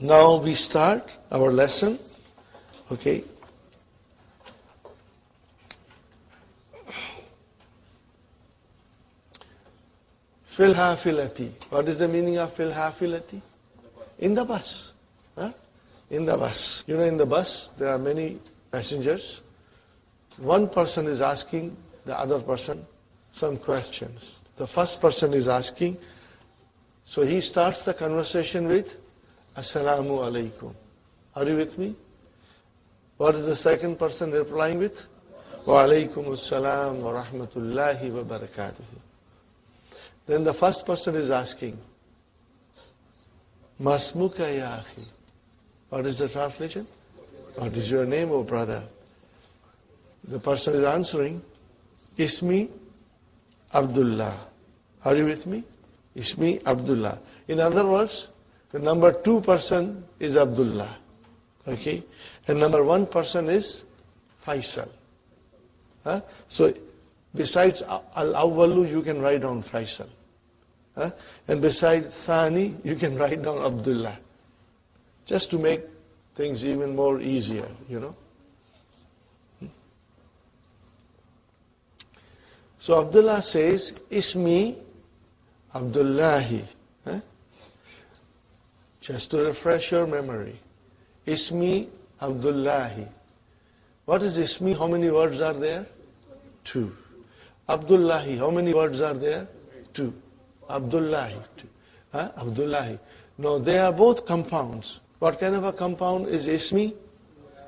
Now we start our lesson. Okay. Fil hafilati. What is the meaning of fil hafilati? In the bus. Huh? In the bus. You know, in the bus, there are many passengers. One person is asking the other person some questions. The first person is asking, so he starts the conversation with, Assalamu alaikum. Are you with me? What is the second person replying with? Wa alaikum assalam wa rahmatullahi wa barakatuh. Then the first person is asking, Masmuka ya akhi. What is the translation? What is your name, O brother? The person is answering, Ismi Abdullah. Are you with me? Ismi Abdullah. In other words, the number 2 person is Abdullah. Okay? And number 1 person is Faisal. Huh? So, besides Al-Awwalu, you can write down Faisal. Huh? And besides Thani, you can write down Abdullah. Just to make things even more easier, you know. So Abdullah says, Ismi Abdullahi. Huh? Just to refresh your memory. Ismi Abdullahi. What is Ismi? How many words are there? 2. Abdullahi. How many words are there? 2. Abdullahi. 2. Huh? Abdullahi. No, they are both compounds. What kind of a compound is Ismi?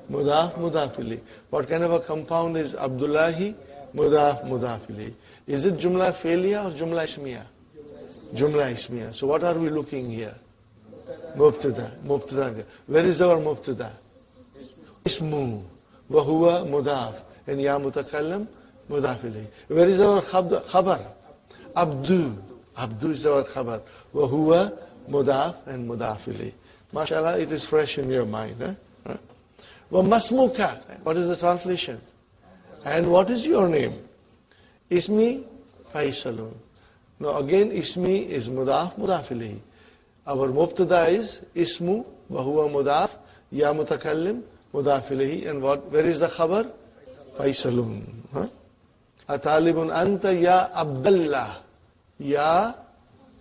Mudaf, Mudafili. What kind of a compound is Abdullahi? Mudaf, Mudafili. Is it Jumla Fi'liya or Jumla Ismiya? Jumla Ismiya. So what are we looking here? Mubtada. Mubtada. Where is our Mubtada? Ismu. Wahuwa Mudaf. And Ya Mutakallam, Mudafili. Where is our Khabar? Abdu. Abdu is our Khabar. Wahuwa Mudaf and Mudafili. MashaAllah, it is fresh in your mind. Huh? Well, Masmuka. What is the translation? And what is your name? Ismi Faisalun. Now again, Ismi is Mudaf, Mudafilihi. Our Mubtada is Ismu, Wahuwa Mudaf, Ya Mutakallim, Mudafilihi. And what? Where is the Khabar? Faisalun. Huh? Atalibun Anta Ya Abdallah. Ya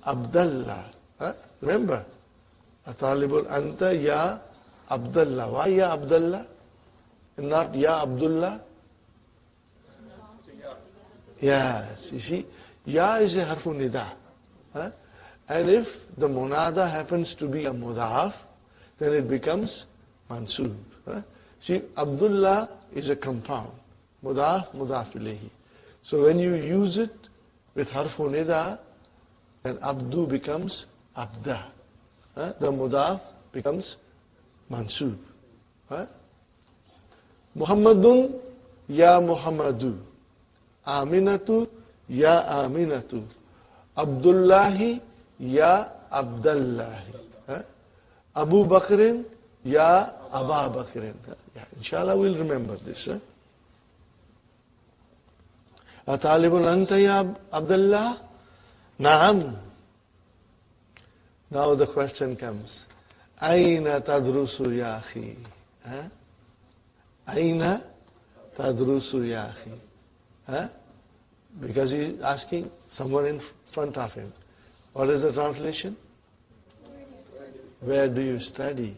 Abdallah. Huh? Remember? Atalibun Anta Ya Abdallah. Why Ya Abdallah? And not Ya Abdullah? Yes, you see, Ya is a harfu nida. Huh? And if the munada happens to be a mudaf, then it becomes mansub. Huh? See, Abdullah is a compound. Mudaf, mudaf ilayhi. So when you use it with harfu nida, then Abdu becomes Abda. Huh? The mudaf becomes mansub. Huh? Muhammadun Ya Muhammadu. Aminatu Ya Aminatu. Abdullahi Ya Abdullahi. Huh? Abu Bakrin Ya Aba Bakrin. Yeah, inshallah we'll remember this. Atalibun Anta Ya Abdullah? Naam. Now the question comes. Aina tadrusu ya akhi? Aina tadrusu ya akhi? Huh? Because he is asking someone in front of him. What is the translation? Where do you study?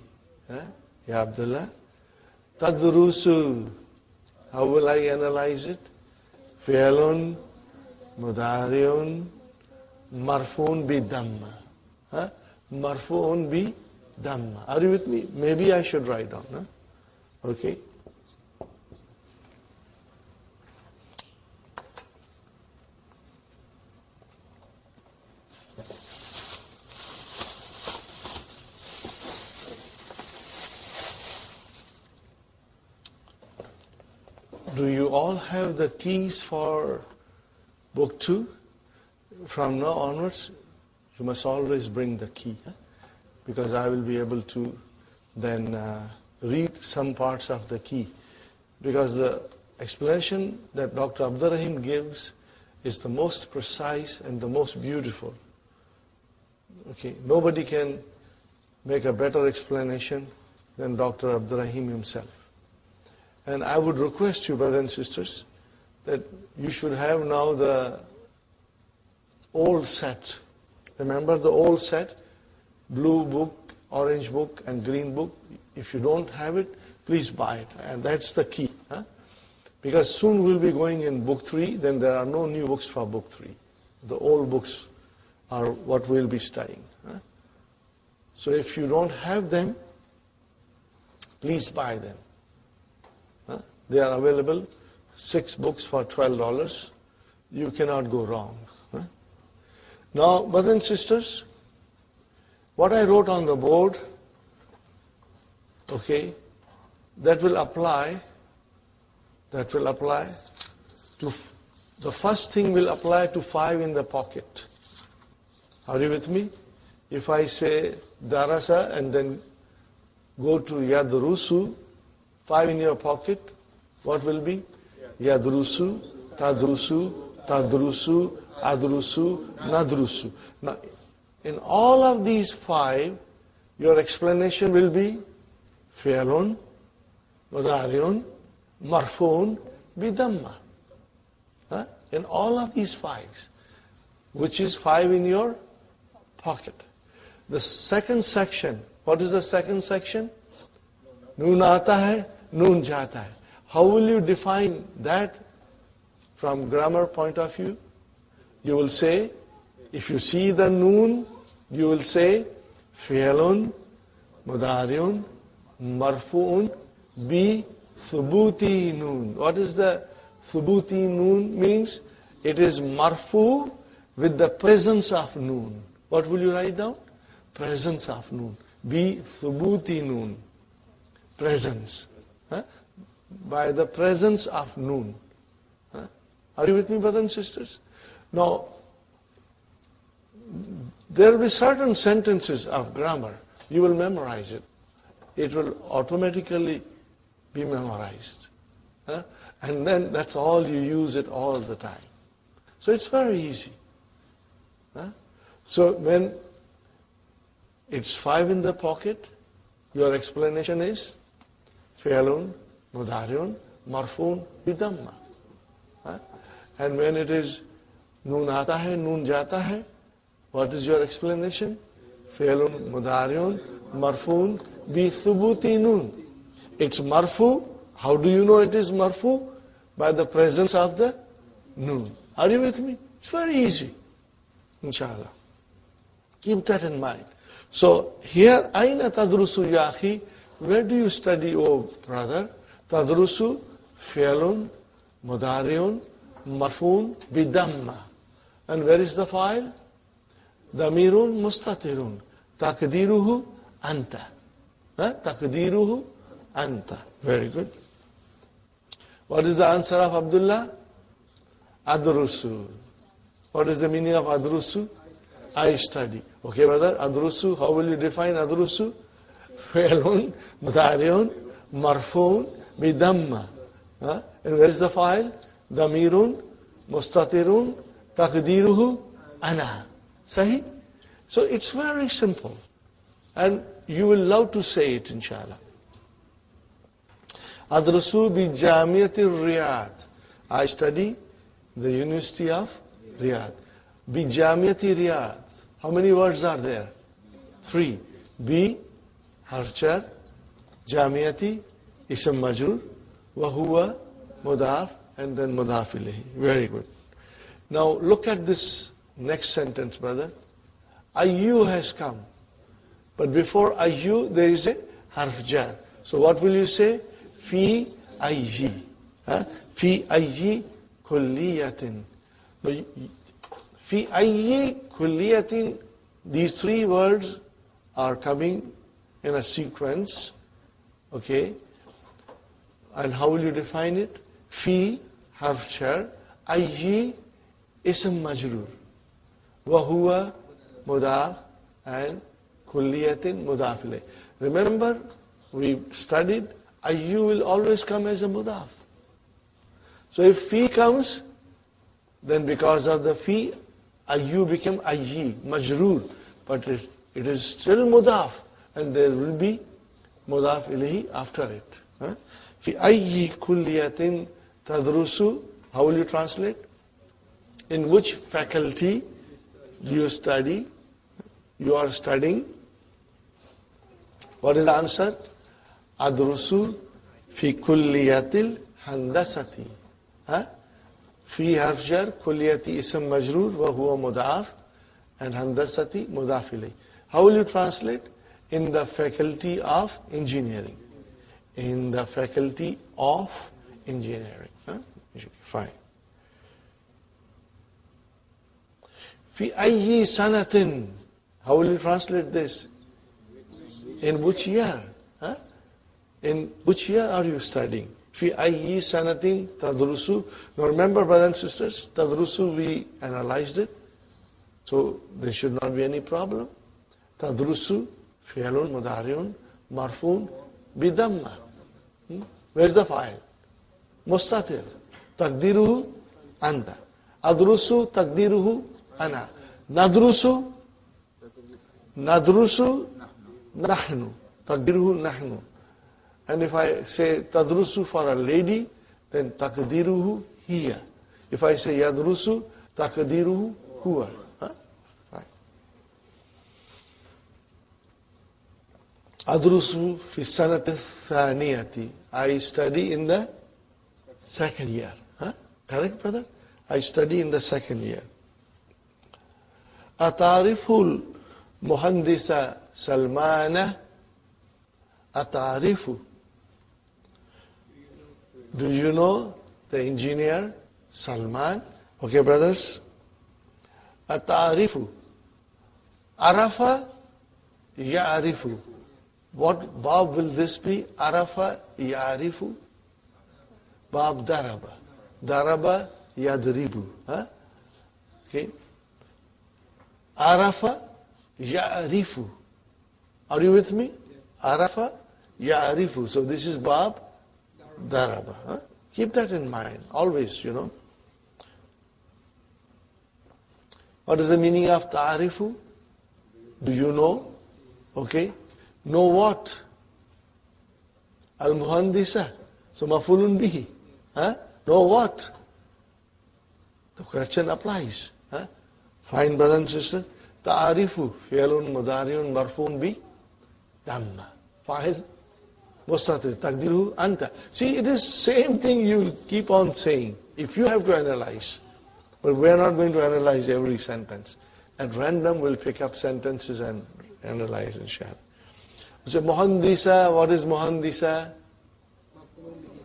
Huh? Ya Abdullah? Tadrusu. How will I analyze it? Fi'lun, mudari'un, marfu'un bi damma. Huh? Marfu'un bi damma. Are you with me? Maybe I should write down. Huh? Okay. Do you all have the keys for book 2? From now onwards, you must always bring the key. Because I will be able to then read some parts of the key. Because the explanation that Dr. Abdur Rahim gives is the most precise and the most beautiful. Okay, nobody can make a better explanation than Dr. Abdurrahim himself. And I would request you, brothers and sisters, that you should have now the old set. Remember the old set? Blue book, orange book, and green book. If you don't have it, please buy it. And that's the key. Because soon we'll be going in book 3, then there are no new books for book 3. The old books are what we'll be studying. So if you don't have them, please buy them. They are available, 6 books for $12. You cannot go wrong. Now, brothers and sisters, what I wrote on the board, okay, that will apply to, the first thing will apply to 5 in the pocket. Are you with me? If I say darasa and then go to yadrusu, 5 in your pocket, what will be? Yadrusu, tadrusu, tadrusu, adrusu, nadrusu. Now, in all of these 5, your explanation will be fi'lun, mudari'un, marfu'un, bidamma. In all of these 5s, which is 5 in your pocket. The second section, what is the second section? Noon aata hai, noon jata hai. How will you define that from grammar point of view? You will say, if you see the noon, you will say fi'lun, mudari'un, marfu'un, bi thubuti noon. What is the thubuti noon means? It is marfu with the presence of noon. What will you write down? Presence of noon. Bi thubuti noon. Presence. By the presence of noon. Are you with me, brothers and sisters? Now, there will be certain sentences of grammar. You will memorize it. It will automatically be memorized. And then that's all, you use it all the time. So it's very easy. So when it's 5 in the pocket, your explanation is fi'lun, mudari'un, marfu'un, bidamma. And when it is noon aata hai, noon jata hai, what is your explanation? Fi'lun, mudari'un, marfu'un, bi thubuti noon. It's marfu. How do you know it is marfu? By the presence of the noon. Are you with me? It's very easy. Inshallah. Keep that in mind. So here, aina tadrusu ya akhi? Where do you study, oh brother? Tadrusu, fi'lun, mudari'un, marfu'un, bidamma. And where is the file? Damirun mustatirun. Takdiruhu anta. Takdiruhu anta. Very good. What is the answer of Abdullah? Adrusu. What is the meaning of adrusu? I study. Okay, brother, adrusu, how will you define adrusu? Fi'lun, mudari'un, marfu'un, bidamma. And where is the file? Damirun, mustatirun, takdiruhu, ana. Sahi? So it's very simple. And you will love to say it, inshallah. Adrusu bi Jamiati Riyadh. I study the University of Riyadh. Bi Jamiati Riyadh. How many words are there? 3. Bi, harfjar, Jamiati, ism majrur, wa huwa, mudaf, and then mudaf ilayhi. Very good. Now look at this next sentence, brother. Ayyu has come. But before ayyu, there is a harfjar. So what will you say? Fi ayyi. Fi ayyi kulliyatin. Fi ayyi kulliyatin. These 3 words are coming in a sequence. Okay. And how will you define it? Fi, harf jar, ayyi, ism majrur. Wa huwa, mudaf, and kulliyatin, mudaf ilayh. Remember, we studied, ayyu will always come as a mudaf. So if fi comes, then because of the fi, ayyu became ayyi, majroor. But it is still mudaf. and there will be mudaf ilayhi after it. في أي كلية تدرس. How will you translate? In which faculty do you study? You are studying. What is the answer? أدرس في كلية الهندسة. في حرف جر كلية اسم مجرور وهو مضاف and هندسة مضاف إليه. How will you translate? In the faculty of engineering. In the faculty of engineering. Fine. في أي سنة. How will you translate this? In which year? In which year are you studying? في أي سنة تدرس. Now remember, brothers and sisters, تدرس, we analyzed it. So there should not be any problem. تدرس فعل مضارع مرفوع بضمة. Where's the file? مستتر. تقديره أنت. أدرس تقديره أنا. ندرس نحن. تقديره نحن. And if I say تدرس for a lady, then تقديره هي. If I say يدرس, تقديره هو. أدرس في السنة الثانية. I study in the second year. Correct, brother? I study in the second year. أتعرف المهندس سلمان. أتعرف. Do you know the engineer Salman? Okay, brothers. أتعرف. عرف يعرف. What Bab will this be? Arafa ya'arifu. Bab daraba. Daraba yadribu. Okay. Arafa ya'arifu. Are you with me? Arafa ya'arifu. So this is Bab daraba. Keep that in mind. Always, What is the meaning of ta'arifu? Do you know? Okay. Know what? Al-Muhandisa. So mafulun bihi. Know what? The question applies. Fine, brother and sister. Ta'arifu. Fi'alun mudariun marfun bi. Damma. Fa'il. Mustatir. Taqdiruhu anta. See, it is same thing you keep on saying. If you have to analyze. But we are not going to analyze every sentence. At random, we'll pick up sentences and analyze, inshallah. So Muhandisa, what is Muhandisa?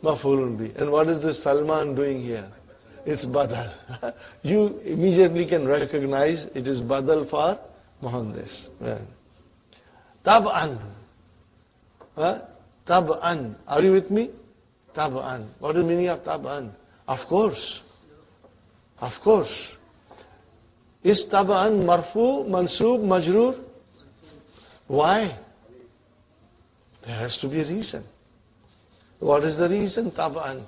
Maf'ulun bi. And what is this Salman doing here? It's Badal. You immediately can recognize it is Badal for Muhandis. Tab'an. Tab'an. Are you with me? Tab'an. What is the meaning of Tab'an? Of course. Of course. Is Tab'an marfu, mansub, majroor? Why? There has to be a reason. What is the reason? Tab'an.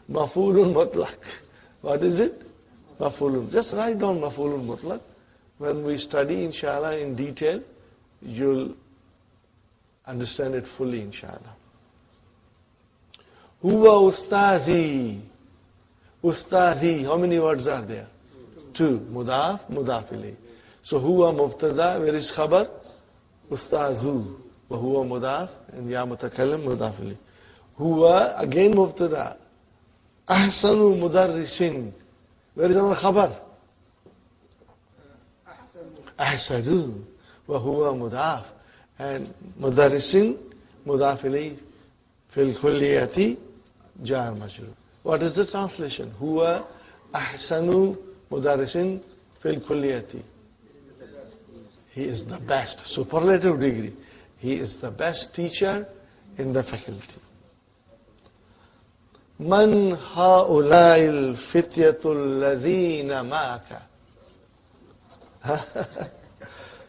Maf'ulun mutlaq. What is it? Maf'ulun. Just write down Maf'ulun mutlaq. When we study, inshallah, in detail, you'll understand it fully, inshallah. Huwa ustadhi. Ustadhi. How many words are there? 2. Mudaf, mudaf ilayh. So huwa mubtada, where is khabar? Ustadhu. وهو مضاف and يا متكلم مضاف إليه. هو again مبتدا. أحسن مدرس. Where is our خبر? أحسن. وهو مضاف and مدرس مضاف إليه في الكلية جار مجرور. What is the translation? هو أحسن مدرس في الكلية. He is the best. Superlative degree. He is the best teacher in the faculty. من هؤلاء الفتية الذين معك.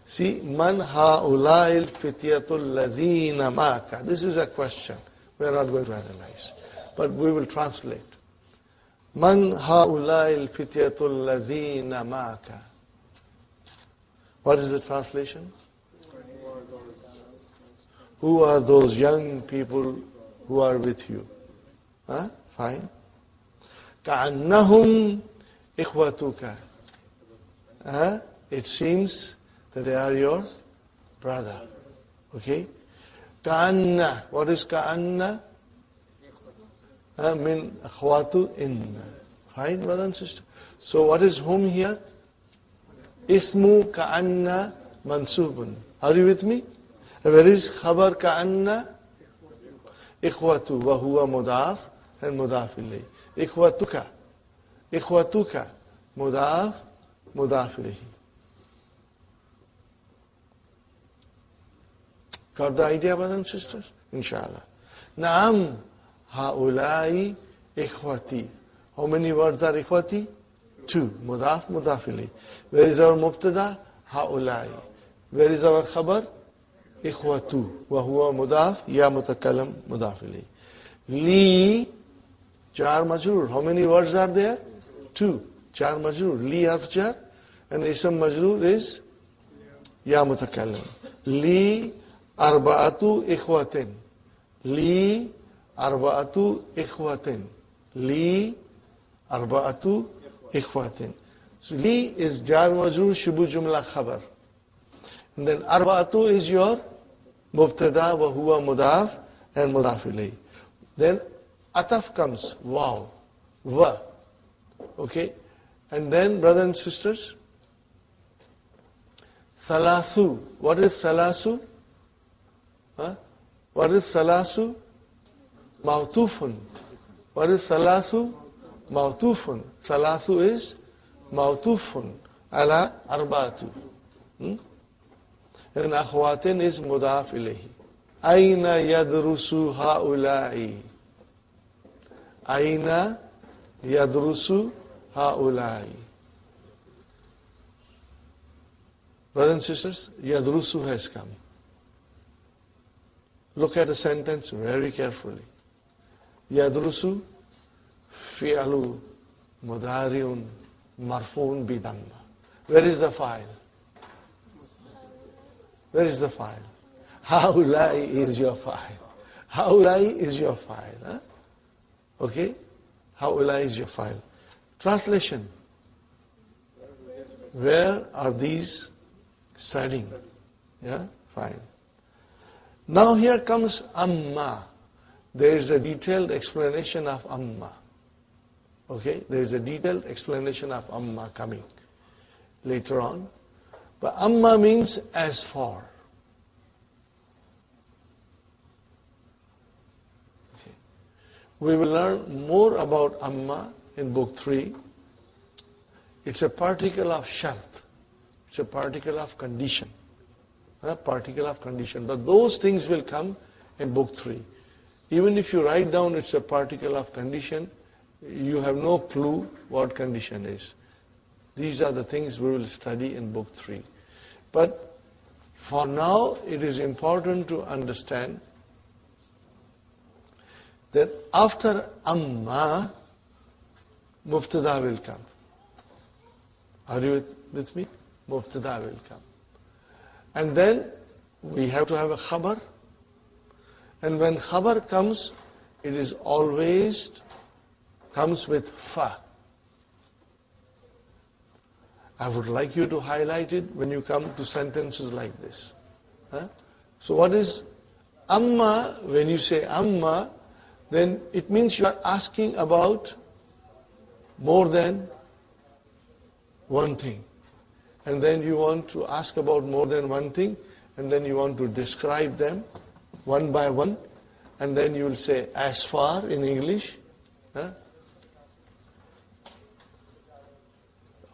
See, من هؤلاء الفتية الذين معك. This is a question. We are not going to analyze. But we will translate. من هؤلاء الفتية الذين معك. What is the translation? Who are those young people who are with you? Huh? Fine. كَأَنَّهُمْ إِخْوَتُكَ. It seems that they are your brother. Okay? كَأَنَّ. What is كَأَنَّ? Min akhwatu inna. Fine, brother and sister. So what is whom here? Ismu ka'anna mansubun. Are you with me? Where is khabar ka'anna? Ikhwatu wa huwa mudaf and mudaf ilayhi. Ikhwatuka. Ikhwatuka. Mudaf, mudaf ilayhi. Got the idea, brothers and sisters? Inshallah. Naam. Ha'ulai ikhwati. How many words are ikhwati? Two. Mudaf, mudaf ilayhi. Where is our mubtada? Ha'ulai. Where is our khabar? Ikhwatu. Wa huwa mudaf, ya mutakallam, mudaf ilayhi. Li, jar majrur. How many words are there? Two. Jar majrur. Li harf jar. And ism majrur is ya mutakallam. Li arba'atu ikhwatin. Li arba'atu ikhwatin. Li arba'atu ikhwatin. So li is jar majrur shubu jumla khabar. And then arba'atu is your mubtada wa huwa mudaf and mudaf ilayhi. Then ataf comes, wow, wa. Okay? And then, brothers and sisters, salasu. What is salasu? What is salasu? Mawtufun. What is salasu? Mawtufun. Salasu is mawtufun. Ala arba'atu. And akhwatin is mudaf ilayhi. Aina yadrusu ha'ulai. Aina yadrusu ha'ulai. Brothers and sisters, yadrusu has come. Look at the sentence very carefully. Yadrusu fi'alu mudariun marfuun bidamma. Where is the file? Where is the file? Haulai is your file. Haulai is your file. Huh? Okay? Haulai is your file. Translation. Where are these studying? Yeah? Fine. Now here comes amma. There is a detailed explanation of amma. Okay? There is a detailed explanation of amma coming later on. But amma means as for. Okay. We will learn more about amma in book 3. It's a particle of shart. It's a particle of condition. A particle of condition. But those things will come in book 3. Even if you write down it's a particle of condition, you have no clue what condition is. These are the things we will study in book 3. But for now, it is important to understand that after amma, mubtada will come. Are you with me? Mubtada will come. And then we have to have a khabar. And when khabar comes, it is always comes with fa. I would like you to highlight it when you come to sentences like this. So what is amma? When you say amma, then it means you are asking about more than one thing. And then you want to ask about more than one thing, and then you want to describe them one by one, and then you will say as far in English.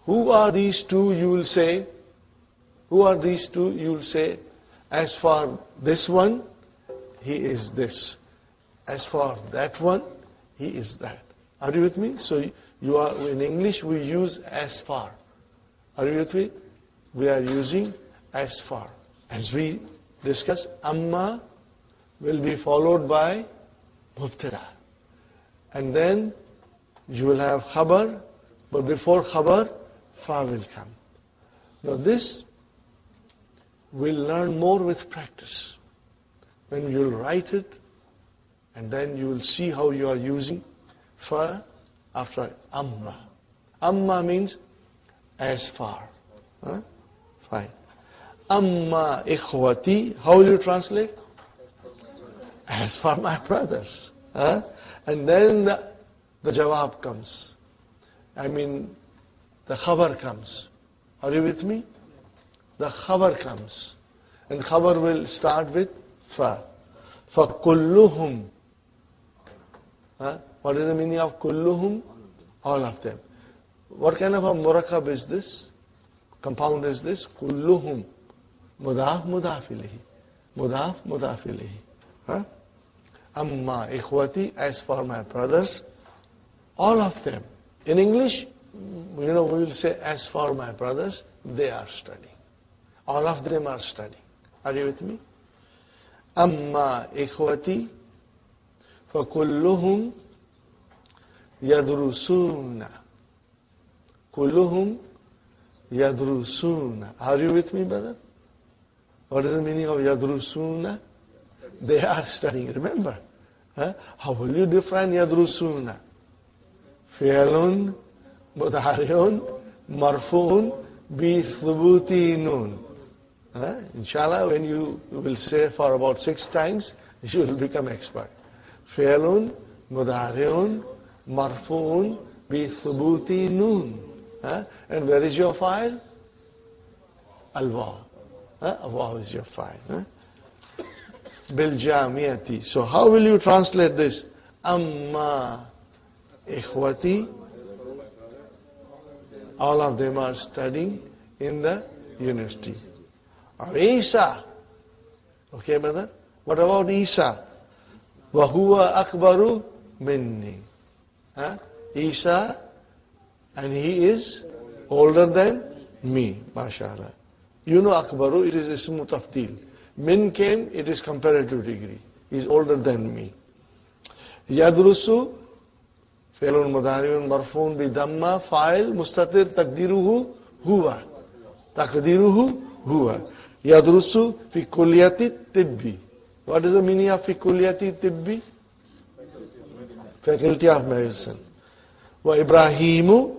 Who are these two, you will say. Who are these two, you will say. As for this one, he is this. As for that one, he is that. Are you with me? So you are, in English we use as far. Are you with me? We are using as far. As we discuss, amma will be followed by mubtada. And then you will have khabar, but before khabar, fa will come. Now this we'll learn more with practice. when you'll write it, and then you will see how you are using fa after amma. Amma means as far. Huh? Fine. Amma ikhwati, how will you translate? As for my brothers. Huh? And then the jawab comes. I mean, the khabar comes. Are you with me? The khabar comes. And khabar will start with fa. فَكُلُّهُمْ. What is the meaning of kulluhum? All of them. What kind of a murakkab is this? Compound is this? Kulluhum. Mudaf, mudaf ilayhi. Mudaf, mudaf ilayhi. Amma ikhwati, as for my brothers, all of them. In English, we will say, as for my brothers, they are studying. All of them are studying. Are you with me? Amma ikhwati, فَكُلُّهُمْ يَدْرُسُونَ. Kulluhum yadrusuna. Are you with me, brother? What is the meaning of yadrusuna? They are studying. Remember? How will you define yadrusuna? Fi'lun mudhari'un marfu'un bi thubuti nun. Inshallah, when you will say for about 6 times, you will become expert. Fi'lun mudhari'un marfu'un bi thubuti nun. And where is your file? Al-Waw. Waw is your file. Bil Jamiyati. So how will you translate this? Amma ikhwati. All of them are studying in the university. Isa. Okay, brother? What about Isa? Wahuwa akbaru minni. Isa, and he is older than me, mashallah. You know akbaru, it is ismu tafdil. Min came, it is comparative degree. He is older than me. Yadrusu, fi'lun mudhari'un marfu'un bi damma, fa'il mustatir taqdiruhu huwa. Taqdiruhu huwa. Yadrusu fi kulliyati tibbi. What is the meaning of fi kulliyati tibbi? Faculty of medicine. Wa Ibrahimu.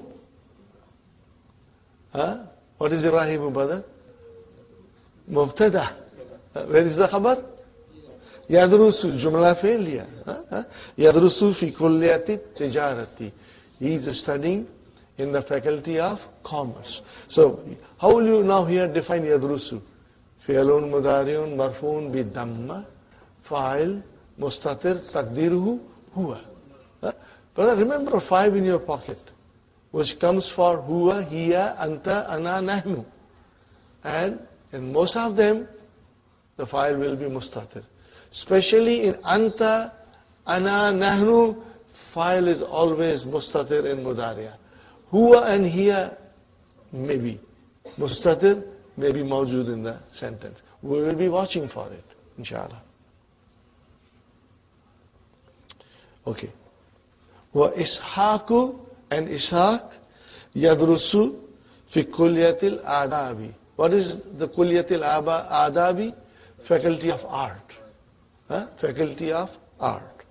What is Ibrahimu, brother? Mubtada. Where is the khabar? Yadrusu, jumla failure. Yadrusu fi kulliyati tijarati. He is studying in the faculty of commerce. So, how will you now here define yadrusu? Fi'lun mudhari'un marfu'un bi damma, fa'il mustatir taqdiruhu huwa. Brother, remember 5 in your pocket, which comes for huwa, hiya, anta, ana, nahnu. And in most of them, the file will be mustatir. Especially in anta, ana, nahnu, file is always mustatir in mudariya. Huwa and hiya, maybe. Mustatir may be mawjood in the sentence. We will be watching for it, inshallah. Okay. Wa Ishaku, and Ishaq yadrusu fi kulliyatil adabi. What is the kulliyatil adabi? Faculty of art. Faculty of art.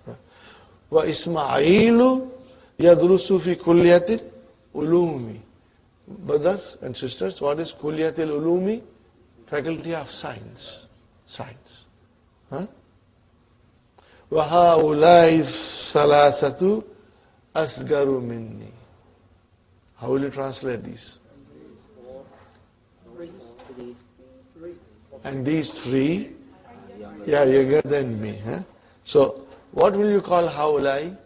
Wa Ismailu yadrusu fi kulliyatil ulumi. Brothers and sisters, what is kulliyatil ulumi? Faculty of science. Science. Wa haulai salasatu asgaru minni. How will you translate these? And these 3, younger than me. So, what will you call haulai?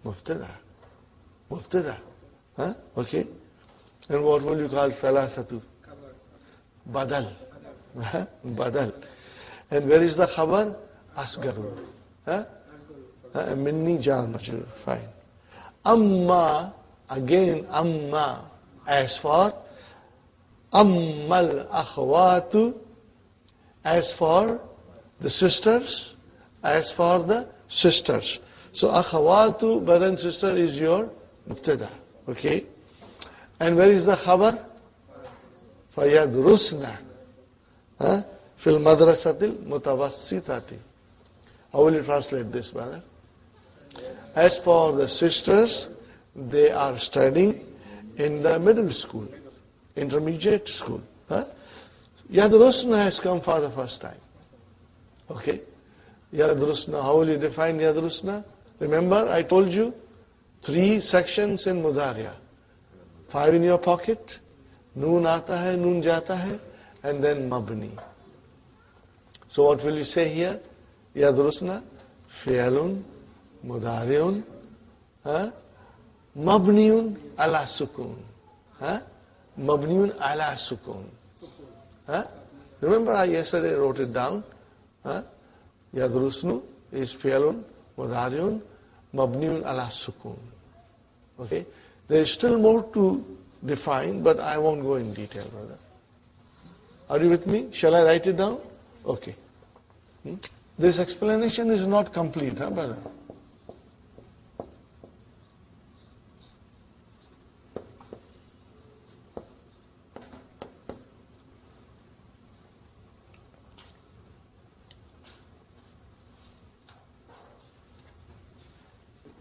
Mubtada. Mubtada. Okay. And what will you call salasatu? Badal. Badal. And where is the khabar? Asgaru. Minni jar majrur. Fine. Amma, again amma, as for ammal akhwatu, as for the sisters, as for the sisters. So akhwatu, brother and sister, is your mubtada. Okay. And where is the khabar? Fayadrusna. Fil madrasatil mutawassitati. How will you translate this, brother? As for the sisters, they are studying in the middle school, intermediate school. Huh? Yadrusna has come for the first time. Okay? Yadrusna, how will you define Yadrusna? Remember, I told you, 3 sections in Mudariya. 5 in your pocket, Noon aata hai, Noon jata hai, and then Mabni. So what will you say here? Yadrusna, Fi'alun, Mudariun, Mabniun ala sukun. Mabniun ala sukun. Remember I yesterday wrote it down. Yadrusnu is Fi'alun, Mudariun, Mabniun ala sukun. Okay? There is still more to define, but I won't go in detail, brother. Are you with me? Shall I write it down? Okay. This explanation is not complete, brother?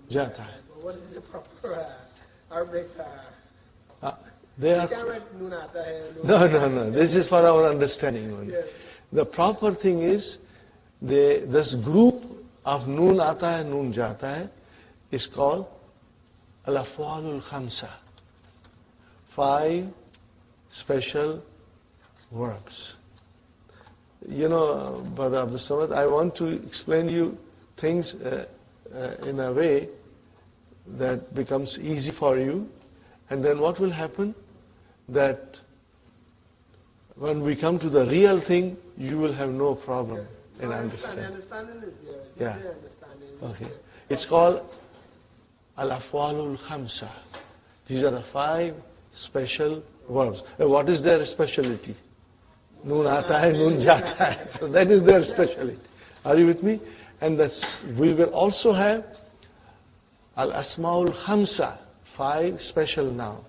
Jata hai. What is the proper Arabic? They are. No. This is for our understanding only. Yeah. The proper thing is, this group of Noon aata hai, Noon jata hai, is called Al-Afwalul Khamsa. 5 special verbs. You know, Brother Abdul Samad, I want to explain you things in a way that becomes easy for you. And then what will happen? That when we come to the real thing, you will have no problem in understanding. Understanding is there. Yeah. Understanding is Okay. there. It's called Al-Afwalul Khamsa. These are the 5 special verbs. What is their specialty? Noon aata hai, Noon jata hai. So that is their specialty. Are you with me? And we will also have Al-Asma'ul Khamsa, 5 special nouns,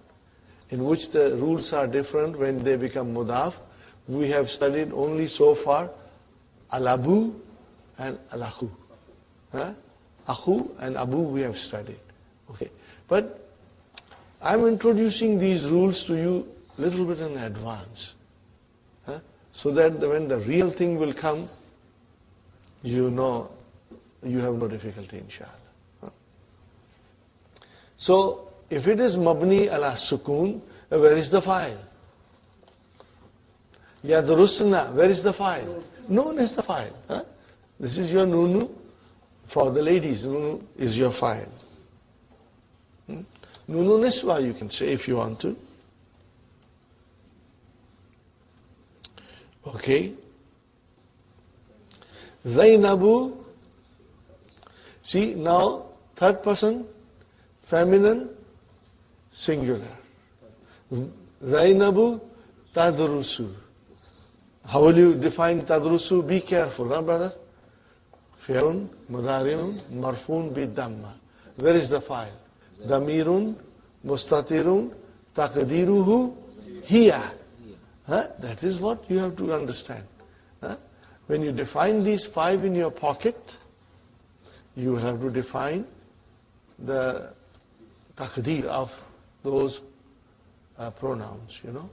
in which the rules are different when they become mudaf. We have studied only so far Al-Abu and Al-Akhu. Akhu and Abu we have studied. Okay. But I'm introducing these rules to you a little bit in advance. So that when the real thing will come, you know you have no difficulty, inshallah. So, if it is Mabni ala Sukun, where is the file? Yadrusna, where is the file? Noon is the file. This is your Nunu. For the ladies, Nunu is your file. Nunu Niswa you can say if you want to. Okay. Zainabu. See, now, 3rd person, feminine, singular. Zainabu tadrusu. How will you define tadrusu? Be careful, brother? Fi'lun, mudari'un, marfun bi damma. Where is the file? Damirun, mustatirun, taqdiruhu, hiya. That is what you have to understand. When you define these 5 in your pocket, you will have to define the taqdeer of those pronouns, you know.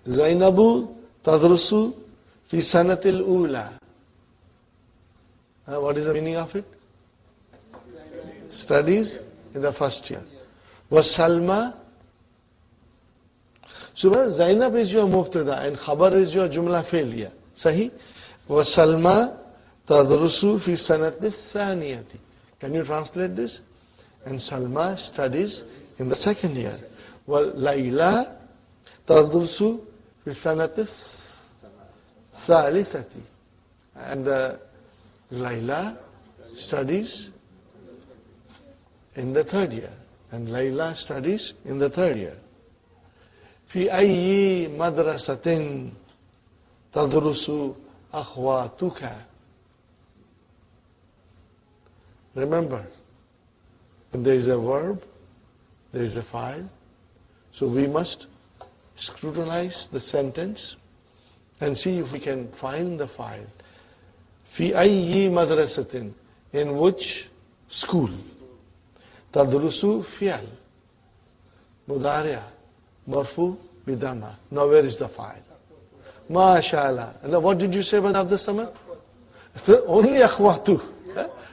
Zainabu tadrusu fi sanatil ula. What is the meaning of it? Studies in the 1st year. Was Salma. So Zainab is your mubtada and Khabar is your jumla failure. Sahi? Was Salma tadrusu fi sanatil thaniyati. Can you translate this? And Salma studies in the 2nd year. Well, Layla tadrusu fi sanatil thalithati. And Layla studies in the 3rd year. And Layla studies in the 3rd year. في أي مدرسة تدرس أخواتك. Remember, when there is a verb, there is a file. So we must scrutinize the sentence and see if we can find the file. في أي مدرسة, in which school. تدرس فعل مضارع مرفوع بضمة. Now where is the file? MashaAllah. Now what did you say about Abdus Samad? Only akhwatu.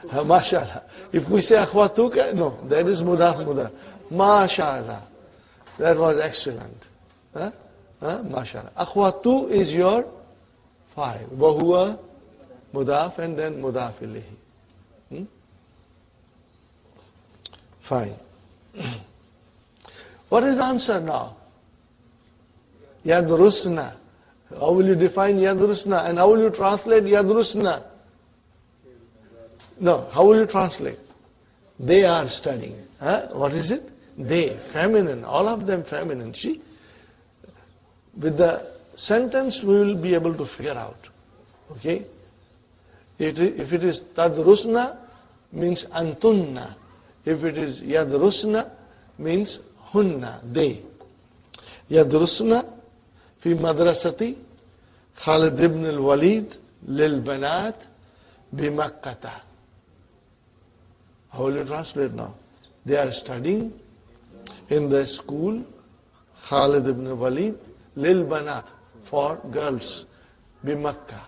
MashaAllah. If we say akhwatu, no, that is mudaf mudaf. MashaAllah. That was excellent. MashaAllah. Akhwatu is your file. Wahuwa mudaf and then mudaf ilayhi. Fine. What is the answer now? Yadrusna. How will you define yadrusna? And how will you translate yadrusna? No, how will you translate? They are studying. What is it? They, feminine, all of them feminine. See? With the sentence we will be able to figure out. Okay? If it is tadrusna, means antunna. If it is yadrusna, means hunna, they. Yadrusna fi madrasati Khalid ibn al-Walid lil banat bi Makkata. How will you translate now? They are studying in the school Khalid ibn al-Walid lil banat, for girls, bi Makkah,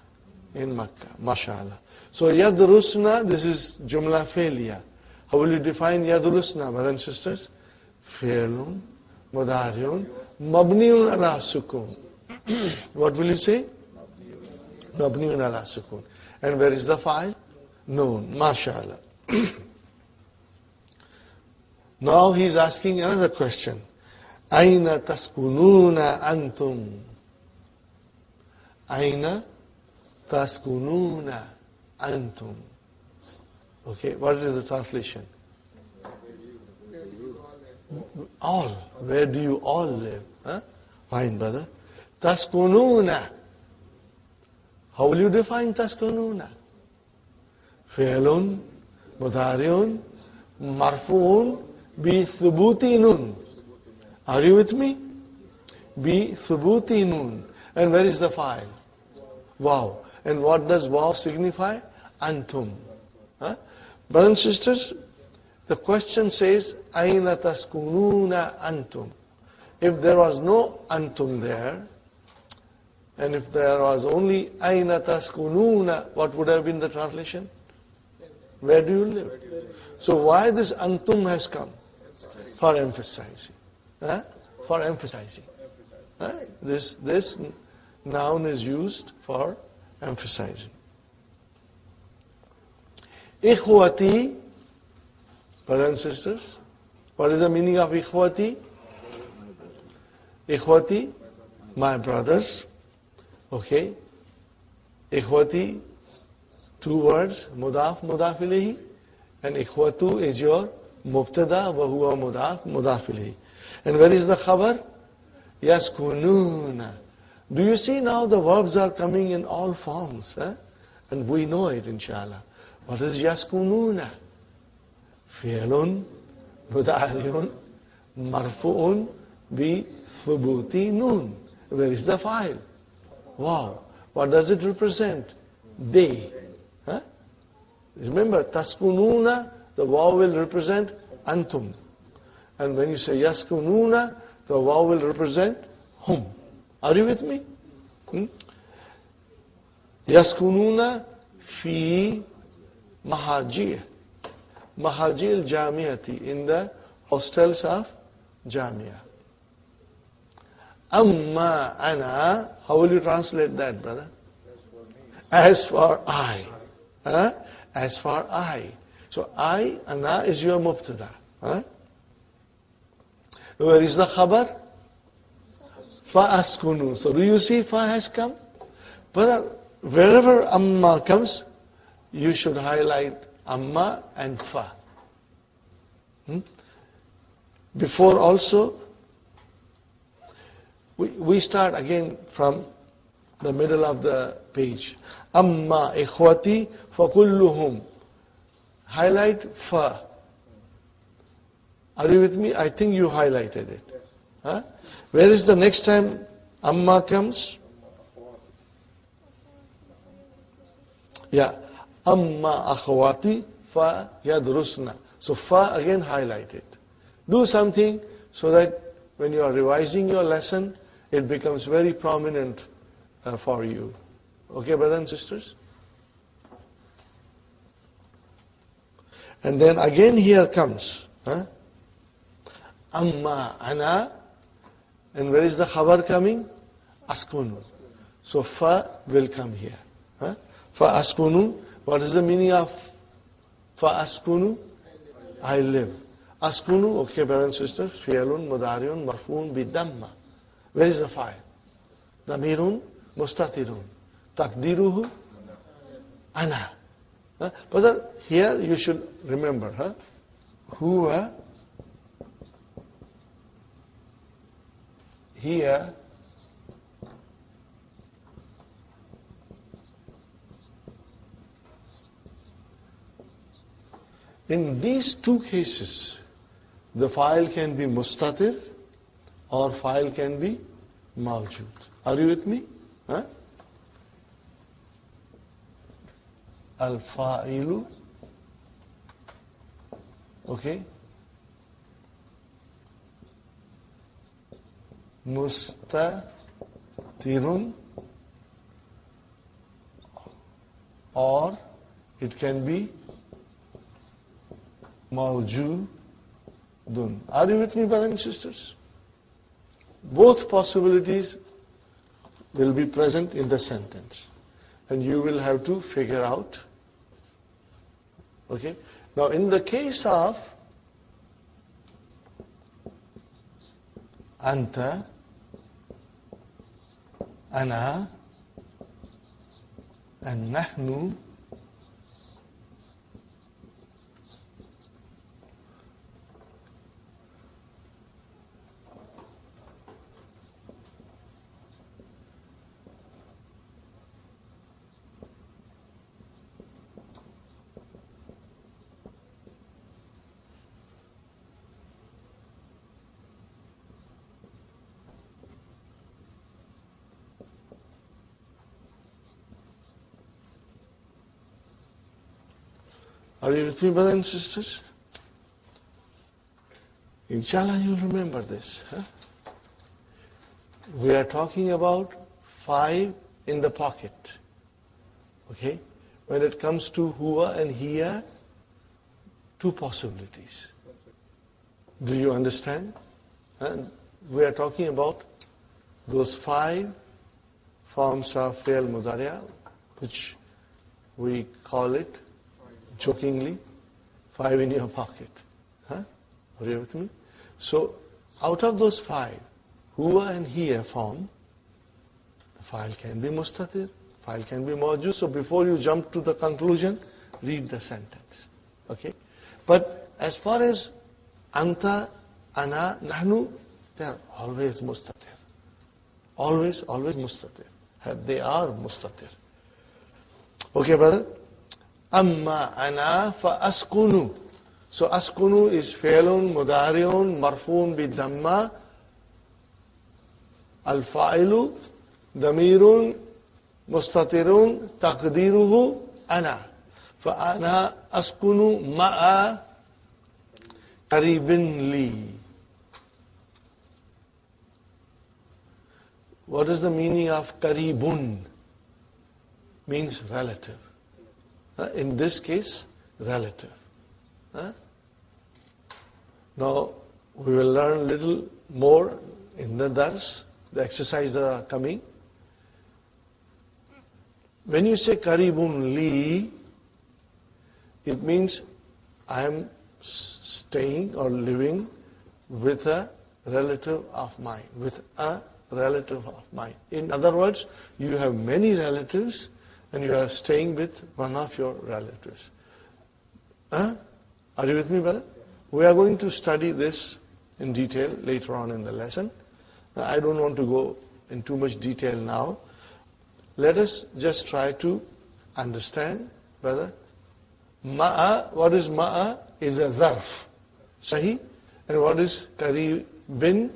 in Makkah. MashaAllah. So yadrusna, this is jumla failure. How will you define yadrusna, brothers and sisters? Fi'lun, mudariun, mabniun ala sukun. What will you say? Mabniun ala sukun. And where is the file? Noon. MashaAllah. Now he is asking another question. Aina taskununa antum? Aina taskununa antum? Okay, what is the translation? All. Where do you all live? Fine, brother. Taskununa. How will you define taskununa? Fi'lun, mudariun, marfuun, bi thubuti nun. Are you with me? Bi thubuti nun. And where is the file? Wow. And what does wow signify? Antum. Brothers and sisters, the question says, Aina taskununa antum? If there was no antum there, and if there was only Aina taskununa, what would have been the translation? Where do you live? So why this antum has come? For emphasizing. For emphasizing. This noun is used for emphasizing. Ikhwati, brothers and sisters, what is the meaning of ikhwati? Ikhwati, my brothers. Okay. Ikhwati, two words, mudaf, mudaf ilayhi. And ikhwatu is your mubtada, wa huwa mudaf, mudaf ilayhi. And where is the khabar? Yaskununa. Do you see now the verbs are coming in all forms? And we know it, inshallah. What is yaskununa? Fi'lun, mudariun, marfu'un, bi thubuti nun. Where is the file? Wow. What does it represent? They. Remember, taskununa, the waw will represent antum. And when you say yaskununa, the waw will represent hum. Are you with me? Yaskununa fi mahajir. Mahajir jamiati, in the hostels of Jamia. Amma ana, how will you translate that, brother? As for I. As for I. So I, ana is your mubtada. Where is the khabar? Fa'askunu. So do you see fa has come? But wherever amma comes, you should highlight amma and fa. Before also, we start again from the middle of the page. Amma ikhwati fa kulluhum. Highlight fa. Are you with me? I think you highlighted it. Where is the next time amma comes? Yeah. Amma akhawati fa yadrusna. So fa again highlighted. Do something so that when you are revising your lesson, it becomes very prominent for you. Okay, brothers and sisters? And then again here comes Amma ana, and where is the khabar coming? Askunu. So fa will come here. Fa askunu. What is the meaning of fa askunu? I live. Askunu, okay, brothers and sisters, fi'lun, mudariun, marfuun, bidamma. Where is the fa'il? Damirun, mustatirun. Takdiruhu, ana. But here you should remember, huwa, here, in these two cases, the file can be mustatir or file can be mawjood. Are you with me? Al-fa'ilu, okay, mustatirun, or it can be mawjoodun. Are you with me, brothers and sisters? Both possibilities will be present in the sentence, and you will have to figure out. Okay? Now, in the case of anta, ana, and nahnu, are you with me, brothers and sisters? Inshallah, you'll remember this. We are talking about 5 in the pocket. Okay? When it comes to huwa and hiya, 2 possibilities. Do you understand? We are talking about those 5 forms of fi'l mudari'a, which we call it jokingly, 5 in your pocket. Are you with me? So, out of those 5, huwa and hiya form, the file can be mustatir, file can be mawjood. So before you jump to the conclusion, read the sentence. Okay? But as far as anta, ana, nahnu, they are always mustatir. Always mustatir. They are mustatir. Okay, brother? Amma ana fa askunu. So askunu is fi'lun mudari'un marfuun bidamma. Al-fa'ilu damirun mustatirun taqdiruhu ana. Fa ana askunu ma'a qaribin li. What is the meaning of qaribun? Means relative. In this case, relative. Now, we will learn a little more in the dars. The exercises are coming. When you say qaribun li, it means I am staying or living with a relative of mine. With a relative of mine. In other words, you have many relatives and you are staying with one of your relatives. Are you with me, brother? We are going to study this in detail later on in the lesson. I don't want to go in too much detail now. Let us just try to understand, brother. Ma'a, what is ma'a? Is a zarf. Sahi? And what is qaribin?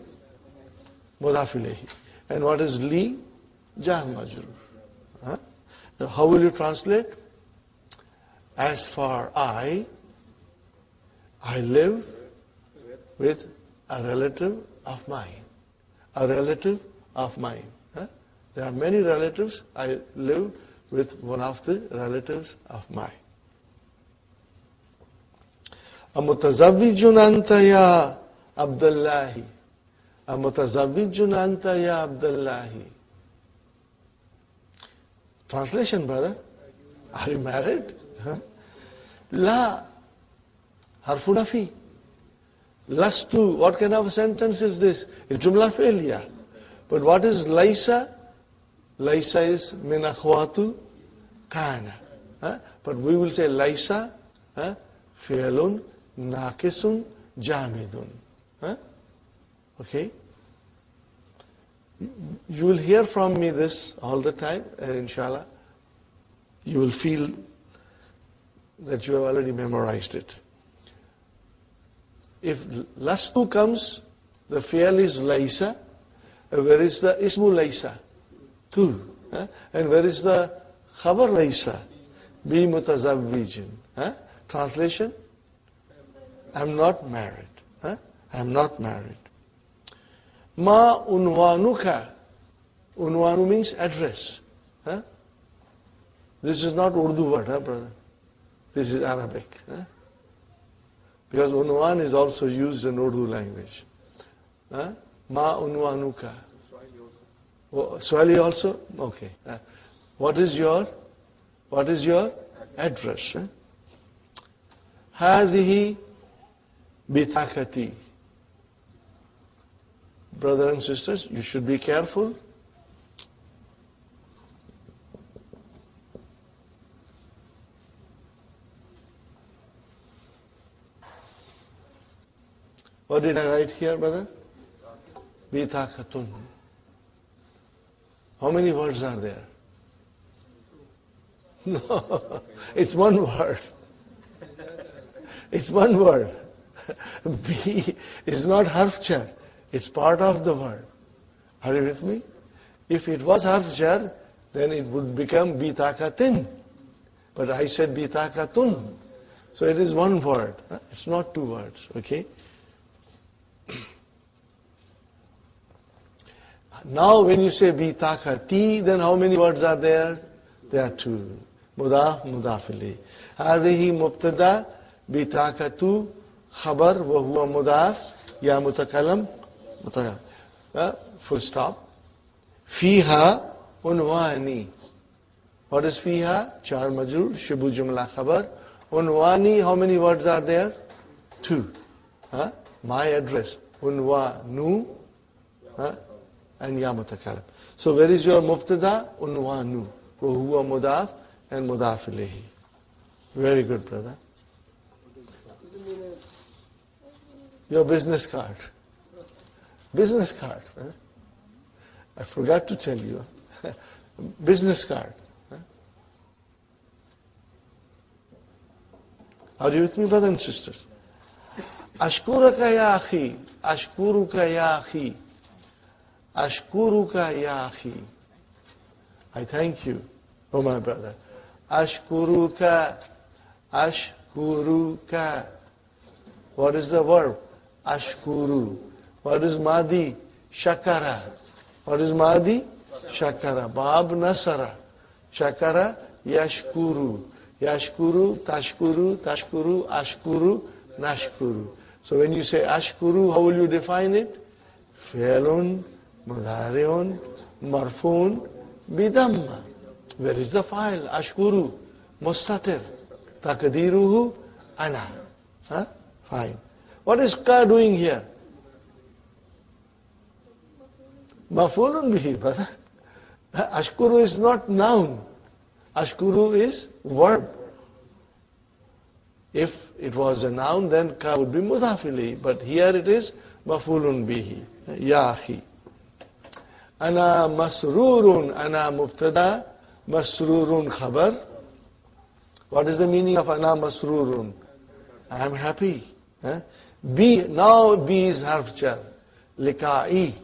Mudaf ilayhi. And what is li? Jar majrur. How will you translate? As for I live with a relative of mine. A relative of mine. Huh? There are many relatives. I live with one of the relatives of mine. Amutazawwijun anta ya Abdullahi. Amutazawwijun anta ya Abdullahi. Translation, brother. Are you married? Huh? La. Harfu nafi. Lastu. What kind of a sentence is this? It's jumla fi'liya. But what is laisa? Laisa is min akhwatu kana. Huh? But we will say laisa, fi'lun, naqisun, jamidun. Huh? Okay? You will hear from me this all the time, and inshallah, you will feel that you have already memorized it. If lastu comes, the fi'l is laisa. Where is the ismu laisa? Tu. And where is the khabar laisa? Bi mutazawwijin. Translation? I'm not married. I'm not married. Ma unwanuka. Unwanu means address. This is not Urdu word, brother. This is Arabic. Because unwan is also used in Urdu language. Ma unwanuka. Swahili also? Okay. What is your address? Hadihi bitakati. Brothers and sisters, you should be careful. What did I write here, brother? Bitakatun. How many words are there? No, it's one word. It's one word. Bi is not harf jar. It's part of the word. Are you with me? If it was harf jar, then it would become bitakatin. But I said bitakatun. So it is one word. It's not two words. Okay? Now when you say bitakati, then how many words are there? There are two. Mudaf, mudaf ilayh. Hadihi mubtada, bitakatu, khabar, wa huwa mudaf, ya mutakalam, mutakalam. Full stop. Fiha unwani. What is fiha? Char majrur, shibu jumla khabar. Unwani, how many words are there? Two. My address. Unwanu. And ya mutakalam. So where is your mubtada? Unwanu. Wa huwa mudaf and mudaf ilayhi. Very good, brother. Your business card. Business card. I forgot to tell you. Business card. Are you with me, brothers and sisters? Ashkuraka ya akhi. Ashkuruka ya akhi. Ashkuruka ya akhi. I thank you, oh my brother. Ashkuruka. Ashkuruka. What is the verb? Ashkuru. What is Madi? Shakara. What is Madi? Shakara. Bab Nasara. Shakara. Yashkuru. Yashkuru. Tashkuru. Tashkuru. Ashkuru. Nashkuru. So when you say Ashkuru, how will you define it? Fi'lun, mudhari'un, marfun, bidamma. Where is the file? Ashkuru. Mustatir. Takdiruhu. Ana. Fine. What is ka doing here? Maf'ulun bihi, brother. Ashkuru is not noun. Ashkuru is verb. If it was a noun, then ka would be mudhaf ilayhi. But here it is maf'ulun bihi. Ya akhi. Ana masrurun. Ana mubtada. Masrurun khabar. What is the meaning of ana masrurun? I am happy. B, now B is harf jar. Lika'i.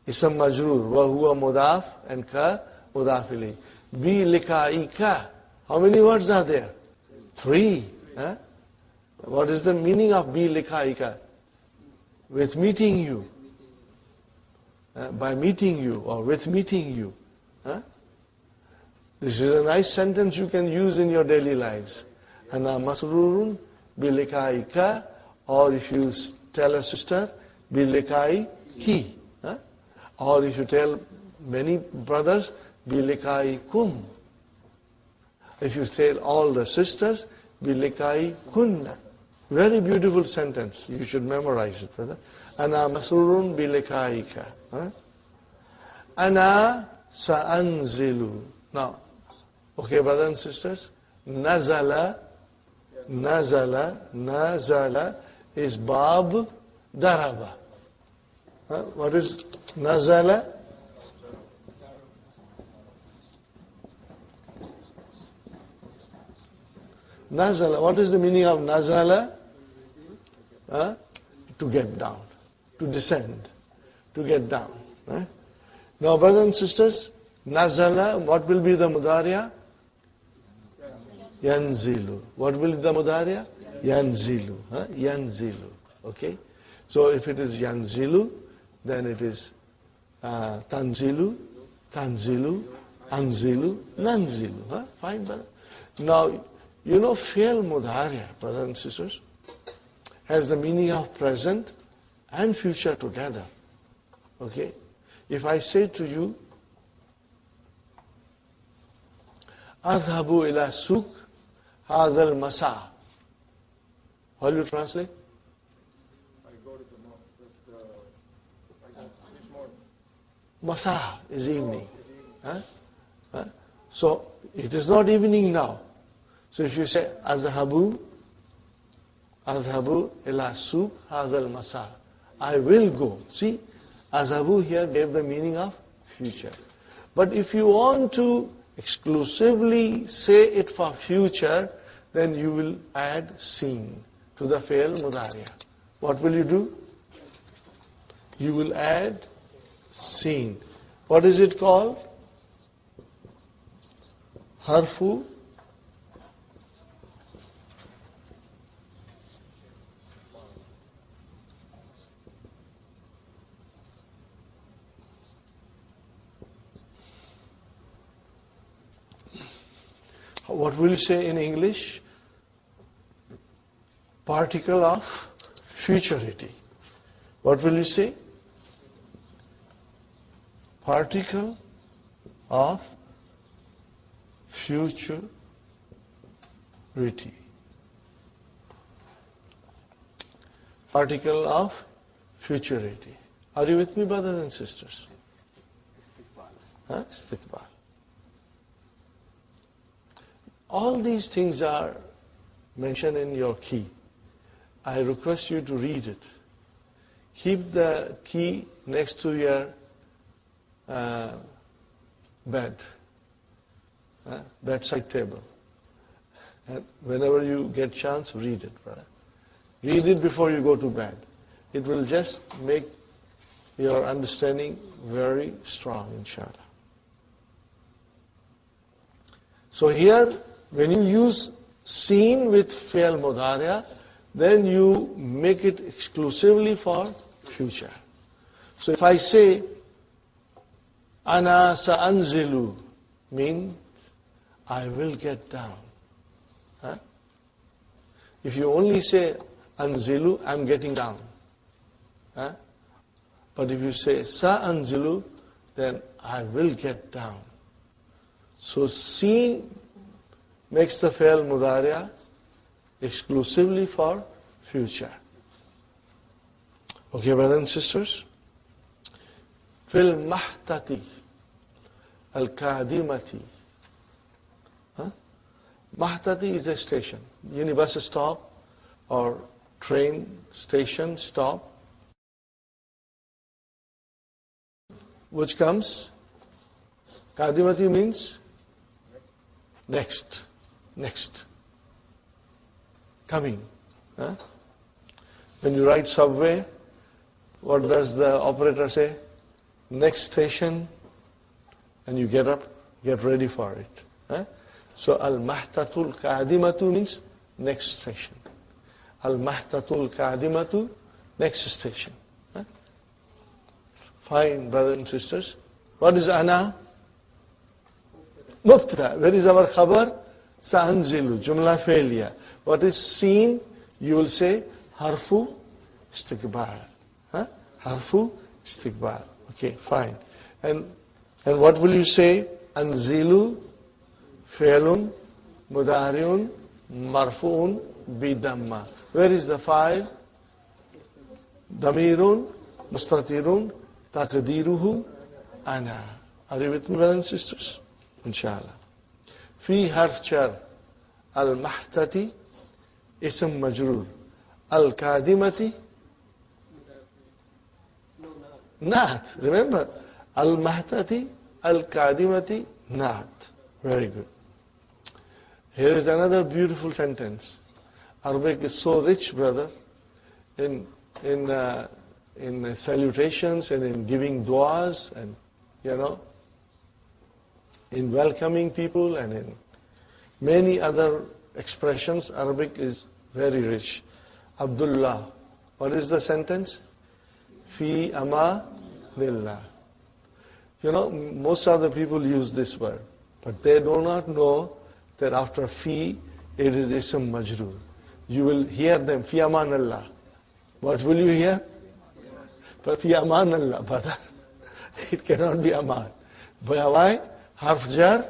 Isam majrur. Wa huwa mudaf and ka mudaf ilayhi. B lika'i ka. How many words are there? 3. Huh? What is the meaning of bi likaika? With meeting you. By meeting you or with meeting you. Huh? This is a nice sentence you can use in your daily lives. Ana masrurun bi likaika, or if you tell a sister, bi likai hi. Huh? Or if you tell many brothers, bi likai kum. If you tell all the sisters, bi likai kunna. Very beautiful sentence. You should memorize it, brother. Ana masrurun bi likaika. Huh? Ana sa'anzilu. Now, okay, brothers and sisters, nazala is bab daraba. What is nazala? Nazala, what is the meaning of nazala? To get down, to descend, to get down. Now, brothers and sisters, nazala, what will be the mudariya? Yanzilu. What will be the mudariya? Yanzilu. Yanzilu. Okay? So if it is yanzilu, then it is tanzilu, tanzilu, anzilu, nanzilu. Fine, brother. Now, you know, fi'l mudariya, brothers and sisters, has the meaning of present and future together. Okay? If I say to you, Adhabu ila suk hadal masa. How will you translate? I go to the this morning. Masa is evening. So it is not evening now. So if you say Adhabu ila suk hadal masa, I will go. See, Adhabu here gave the meaning of future. But if you want to exclusively say it for future, then you will add seen to the fi'l mudariya. What will you do? You will add seen. What is it called? Harfu what will you say in English? Particle of futurity. What will you say? Particle of futurity. Particle of futurity. Are you with me, brothers and sisters? Istiqbal. All these things are mentioned in your key. I request you to read it. Keep the key next to your bedside table. And whenever you get chance, read it, brother. Read it before you go to bed. It will just make your understanding very strong, inshallah. So here, when you use seen with fi'l mudariya, then you make it exclusively for future. So if I say, Ana sa'anzilu, means I will get down. If you only say anzilu, I'm getting down. But if you say sa'anzilu, then I will get down. So seen makes the fi'l mudariya exclusively for future. Okay, brothers and sisters? Fil mahtati al-kadimati. Mahtati is a station, bus stop or train station stop, which comes, kadimati means next, coming. When you ride subway, what does the operator say? Next station, and you get up, get ready for it. So al-mahtatul qadimatu means next station. Al-mahtatul qadimatu, next station. Huh? Fine, brothers and sisters. What is ana? Mubtada. Where is our khabar? Sa'anzilu, jumla failure. What is seen? You will say harfu istiqbal. Huh? Harfu istiqbal. Okay, fine. And what will you say? Anzilu, fi'lun, mudari'un, marfu'un, bidamma. Where is the fa'il? Damirun, mustatirun, taqdiruhu, ana. Are you with me, brothers and sisters? Inshallah. Fi harf jar, al-mahtati, ism majrur. Al-kadimati, naat. Remember, al-mahtati, al-kadimati, naat. Very good. Here is another beautiful sentence. Arabic is so rich, brother, in salutations and in giving du'as and, in welcoming people and in many other expressions. Arabic is very rich. Abdullah. What is the sentence? Fi amanillah. Most of the people use this word, but they do not know that after fi, it is ism majroor. You will hear them, fi amanillah. What will you hear? But fi amanillah, brother. It cannot be aman. But why? Harf jar,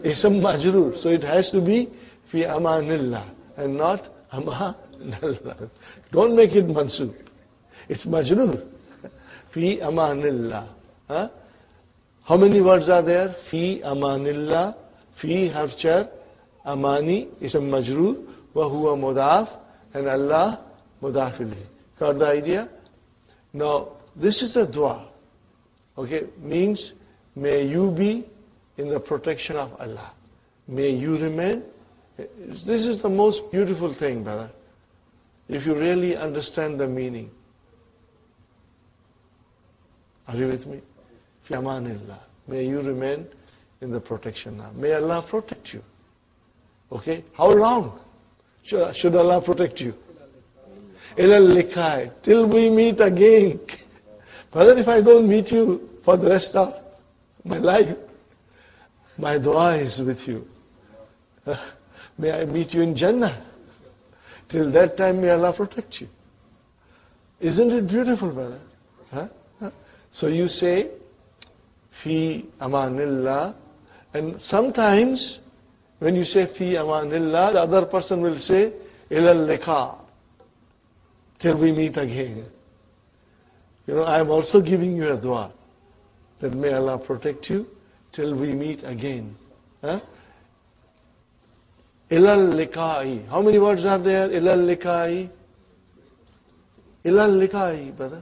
ism majroor. So it has to be fi amanillah and not amanillah. Don't make it mansub. It's majroor. Fi amanillah. Huh? How many words are there? Fi amanillah, fi harf jar, amani ism majroor, wa huwa mudaf, and Allah mudaf ilayh. Got the idea? Now, this is the dua. Okay, means may you be in the protection of Allah. May you remain. This is the most beautiful thing, brother. If you really understand the meaning. Are you with me? Fi amanillah. May you remain in the protection now. May Allah protect you. Okay? How long should Allah protect you? Ilal likai. Till we meet again. Brother, if I don't meet you for the rest of my life, my dua is with you. May I meet you in Jannah. Till that time, may Allah protect you. Isn't it beautiful, brother? Huh? So you say, fi amanillah, and sometimes when you say fi amanillah, the other person will say, ilal liqa, till we meet again. I am also giving you a dua, that may Allah protect you till we meet again. Ilal liqa'i. How many words are there? Ilal liqa'i. Ilal liqa'i, brother.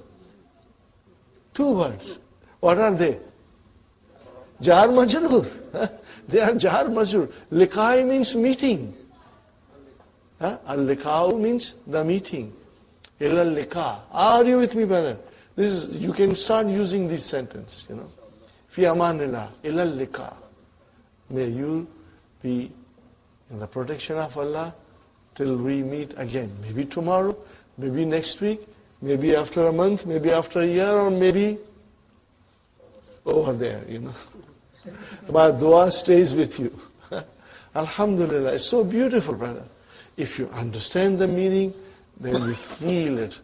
2 words. What are they? Jar majroor. They are jar majroor. Liqa'i means meeting. Al-liqa'u means the meeting. Ilal liqa. Are you with me, brother? You can start using this sentence, Fi amanillah, ilal liqa. May you be in the protection of Allah till we meet again. Maybe tomorrow, maybe next week, maybe after a month, maybe after a year, or maybe over there, My dua stays with you. Alhamdulillah, it's so beautiful, brother. If you understand the meaning, then you feel it.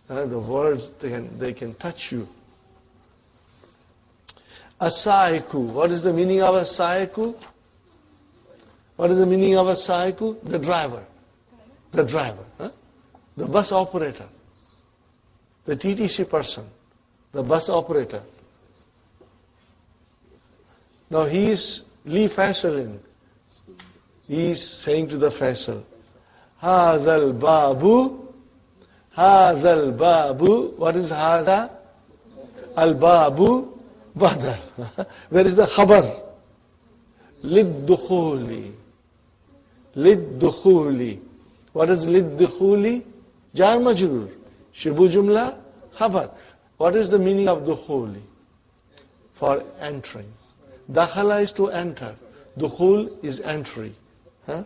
The words, they can touch you. As-sa'iku. What is the meaning of as-sa'iku? What is the meaning of as-sa'iku? The driver. The driver. The bus operator. The TTC person. The bus operator. Now he is Li Faisalin. He is saying to the Faisal, Hadha al-babu. Hadha al-babu. What is hadha? Al-babu badar. Where is the khabar? Lid-dukhuli. Lid-dukhuli. What is lid-dukhuli? Jar majroor. Shibu jumla, khabar. What is the meaning of dukhuli? For entering. Dakhala is to enter. Dukhul is entry. Huh?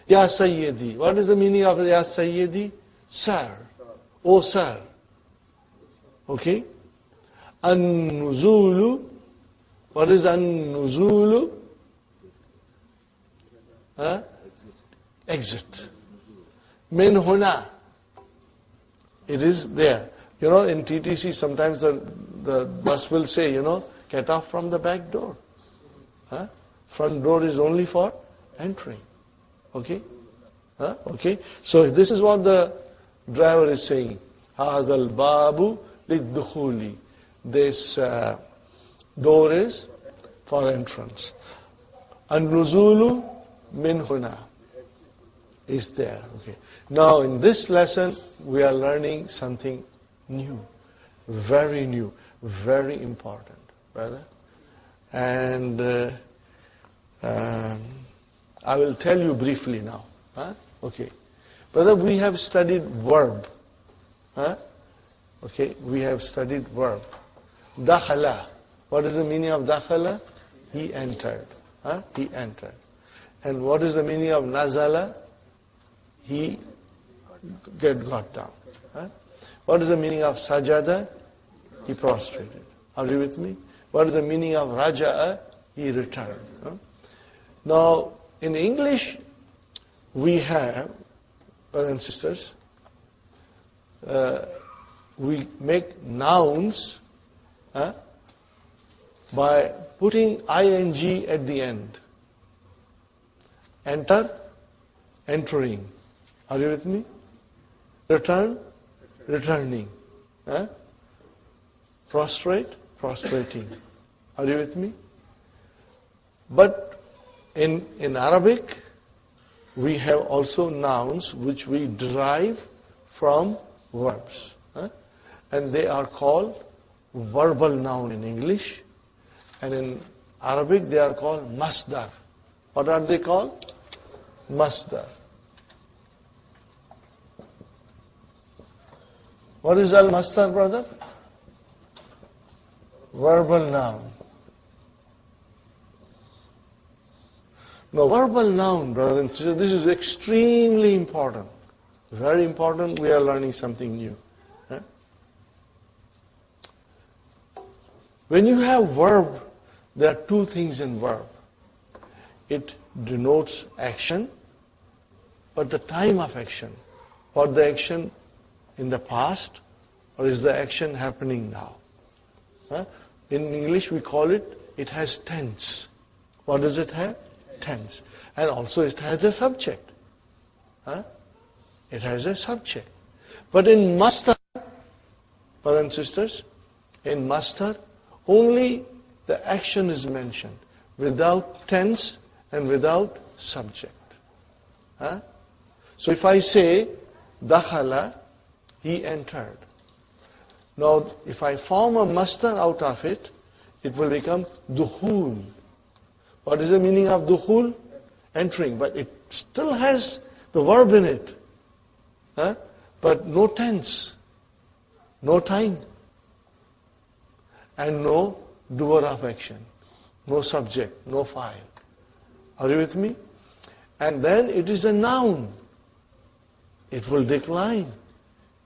Ya Sayyidi. What is the meaning of Ya Sayyidi? Sir. Oh, sir. Okay? An-nuzulu. What is an-nuzulu? Huh? Exit. Min huna. It is there. You know, in TTC, sometimes the bus will say, get off from the back door. Huh? Front door is only for entering. Okay? Huh? Okay? So this is what the driver is saying. هَذَا الْبَابُ لِلدُّخُولِ. This door is for entrance. النُّزُولُ مِنْ هُنَا is there. Okay. Now in this lesson, we are learning something new. Very new. Very important, brother. And I will tell you briefly now. Huh? Okay. Brother, we have studied verb. Huh? Okay, we have studied verb. Dakhala. What is the meaning of dakhala? He entered. Huh? He entered. And what is the meaning of nazala? He got down. Huh? What is the meaning of sajada? He prostrated. Are you with me? What is the meaning of raja'a? He returned. Huh? Now, in English, we have, brothers and sisters, we make nouns by putting ing at the end. Enter, entering. Are you with me? Return, returning. Prostrate, prostrating. Are you with me? But in Arabic, we have also nouns which we derive from verbs. And they are called verbal noun in English. And in Arabic, they are called masdar. What are they called? Masdar. What is al-masdar, brother? Verbal noun. Now, verbal noun, brother and sister, this is extremely important. Very important. We are learning something new. When you have verb, there are two things in verb. It denotes action, but the time of action. Or the action in the past, or is the action happening now? In English, we call it has tense. What does it have? Tense. And also it has a subject. It has a subject. But in masdar, brothers and sisters, in masdar, only the action is mentioned, without tense and without subject. So if I say, dakhala, he entered. Now, if I form a masdar out of it, it will become dukhul. What is the meaning of dukhul? Entering. But it still has the verb in it. But no tense, no time, and no doer of action, no subject, no file. Are you with me? And then it is a noun. It will decline.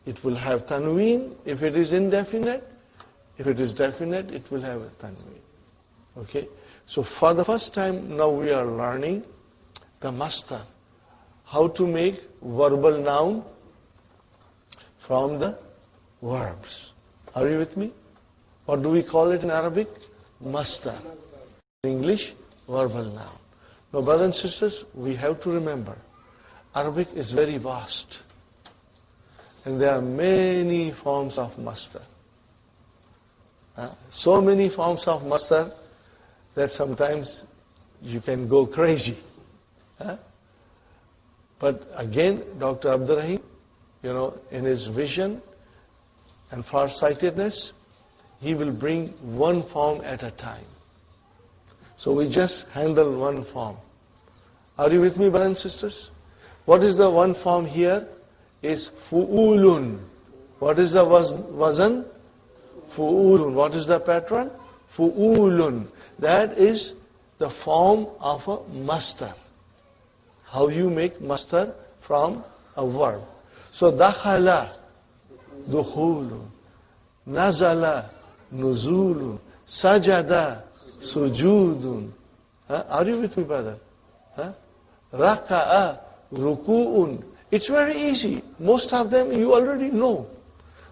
It will have tanween if it is indefinite. If it is definite, it will have a tanween. Okay? So for the first time now we are learning the masdar. How to make verbal noun from the verbs. Are you with me? What do we call it in Arabic? Masdar. In English, verbal noun. Now, brothers and sisters, we have to remember, Arabic is very vast. And there are many forms of masdar. So many forms of masdar that sometimes you can go crazy. But again, Dr. Abdurrahim, in his vision and farsightedness, he will bring one form at a time. So we just handle one form. Are you with me, brothers and sisters? What is the one form here? Is fu'ulun. What is the wazan? Fu'ulun. What is the pattern? Fu'ulun. That is the form of a masdar. How you make masdar from a verb. So, dakhala, dukhulun, nazala, nuzulun, sajada, sujudun. Are you with me, brother? Raka'a, ruku'un. It's very easy. Most of them you already know.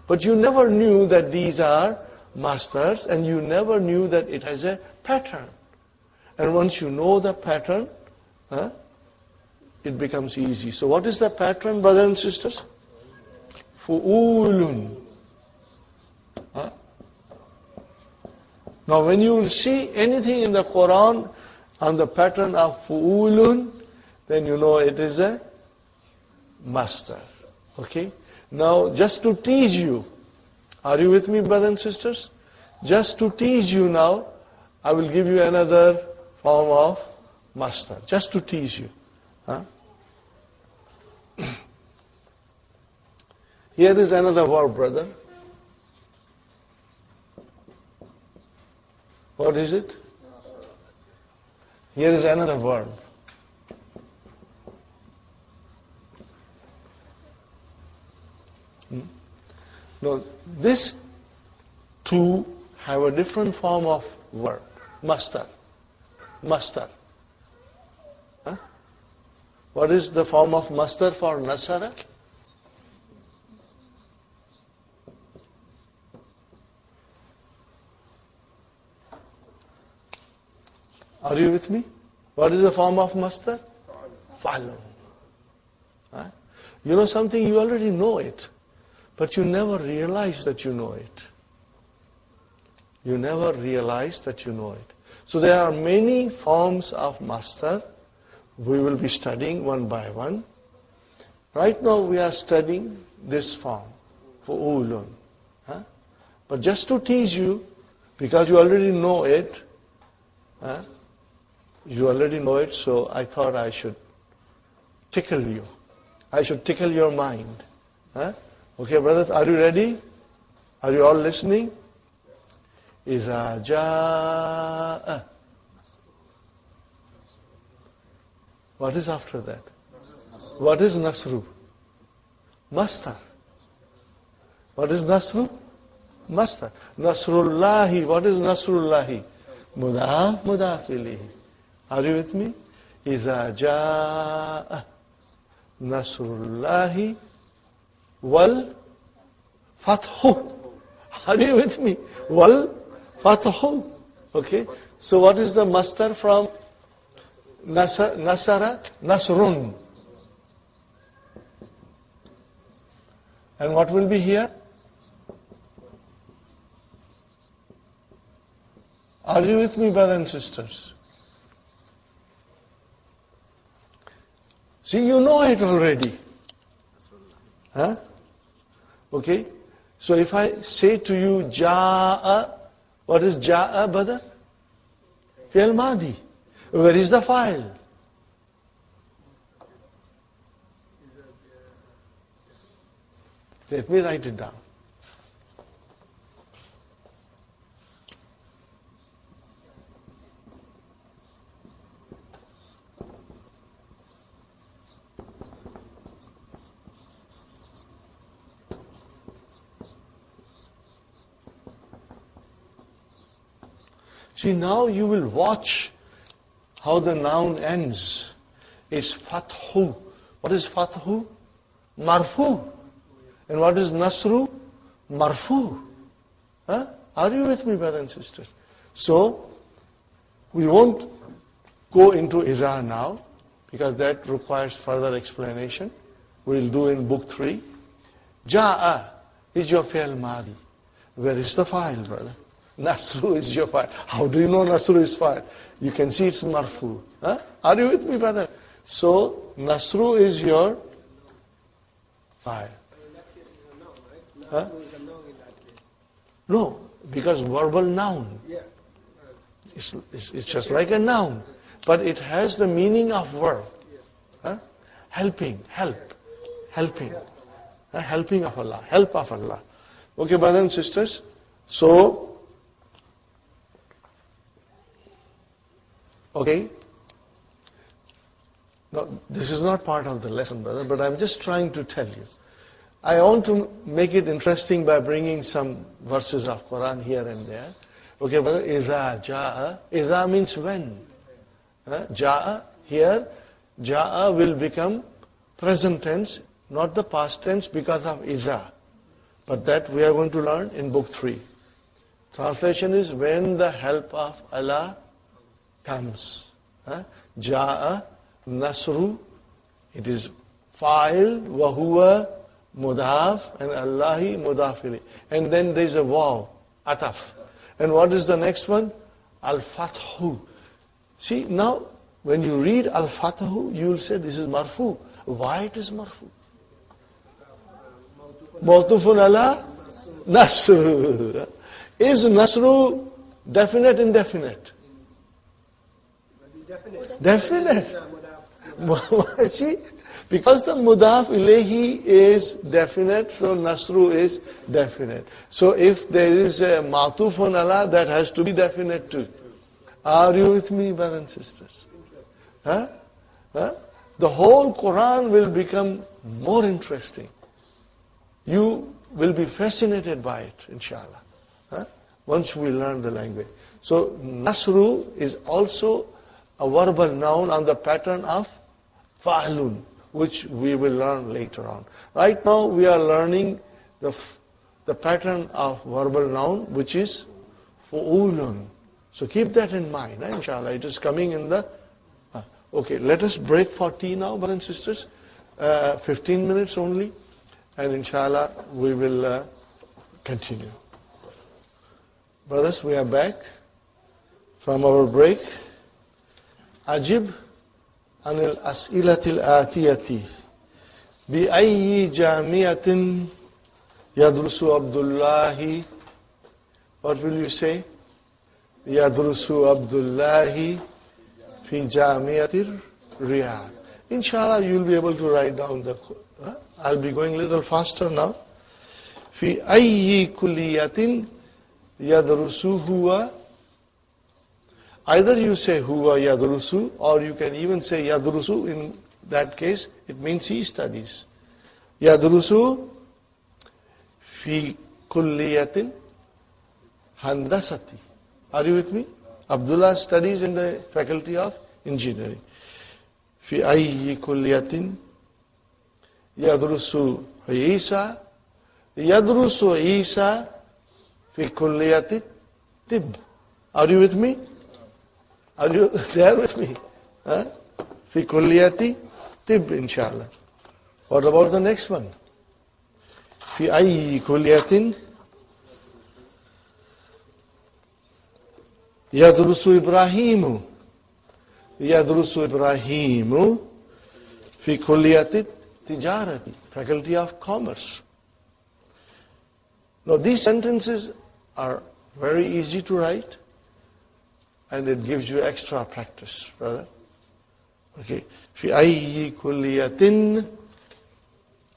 But you never knew that these are masters, and you never knew that it has a pattern. And once you know the pattern, it becomes easy. So what is the pattern, brothers and sisters? Fu'ulun. Now when you will see anything in the Quran on the pattern of fu'ulun, then you know it is a master. Okay? Now just to tease you, are you with me, brothers and sisters? Just to tease you now, I will give you another form of master. Just to tease you. Here is another verb, brother. What is it? Here is another verb. Now, these two have a different form of verb. Master. Master. What is the form of master for nasara? Are you with me? What is the form of master? Follow. You know something, you already know it, but you never realize that you know it. You never realize that you know it. So there are many forms of master. We will be studying one by one. Right now we are studying this form, fu'ulun. But just to tease you, because you already know it, so I thought I should tickle you. I should tickle your mind. Okay, brothers, are you ready? Are you all listening? Iza ja'a. What is after that? What is nasru? Mastar. What is nasru? Mastar. Nasrullahi. What is nasrullahi? Mudaf, mudaf ilayhi. Are you with me? Iza ja'a nasrullahi wal fathu. Are you with me? Wal fathu. Okay. So what is the mastar from nasara? Nasrun. And what will be here? Are you with me, brothers and sisters? See, you know it already. Okay? So if I say to you, Ja'a, what is Ja'a, brother? Fi'l Madi. Where is the file? Let me write it down. See, now you will watch how the noun ends. It's fathu. What is fathu? Marfu. And what is nasru? Marfu. Are you with me, brothers and sisters? So, we won't go into Iza now, because that requires further explanation. We'll do in book 3. Ja'a is your fi'l madi. Where is the file, brother? Nasru is your file. How do you know Nasru is file? You can see it's marfu. Are you with me, brother? So, Nasru is your file. No, because verbal noun. It's just like a noun. But it has the meaning of verb. Helping, help. Helping. Helping of Allah. Help of Allah. Okay, brothers and sisters. So, Okay? Now, this is not part of the lesson, brother, but I'm just trying to tell you. I want to make it interesting by bringing some verses of Quran here and there. Okay, brother, إِذَا جَاءَ. إِذَا means when. Ja'a, here, Ja'a will become present tense, not the past tense because of Iza. But that we are going to learn in book 3. Translation is when the help of Allah comes. Ja'a, Nasru, it is fa'il, wahuwa, mudaf, and Allahi mudafili. And then there is a waw, ataf. And what is the next one? Al-Fathu. See, now, when you read Al-Fathu, you will say this is marfu. Why it is marfu? Mawtufun ala Nasru. Is Nasru definite, indefinite? Definite. See, because the mudaf ilayhi is definite, so Nasru is definite. So if there is a ma'tufun ala, that has to be definite too. Are you with me, brothers and sisters? The whole Quran will become more interesting. You will be fascinated by it, inshallah. Once we learn the language. So, Nasru is also a verbal noun on the pattern of fa'lun, which we will learn later on. Right now, we are learning the pattern of verbal noun, which is fu'ulun. So keep that in mind, inshallah. It is coming in the... Okay, let us break for tea now, brothers and sisters. 15 minutes only. And inshallah, we will continue. Brothers, we are back from our break. Ajib anil as'ilatil atiyati. Bi ayyi jamiatin yadrusu Abdullahi. What will you say? Yadrusu Abdullahi fi jamiatir Riyadh. Inshallah, you will be able to write down the... I'll be going a little faster now. Fi ayyi kulliyatin yadrusu huwa. Either you say huwa yadrusu, or you can even say yadrusu. In that case, it means he studies. Yadrusu fi kulliyatin handasati. Are you with me? Abdullah studies in the faculty of engineering. Fi ayyi kulliyatin yadrusu Isa. Yadrusu Isa fi kulliyati tib. Are you with me? Are you there with me? Fi kulliyati tib, inshallah. What about the next one? Fi ayyi kulliyatin yadrusu Ibrahimu. Yadrusu Ibrahimu fi kulliyati tijarati, faculty of commerce. Now these sentences are very easy to write, and it gives you extra practice, brother. Okay. Fi ayyi kulliyatin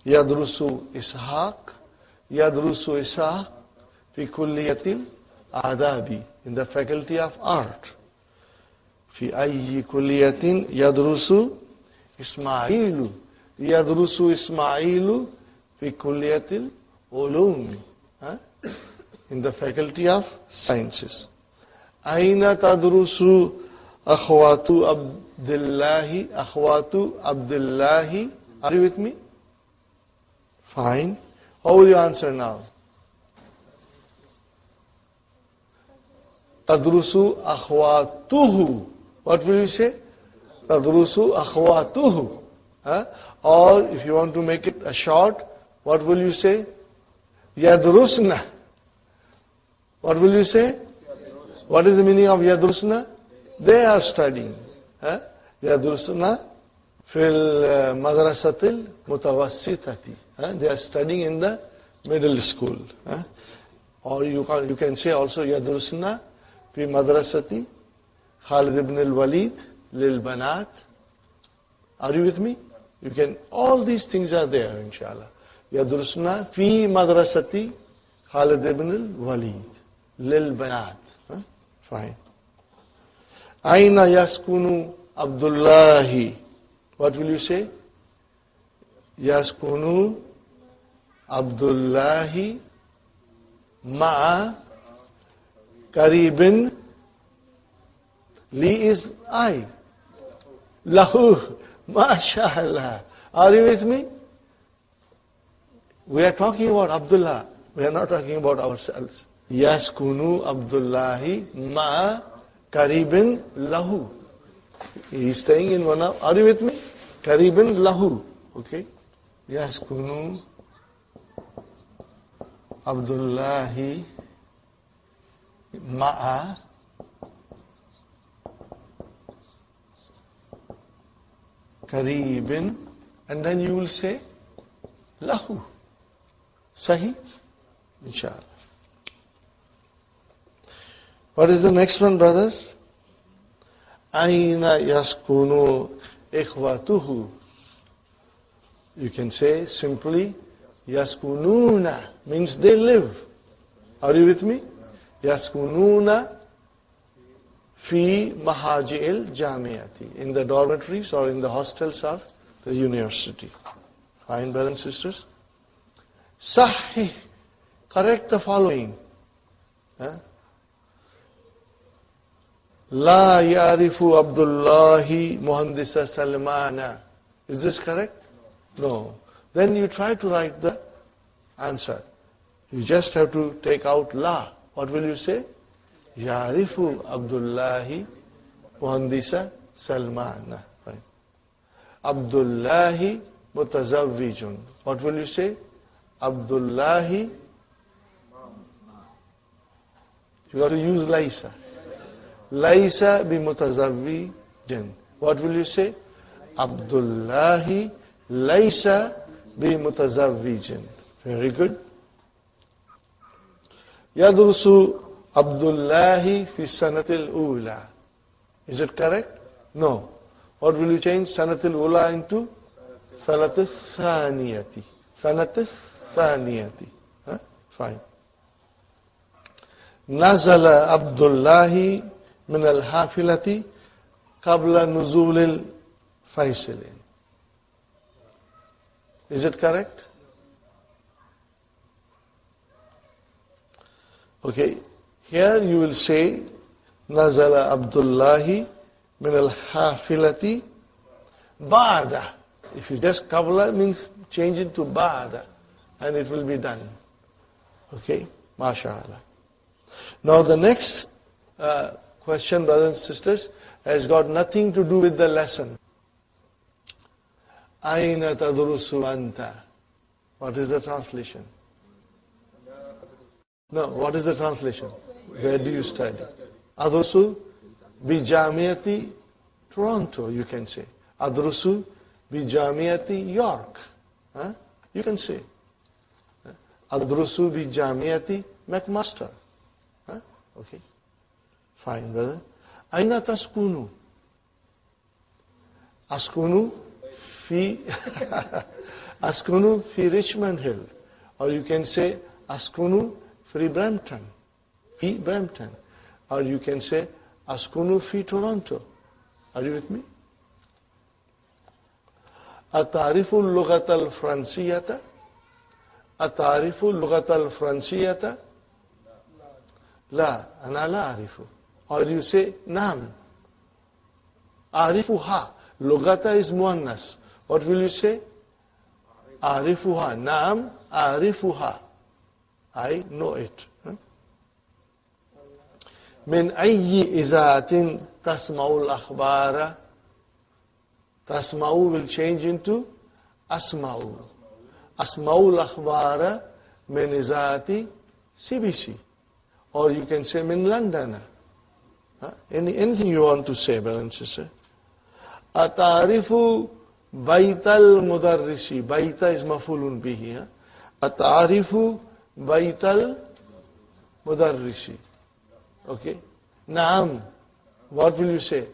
yadrusu Ishaq. Yadrusu Ishaq fi kulliyatil adabi, in the faculty of art. Fi ayyi kulliyatin yadrusu Ismailu. Yadrusu Ismailu fi kulliyatil ulum, in the faculty of sciences. Aina tadrusu akhwatu Abdullahi. Akhwatu Abdullahi. Are you with me? Fine. How will you answer now? Tadrusu akhwatuhu. What will you say? Tadrusu akhwatuhu. Or if you want to make it a short, what will you say? Yadrusna. What will you say? What is the meaning of Yadrusna? They are studying. Yadrusna fil madrasatil mutawassitati. They are studying in the middle school. Or you can say also Yadrusna fi madrasati Khalid ibn al-Walid lil banat. Are you with me? You can, all these things are there, inshallah. Yadrusna fi madrasati Khalid ibn al-Walid lil banat. Fine. Aina yaskunu Abdullahi. What will you say? Yaskunu Abdullahi ma'a karibin. Li is I. Lahu. MashaAllah. Are you with me? We are talking about Abdullah. We are not talking about ourselves. Yaskunu Abdullahi ma'a karibin lahu. He is staying in one of, are you with me? Karibin lahu. Okay. Yaskunu Abdullahi ma'a karibin, and then you will say lahu. Sahih? Inshallah. What is the next one, brother? Aina yaskunu ikhwatuhu. You can say simply yaskununa, means they live. Are you with me? Yaskununa fi mahaji'il jamiati, in the dormitories or in the hostels of the university. Fine, brothers and sisters? Sahih, correct the following. La ya'rifu Abdullahi Muhandisa Salmana. Is this correct? No. Then you try to write the answer. You just have to take out la. What will you say? Ya'rifu Abdullahi Muhandisa Salmana. Right. Abdullahi Mutazawwijun. What will you say? Abdullahi. You got to use Laisa. Laisa bi mutazawwijin. What will you say? Abdullahi Laisa bi mutazawwijin. Very good. Yadrusu Abdullahi fi sanatil ula. Is it correct? No. What will you change sanatil ula into? Sanatis thaniyati. Sanatis thaniyati. Fine. Nazala Abdullahi min al-hafilati qabla nuzul al-faisilin. Is it correct? Okay. Here you will say Nazala Abdullahi min al-hafilati ba'da. If you just qabla means change it to ba'da and it will be done. Okay? MashaAllah. Now the next question, brothers and sisters, has got nothing to do with the lesson. Aina tadrusu anta. What is the translation? No, what is the translation? Where do you study? Adrusu bi Jamiati Toronto, you can say. Adrusu bi Jamiati York. You can say. Adrusu bi Jamiati McMaster. Okay. Fine, brother. Aina taskunu? Askunu fi Askunu fi Richmond Hill. Or you can say Askunu fi Brampton. Fi Brampton. Or you can say Askunu fi Toronto. Are you with me? Atarifu al-lughata al-fransiyata? Atarifu al-lughata al-fransiyata? La, ana la arifu. Or you say, Naam. Arifuha. Lugata is muannas. What will you say? Arifuha. Naam, arifuha. I know it. Min ayyi izatin tasma'ul akhbara. Tasma'u will change into asma'u. Asma'ul akhbara min izati CBC. Or you can say min London. Anything you want to say, brother and sister. Atarifu baital mudarrisi. Baita is mafulun bihi. Atarifu baital mudarrisi. Okay. Naam. What will you say?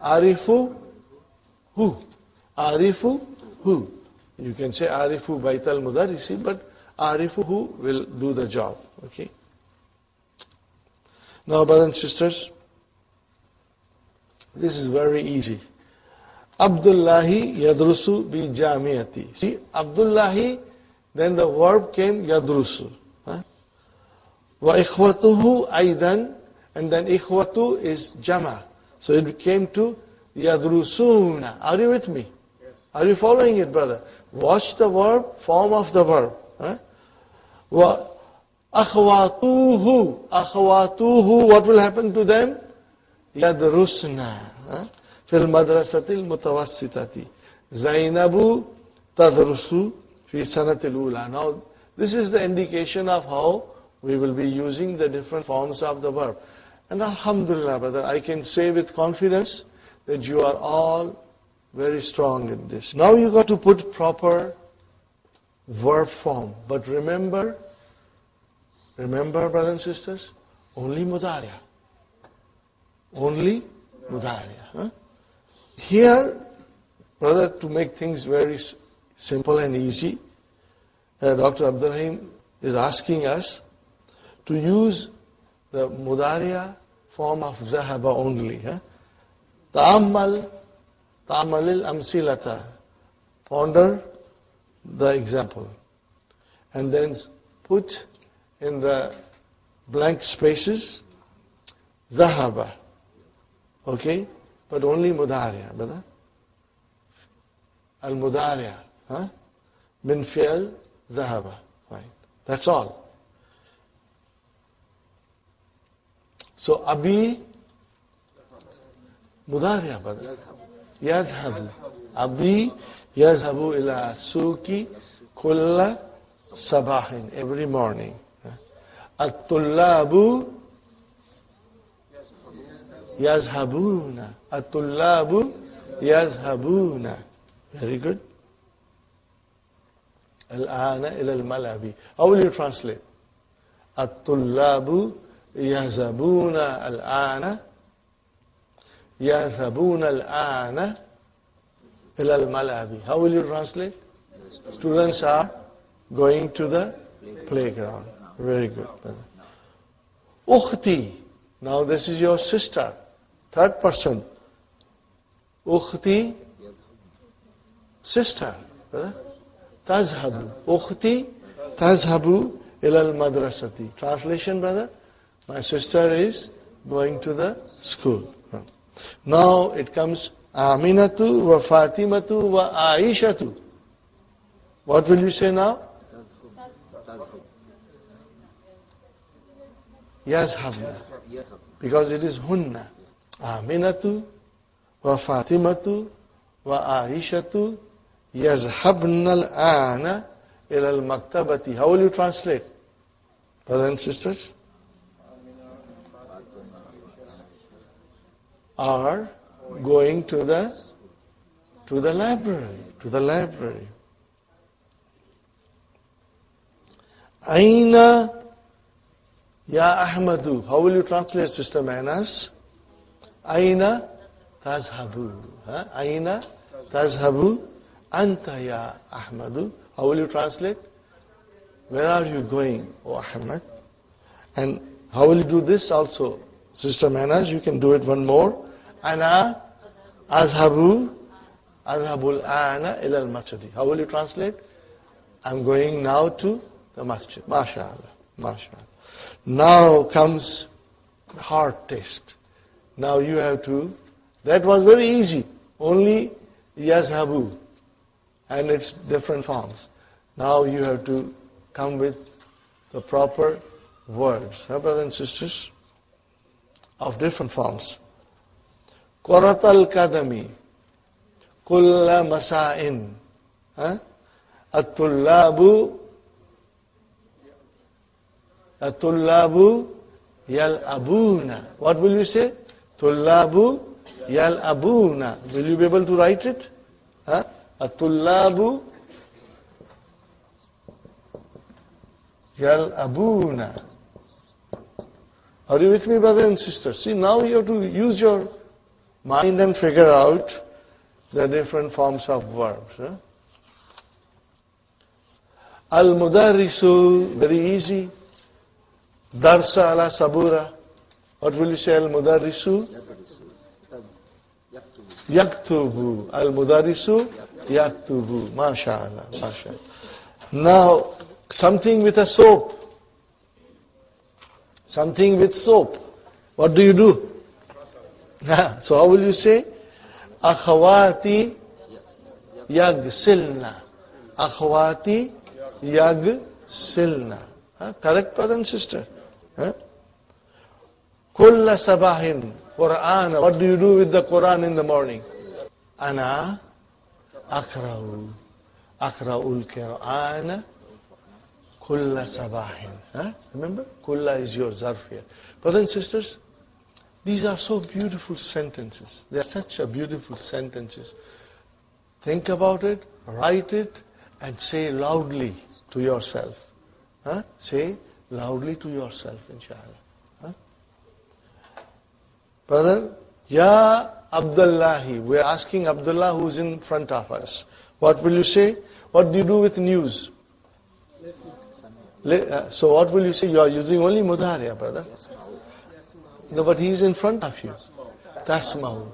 Arifu who? Arifu who? You can say Arifu baital mudarrisi, but Arifu who will do the job. Okay. Now, brothers and sisters, This is very easy. Abdullahi yadrusu bi jamiati. See, Abdullahi, then the verb came yadrusu. Wa ikhwatuhu aidan, and then ikhwatu is jama. So it came to yadrusuna. Are you with me? Yes. Are you following it, brother? Watch the verb, form of the verb. Wa akhwatuhu. Akhwatuhu, what will happen to them? Yadrusna. Fil madrasatil mutawassitati. Zainabu tadrusu fi sanatil ula. Now, this is the indication of how we will be using the different forms of the verb. And alhamdulillah, brother, I can say with confidence that you are all very strong in this. Now you got to put proper verb form. But remember, brothers and sisters, only mudariya. Only mudariya. Here, brother, to make things very simple and easy, Dr. Abdul Rahim is asking us to use the mudariya form of zahaba only. Ta'ammal al-amsilata. Ponder the example. And then put in the blank spaces zahaba. Okay? But only mudariya, brother. Al-mudariya. Min fi'al zahaba. Right. That's all. So, Abi, mudariya, brother. Yazhabu. Abi yazhabu ila suki kulla sabahin. Every morning. At-tullabu yazhabuna. At-tullabu yazhabuna. Very good. Al-ana ila al-malabi. How will you translate? At-tullabu يذهبون الآن يذهبون الآن إلى الملعب. How will you translate? Students are going to the playground. Very good. Ukhti. Now this is your sister. Third person. Ukhti. Sister. Tazhabu. Ukhti tazhabu ila al-madrasati. Translation, brother? My sister is going to the school. Now it comes Aminatu wa Fatimatu wa Aishatu. What will you say now? Yazhabna. Because it is hunna. Aminatu wa Fatimatu wa Aishatu yazhabna al-ana ila al-maktabati. How will you translate? Brothers and sisters? Are going to the library. Aina ya Ahmadu. How will you translate, Sister Manas? Aina tazhabu. Aina tazhabu anta ya Ahmadu. How will you translate? Where are you going, O Ahmad? And how will you do this also? Sister Manas, you can do it one more. Ana azhabul ana ila al-masjid. How will you translate? I'm going now to the masjid. MashaAllah. MashaAllah. Now comes the hard test. Now you have to, that was very easy. Only yazhabu. And its different forms. Now you have to come with the proper words. Brothers and sisters? Of different forms. Quratal kadami. Kulla masa'in. At-tullabu yal-abuna. What will you say? Tullabu yal-abuna. Will you be able to write it? At-tullabu yal-abuna. Are you with me, brothers and sisters? See, now you have to use your mind and figure out the different forms of verbs. Al-mudarrisu, very easy. Darsa ala sabura. What will you say, al-mudarrisu? Yaktubu. Al-Mudarisu yaktubu. MashaAllah. MashaAllah. Now, something with a soap. Something with soap. What do you do? So how will you say? Akhawati yagsilna. Akhawati yagsilna. Correct, brother and sister? Kulla sabahin. Quran. What do you do with the Quran in the morning? Ana akra'u. Akra'ul Qur'ana kulla sabahin. Remember? Kulla is your zarf here. Brothers and sisters, these are so beautiful sentences. They are such a beautiful sentences. Think about it, write it, and say loudly to yourself. Say loudly to yourself, inshallah. Brother, Ya Abdullahi. We are asking Abdullah who's in front of us. What will you say? What do you do with news? So what will you say? You are using only mudhariya, brother. No, but he is in front of you. Tasma'u.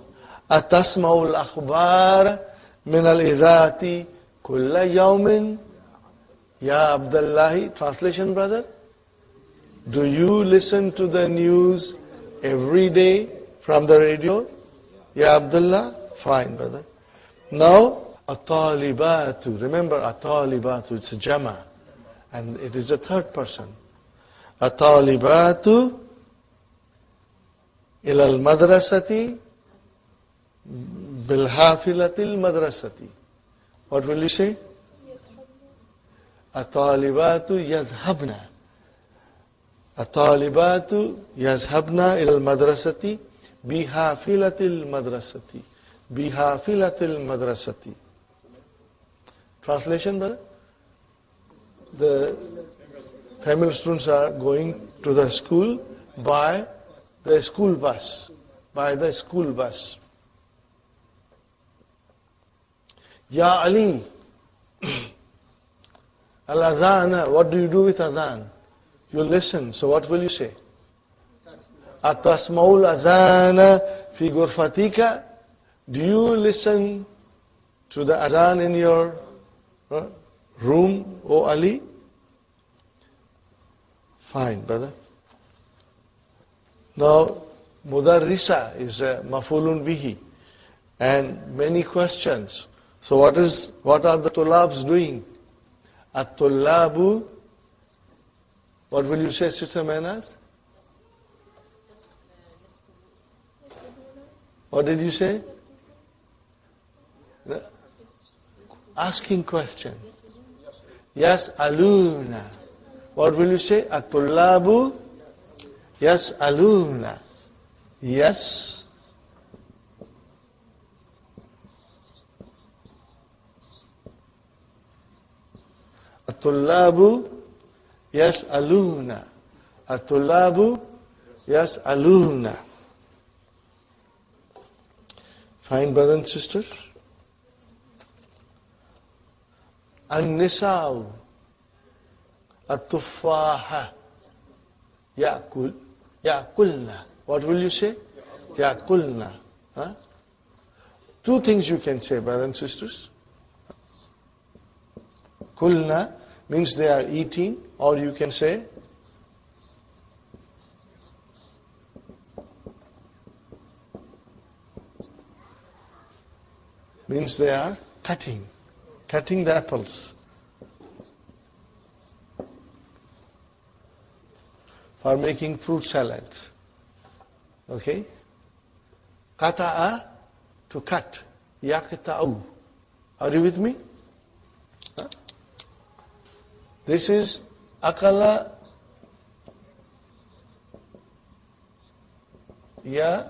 Atasma'u al-akhbar min al-idhati kulla yawmin. Ya Abdullahi. Translation, brother. Do you listen to the news every day from the radio? Ya Abdullah? Fine, brother. Now, at-talibatu. Remember, at-talibatu, it's a jama. And it is a third person. At-talibatu ila al-madrasati bil-hafilati al-madrasati. What will you say? At-talibatu yazhabna. At-talibatu yazhabna ila al-madrasati bihafilati al-madrasati. Bihafilati al-madrasati. Translation, brother? The female students are going to the school by the school bus. By the school bus. Ya Ali. Al-Adhan. What do you do with Adhan? You listen. So what will you say? Atasmaul Adhana fi gurfatika. Do you listen to the Adhan in your room, O Ali? Fine, brother. Now, Mudarrisa is a mafulun bihi. And many questions. So what are the tulabs doing? At-tullabu, what will you say, Sister Mehnaz? What did you say? Asking question. Yes, aluna. What will you say? At-tullabu, yes, aluna. Yes. At-tullabu, yes, aluna. At-tullabu, yes, aluna. Fine, brothers and sisters. An-nisa'u at-tuffaha ya'kulna. What will you say? Ya'kulna. Two things you can say, brothers and sisters. Kulna means they are eating, or you can say means they are cutting the apples for making fruit salad. Okay? Qata'a, to cut. Yaqta'u. Are you with me? This is akala ya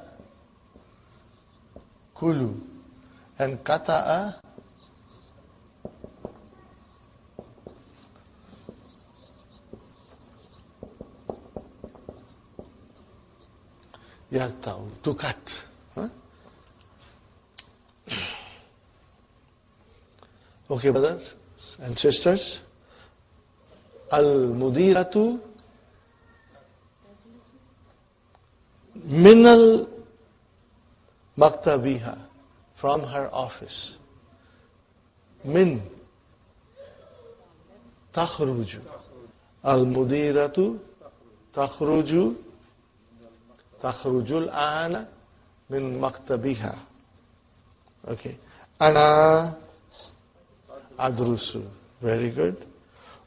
kulu. And qata'a yaqta'u, to cut. Okay, brothers and sisters. Al-mudiratu minal maktabiha from her office. Min takhruju. Al-mudiratu takhrujul ana min maktabiha. Okay. Ana adrusu. Very good.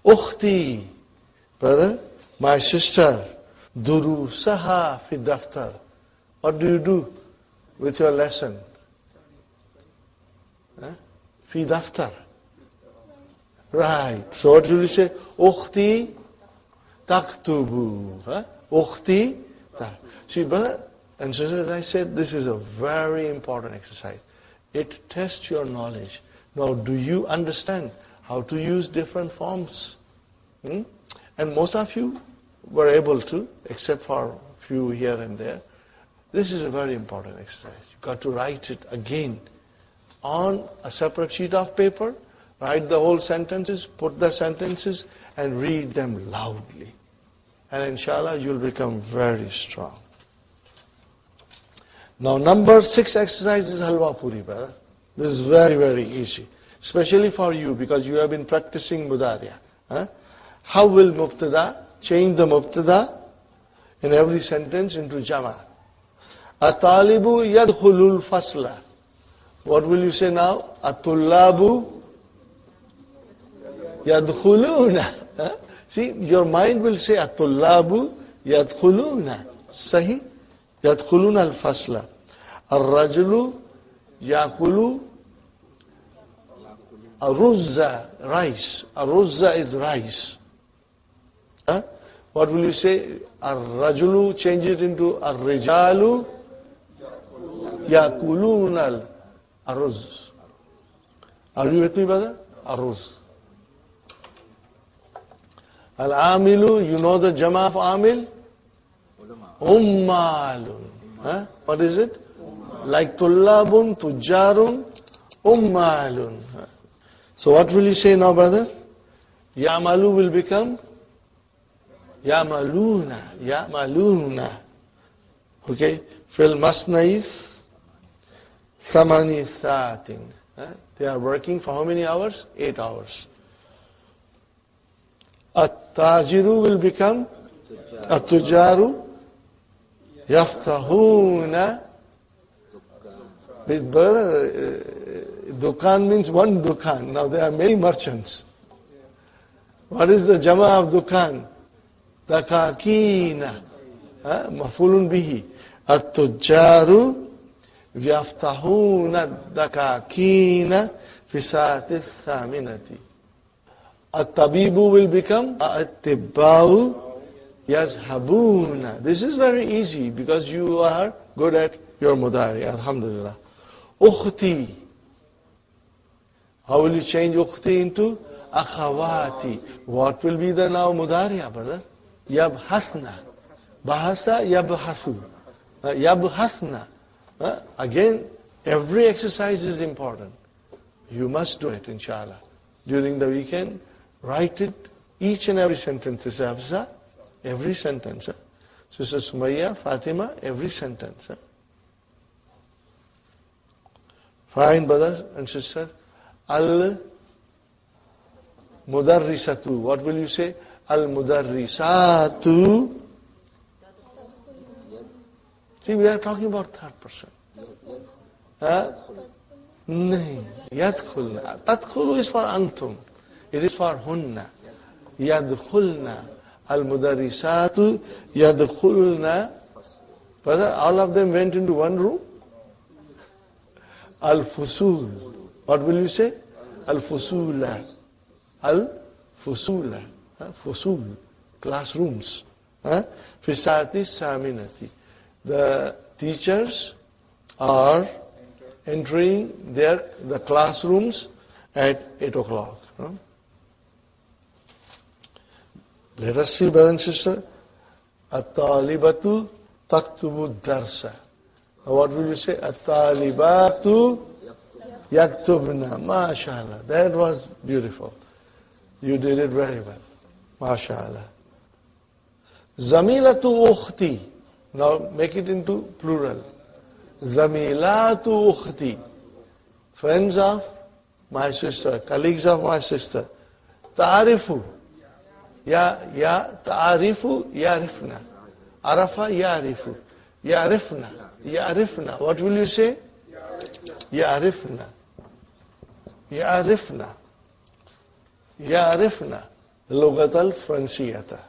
Ukhti, brother, my sister, durusaha fi daftar. What do you do with your lesson? Fi daftar. Right. So what do you say? Ukhti taktubu. Ukhti tak. See, brother and sister, as I said, this is a very important exercise. It tests your knowledge. Now, do you understand how to use different forms? And most of you were able to, except for a few here and there. This is a very important exercise. You've got to write it again on a separate sheet of paper, write the whole sentences, put the sentences, and read them loudly. And inshallah, you'll become very strong. Now, number 6 exercise is Halwa Puri, brother. This is very, very easy. Especially for you, because you have been practicing Mudariya. How will Mubtada change the Mubtada in every sentence into Jama? Atalibu yadkhulul fasla. What will you say now? Atullabu yadkhuluna. See, your mind will say Atullabu yadkhuluna. Sahi? Yadkhuluna al-fasla. Ar-rajulu yakulu aruzza, rice. Aruzza is rice. What will you say? Ar-rajulu, change it into ar-rijalu yakuluna al-aruz. Are you with me, brother? Aruz. Al-amilu, you know the jama of amil? Ummalun. What is it? Like tullabun, tujjarun, ummalun. So what will you say now, brother? Ya'malu will become Ya'maluna. Ya'maluna. Okay? Fil masnaif samani saatin. They are working for how many hours? 8 hours. At-tajiru will become At-tujaru yaftahuna. Dukan means one dukan. Now there are many merchants. What is the jama of dukan? Dakakina. Mafulun bihi. At-tujaru yaftahuna dakakina fi saati thaminati. At-tabibu will become at-tibbau yazhabuna. This is very easy because you are good at your mudari. Alhamdulillah. Ukhti. How will you change ukhti into akhawati? What will be the now mudariya, brother? Yabhasna. Bahasa yabhasu. Yabhasna. Again, every exercise is important. You must do it, inshallah. During the weekend, write it, each and every sentence. Sister Hafsa, every sentence. Sister Sumayya, Fatima, every sentence. Fine, brothers and sisters. Al-mudarrisatu. What will you say? Al-mudarrisatu. See, we are talking about third person. Nahin. Yadkhulna. Tadkhulu is for antum. It is for hunna. Yadkhulna. Al-mudarrisatu. Yadkhulna. Brother, all of them went into one room? Al-fusul. What will you say? Al-fusula. Al-fusula. Fusul. Classrooms. Fisati saminati. The teachers are entering the classrooms at 8 o'clock. Let us see, brother and sister. At-talibatu taktubu darsa. What will you say? At-talibatu yaktubna. MashaAllah. That was beautiful. You did it very well. MashaAllah. Zamilatu ukhti. Now make it into plural. Zamilatu ukhti. friends of my sister, colleagues of my sister. Ta'arifu. Ta'arifu, ya'rifna. Arafa, ya'rifu. Ya'rifna. Ya'rifna. What will you say? Ya'rifna. Ya'rifna. Ya'rifna. Lugat al-Fransiyata.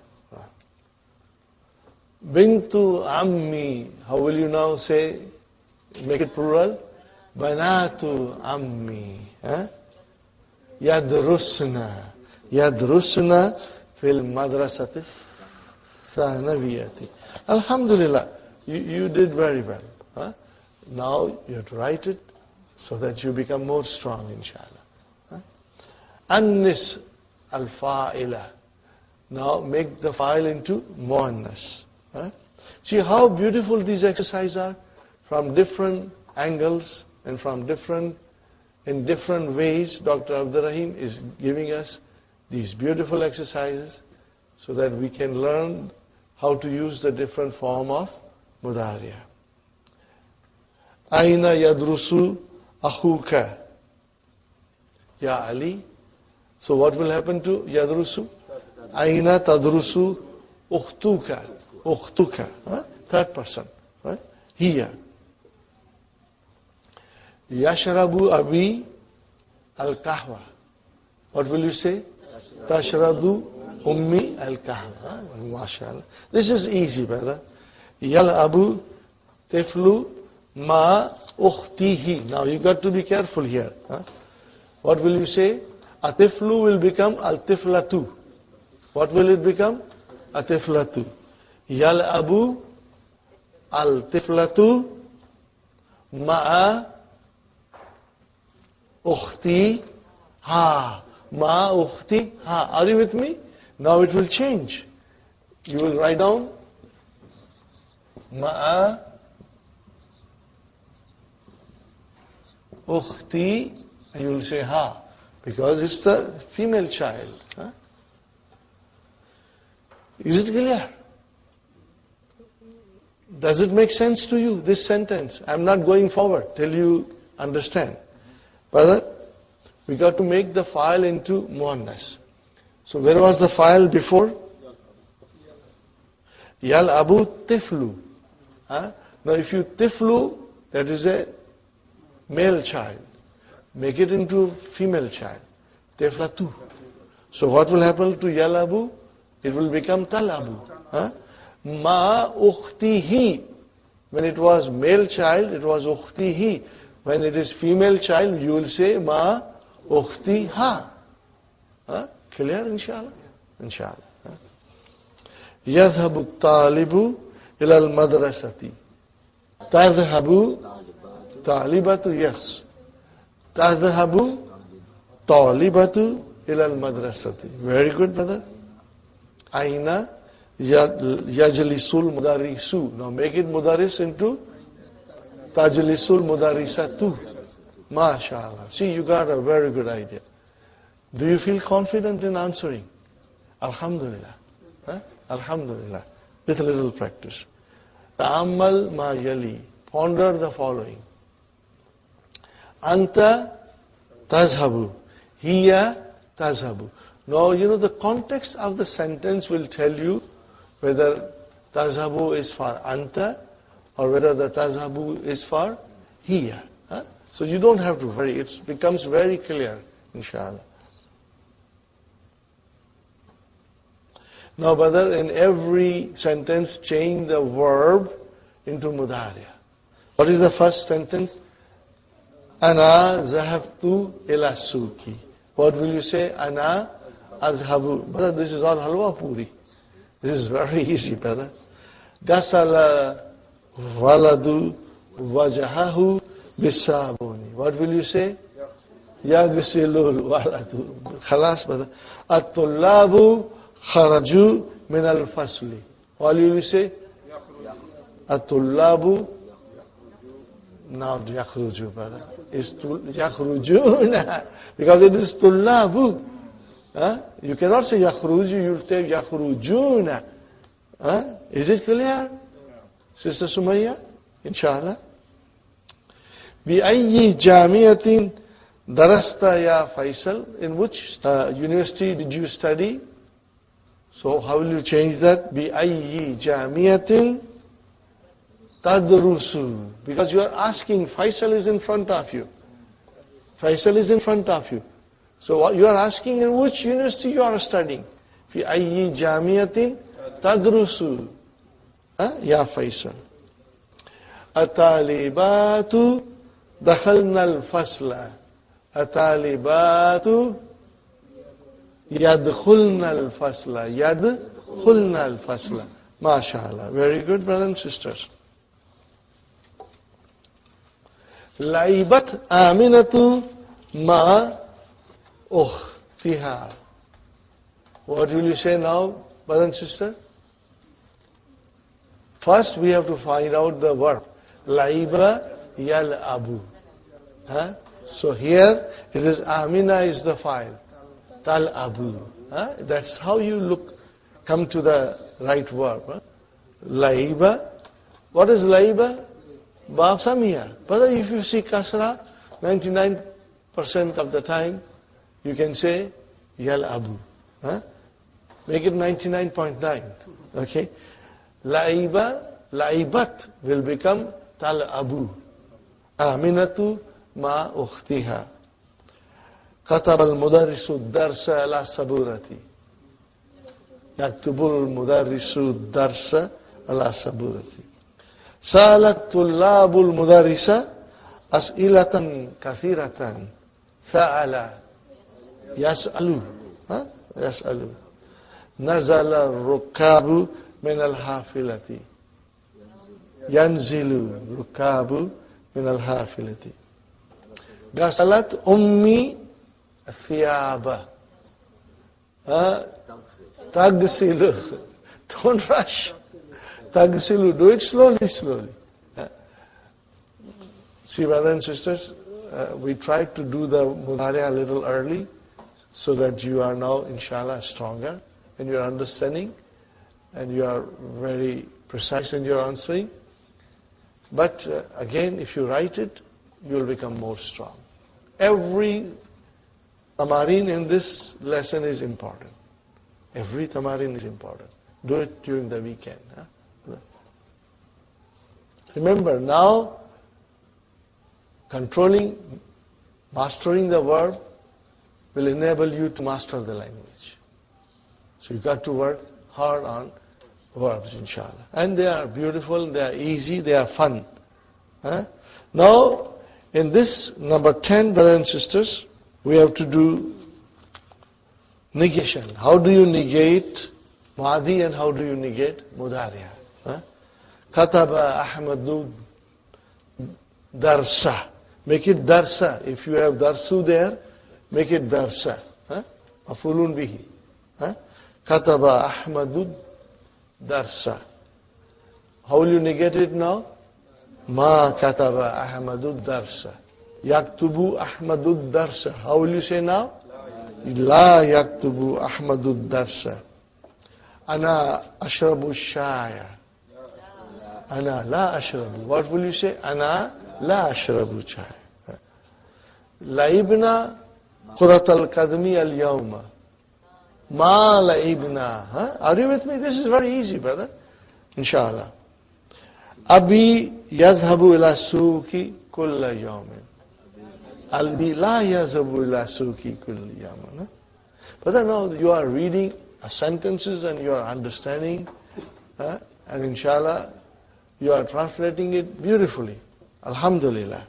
Bintu ammi. How will you now say? Make it plural. Banatu ammi. Yadrusna. Yadrusna fil madrasati thanawiyati. Alhamdulillah. You did very well. Now you have to write it so that you become more strong, inshallah. Annis al-fa'ila. Now make the file into muannas. See how beautiful these exercises are? From different angles and in different ways, Dr. Abdur Rahim is giving us these beautiful exercises so that we can learn how to use the different form of mudariya. Aina yadrusu akhuka. Ya Ali. So what will happen to yadrusu? Aina tadrusu ukhtuka. Ukhtuka. Third person. Right? Here. Yashrabu abi al-kahwa. What will you say? Tashradu ummi al-kahwa. MashaAllah. This is easy, brother. Yal'abu tiflu ma ukhtihi. Now you got to be careful here. What will you say? Atiflu will become al-tiflatu. What will it become? Atiflatu. Yal'abu al-tiflatu ma'a ukhti ha. Ma ukhti ha. Are you with me? Now it will change. You will write down ma'a ukhti, and you will say ha, because it's the female child. Is it clear? Does it make sense to you, this sentence? I'm not going forward till you understand. Brother, we got to make the file into muannas. So where was the file before? Yal abu tiflu. Now if you tiflu, that is a male child. Make it into female child. Tiflatu. So what will happen to yal abu? It will become talabu. Ma ukhtihi. When it was male child, it was ukhtihi. When it is female child, you will say ma ukhtiha. Clear, inshallah? Inshallah. Yadhabu talibu ila al-madrasati. Tadhabu talibatu, yes. Tadhabu talibatu ila al-madrasati. Very good, brother. Aina yajlisul mudarisu. Now make it mudaris into tajlisul mudarisatu. MashaAllah. See, you got a very good idea. Do you feel confident in answering? Alhamdulillah. Alhamdulillah. With a little practice. Ta'ammal ma yali. Ponder the following. Anta tazhabu. Hiya tazhabu. Now, you know, the context of the sentence will tell you whether tazhabu is for anta or whether the tazhabu is for hiya. So you don't have to worry. It becomes very clear, inshallah. Now, brother, in every sentence, change the verb into mudariya. What is the first sentence? Ana zahabtu ila suki. What will you say? Ana azhabu. Brother, this is all halwa puri. This is very easy, brother. Gasala waladu wajahahu bisabuni. What will you say? Yagsilul waladu. Khalas, brother. At-tullabu kharaju min al-fasli. What will you say? At-tullabu. Not yakhruju, brother. It's yakhrujuna. Because it is tullabu. You cannot say yakhruju, you'll say yakhrujuna. Is it clear? Sister Sumayya? Inshallah. بأي جامعة Darasta ya Faisal. In which university did you study? So how will you change that? Bi ayyi jamiatin tadrusu. Because you are asking, Faisal is in front of you. Faisal is in front of you. So what you are asking, in which university you are studying? Fi ayyi jamiatin tadrusu. Ya Faisal. Atalibatu dakhalna al-fasla. Atalibatu yadkhulna al-fasla. Yadkhulna al-fasla. MashaAllah. Very good, brothers and sisters. Laibat Aminatu ma ukhtiha. What will you say now, brothers and sisters? First we have to find out the verb. Laiba yal'abu. So here it is Amina is the file. Tal'abu. That's how you come to the right verb. Laiba. What is laiba? Bab Samia. But if you see kasra, 99% of the time you can say yal'abu. Make it 99.9. Okay? Laibat will become tal'abu. Aminatu ma ukhtiha. كتب المدرس الدرس على سبورتي. يكتب المدرس الدرس على سبورتي. سأل الطلاب المدرس أسئلة كثيرة. سأل يسأل. يسأل. نزل الركاب من الحافلة. ينزل الركاب من الحافلة. غسلت أمي الثياب. تغسل. Don't rush. تغسل. Do it slowly. See, brothers and sisters, we tried to do the mudari a little early so that you are now, inshallah, stronger in your understanding and you are very precise in your answering. But again, if you write it, you will become more strong. Every tamarin in this lesson is important. Every tamarin is important. Do it during the weekend. Remember, now, mastering the verb will enable you to master the language. So you got to work hard on verbs, inshallah. And they are beautiful, they are easy, they are fun. Now, in this number 10, brothers and sisters, we have to do negation. How do you negate Madi and how do you negate Mudariya? Kataba Ahmadu Darsa. Make it Darsa. If you have Darsu there, make it Darsa. Mafulun bihi. Kataba Ahmadu Darsa. How will you negate it now? Ma kataba Ahmadu Darsa. Yaktubu Ahmadu Darsa. How will you say now? La yaktubu Ahmadu Darsa. Ana ashrabu shaya. Ana la ashrabu. What will you say? Ana la ashrabu shaya. Laibna qurat al-kadmi al-yawma. Ma laibna. Are you with me? This is very easy, brother. Inshallah. Abi yadhabu ila suki kulla yawmin. Albi la yadhabu ila suki kulla yawmin. But now you are reading sentences and you are understanding, and inshallah you are translating it beautifully. Alhamdulillah.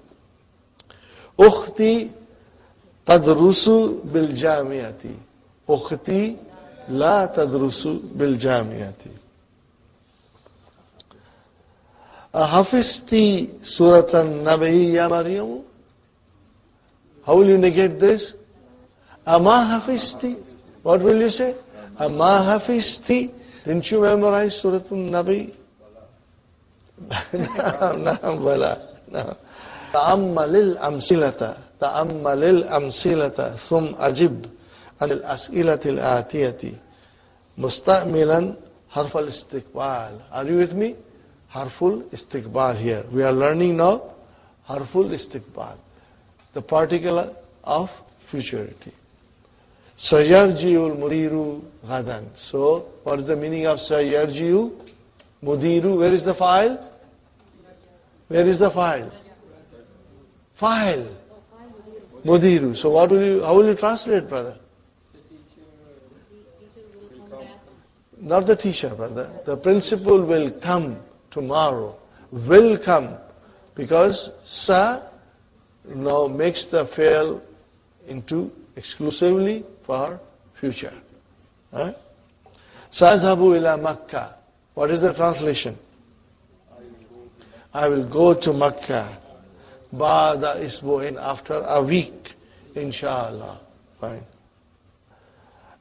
Ukhti tadrusu bil jamiati. Ukhti la tadrusu bil jamiati. Hafizti suratan nabi ya Maryam. How will you negate this? Ama hafizti. What will you say? Ama hafizti. Didn't you memorize Suratul Nabi? No, bala. No. Ta'ammalil amsilata. Ta'ammalil amsilata. Thum ajib. Anil as'ilatil atiyati. Musta'milan harfal istiqbal. Are you with me? Harful istiqbal here. We are learning now harful istiqbal. The particle of futurity. Sayarji'ul mudiru ghadan. So, what is the meaning of sayarji'u? Mudiru, where is the file? Where is the file? File. Mudiru. So how will you translate, brother? Not the teacher, brother. The principal will come tomorrow. Will come. Because sa now makes the fail into exclusively for future. Sa'azhabu ila Makkah. What is the translation? I will go to Makkah. Ba'da isbu'in, after a week, inshallah. Fine.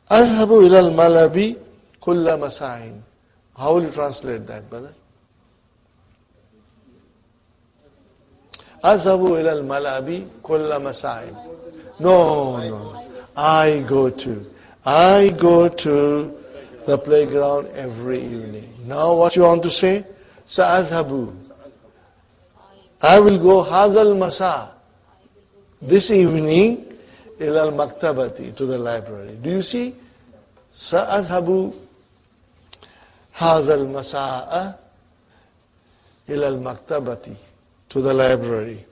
Azhabu ila al-malabi kulla masa'in. How will you translate that, brother? Azhabu ila al-malabi kulla masa'in. No. I go to the playground every evening. Now what you want to say? Sa'adhabu. I will go hadal masa. This evening, ila al-maktabati, to the library. Do you see? Sa'adhabu hadal masa'a ila al-maktabati, to the library.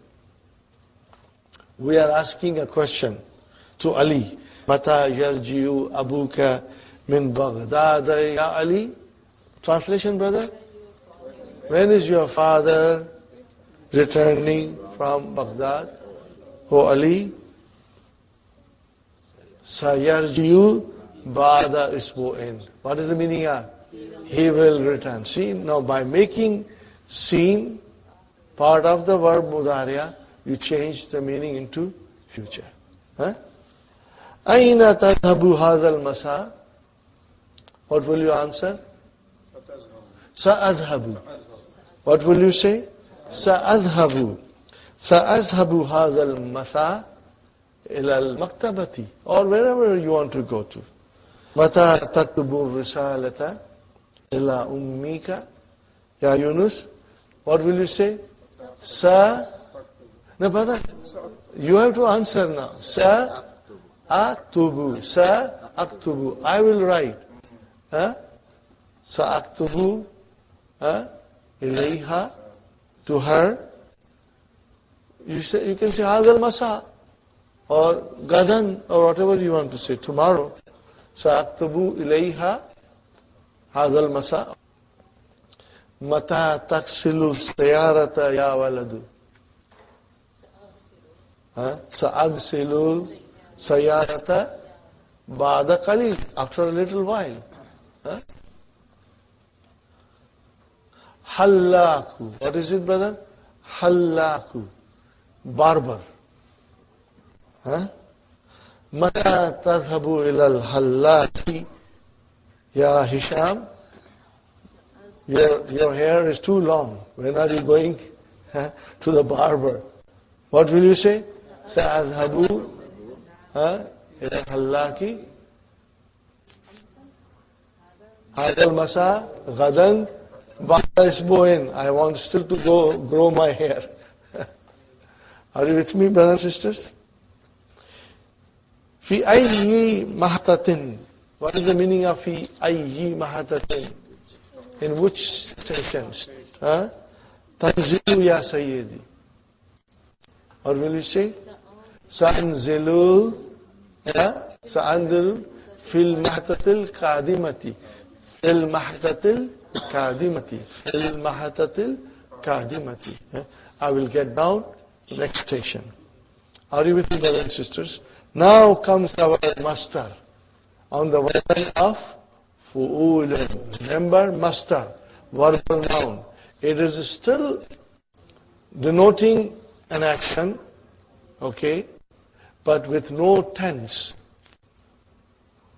We are asking a question to Ali. Mata yarji'u abuka min Baghdad ya Ali? Translation, brother? When is your father returning from Baghdad? O Ali? Sayarji'u ba'da isbu'in. What is the meaning of? He will return. See, now by making seen part of the verb mudariya, you change the meaning into future. Aina tadhabu hadal masa? What will you answer? Sa'adhabu. What will you say? Sa'adhabu. Sa'adhabu hadal masa ila al-maktabati. Or wherever you want to go to. Mata taktubu risalata ila ummika. Ya Yunus. What will you say? No, brother. You have to answer now. Sa'aktubu. Sa'aktubu. I will write. Sa'aktubu. Ilayha. To her. You can say hadal masa. Or gadan. Or whatever you want to say. Tomorrow. Sa'aktubu ilayha. Hadal masa. Mata taksilu sayarata ya waladu. Sa'agsilu sayarata ba'da qalil. After a little while. Hallaku. What is it, brother? Hallaku. Barber. Mata tadhabu ila al-hallaki ya Hisham. Your hair is too long. When are you going to the barber? What will you say? Sa'adhabu ila al-hallaki hadal masa gadan ba'da isbu'in. I want still to go grow my hair. Are you with me, brothers and sisters? Fi ayyi mahatatin. What is the meaning of fi ayyi mahatatin? In which station? Tanzilu ya Sayyidi. Or will you say? Sa'anzilu fil mahatatil qadimati. Fil mahatatil qadimati. Fil mahatatil qadimati. I will get down to the next station. Are you with me, brothers and sisters? Now comes our master on the word of fu'ulun. Remember, master, verbal noun. It is still denoting an action, okay, but with no tense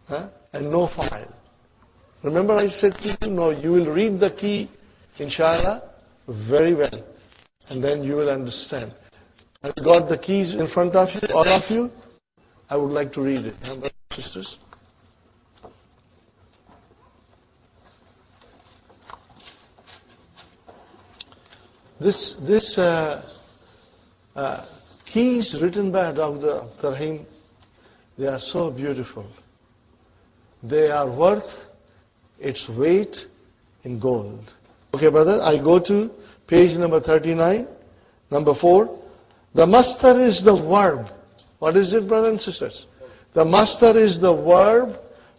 and no file. Remember I said to you, no, you will read the key, inshallah, very well, and then you will understand. Have you got the keys in front of you, all of you? I would like to read it. Brothers and sisters. This He's written by Dr. Rahim. They are so beautiful. They are worth its weight in gold. Okay, brother, I go to page number 39, number 4. The masdar is the verb. What is it, brothers and sisters? The masdar is the verb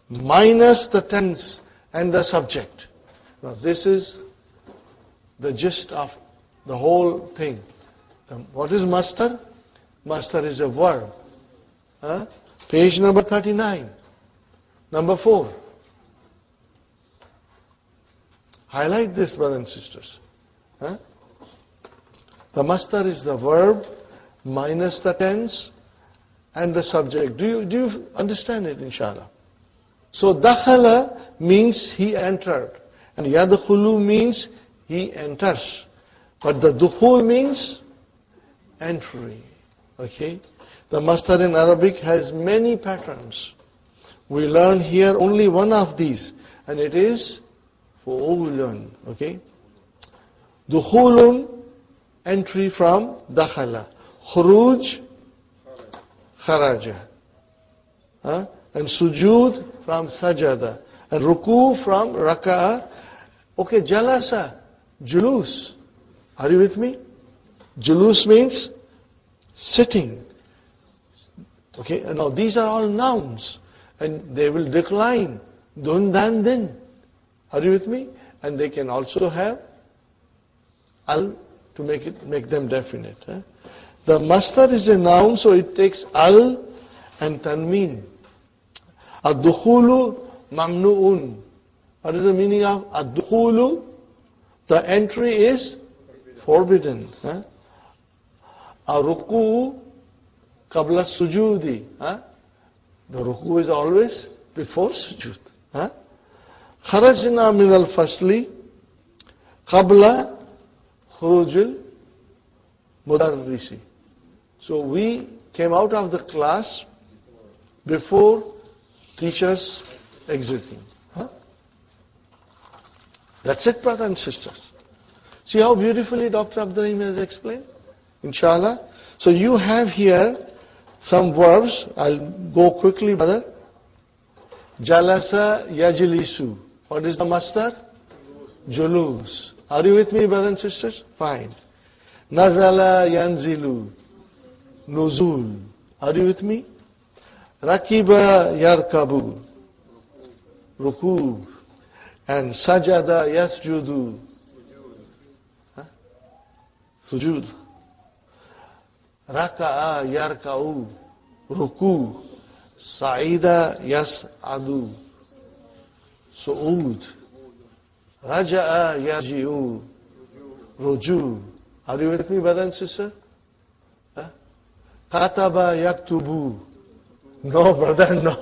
minus the tense and the subject. Now, this is the gist of the whole thing. What is masdar? Masdar is a verb. Page number 39, number 4. Highlight this, brothers and sisters. The masdar is the verb minus the tense and the subject. Do you understand it, inshallah? So, dakhala means he entered. And yadkhulu means he enters. But the dukhul means entry. Okay? The masdar in Arabic has many patterns. We learn here only one of these. And it is fu'ulun. Okay? Dukhulun, entry from dakhala. Khuruj, kharaja. And sujud from sajada. And ruku from raka'a. Okay, jalasa, julus. Are you with me? Julus means sitting. Okay, now these are all nouns. And they will decline. Dun, dan, din. Are you with me? And they can also have al to make them definite. The masdar is a noun, so it takes al and tanmeen. Ad-dukhulu mamnu'un. What is the meaning of ad-dukhulu? The entry is forbidden. A-ruku qabla sujudi. The ruku is always before sujud. Kharajna min al-fasli qabla khurujil mudarrisi. So we came out of the class before teachers exiting. That's it, brothers and sisters. See how beautifully Dr. Abdurrahim has explained? Inshallah. So you have here some verbs. I'll go quickly, brother. Jalasa yajlisu. What is the masdar? Julus. Are you with me, brothers and sisters? Fine. Nazala yanzilu. Nuzul. Are you with me? Rakiba yarkabu. Ruku. And sajada yasjudu. Sujud. Raka'a yarka'u. Ruku. Sa'ida yas'adu. Su'ud. Raja'a yarji'u. Ruju. Are you with me, brother and sister? Kataba yaktubu. No, brother, no.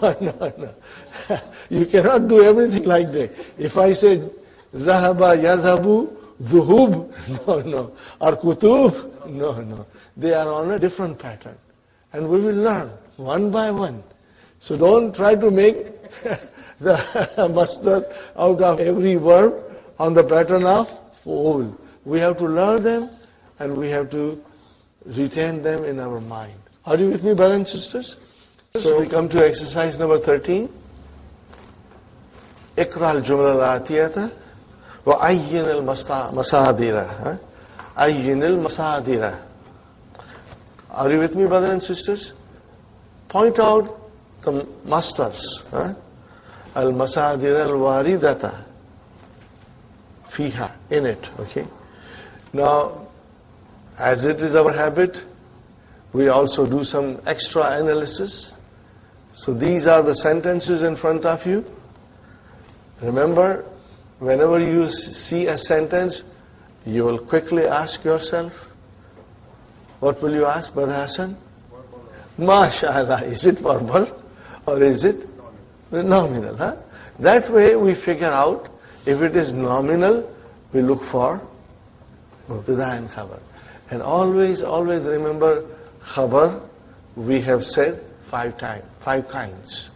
You cannot do everything like that. If I say Zahaba yadhabu, zuhub, no. Or kutub, no. They are on a different pattern. And we will learn one by one. So don't try to make the masdar out of every verb on the pattern of fu'ul. We have to learn them and we have to retain them in our mind. Are you with me, brothers and sisters? So we come to exercise number 13. Iqra al-jumla al-atiyata wa ayyin al-masadira. Ayyin al-masadira. Are you with me, brothers and sisters? Point out the masdars. Al-masadir al-waridata. Fiha, in it. Okay. Now, as it is our habit, we also do some extra analysis. So these are the sentences in front of you. Remember, whenever you see a sentence, you will quickly ask yourself, what will you ask, Brother Hassan? MashaAllah, is it verbal or is it nominal? That way we figure out if it is nominal, we look for mubtada and khabar. And always remember khabar, we have said 5 kinds.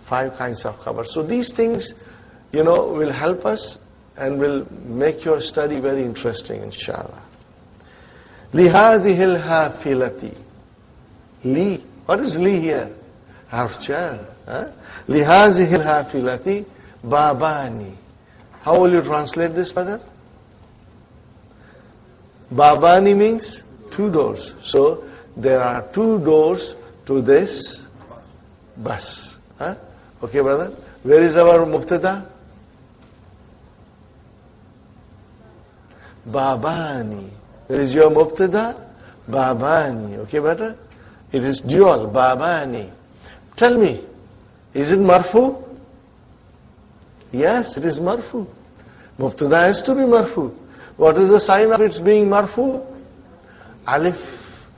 5 kinds of khabar. So these things, will help us and will make your study very interesting, inshallah. لِهَذِهِ الْحَافِلَةِ. Li. What is li here? Harf jar. لِهَذِهِ الْحَافِلَةِ بَابَانِ. How will you translate this, brother? Babani means two doors. So there are two doors to this bus. Okay, brother? Where is our mubtada? Babani. Where is your mubtada? Babani. Okay, brother? It is dual. Babani. Tell me, is it marfu? Yes, it is marfu. Mubtada has to be marfu. What is the sign of its being marfu? Alif.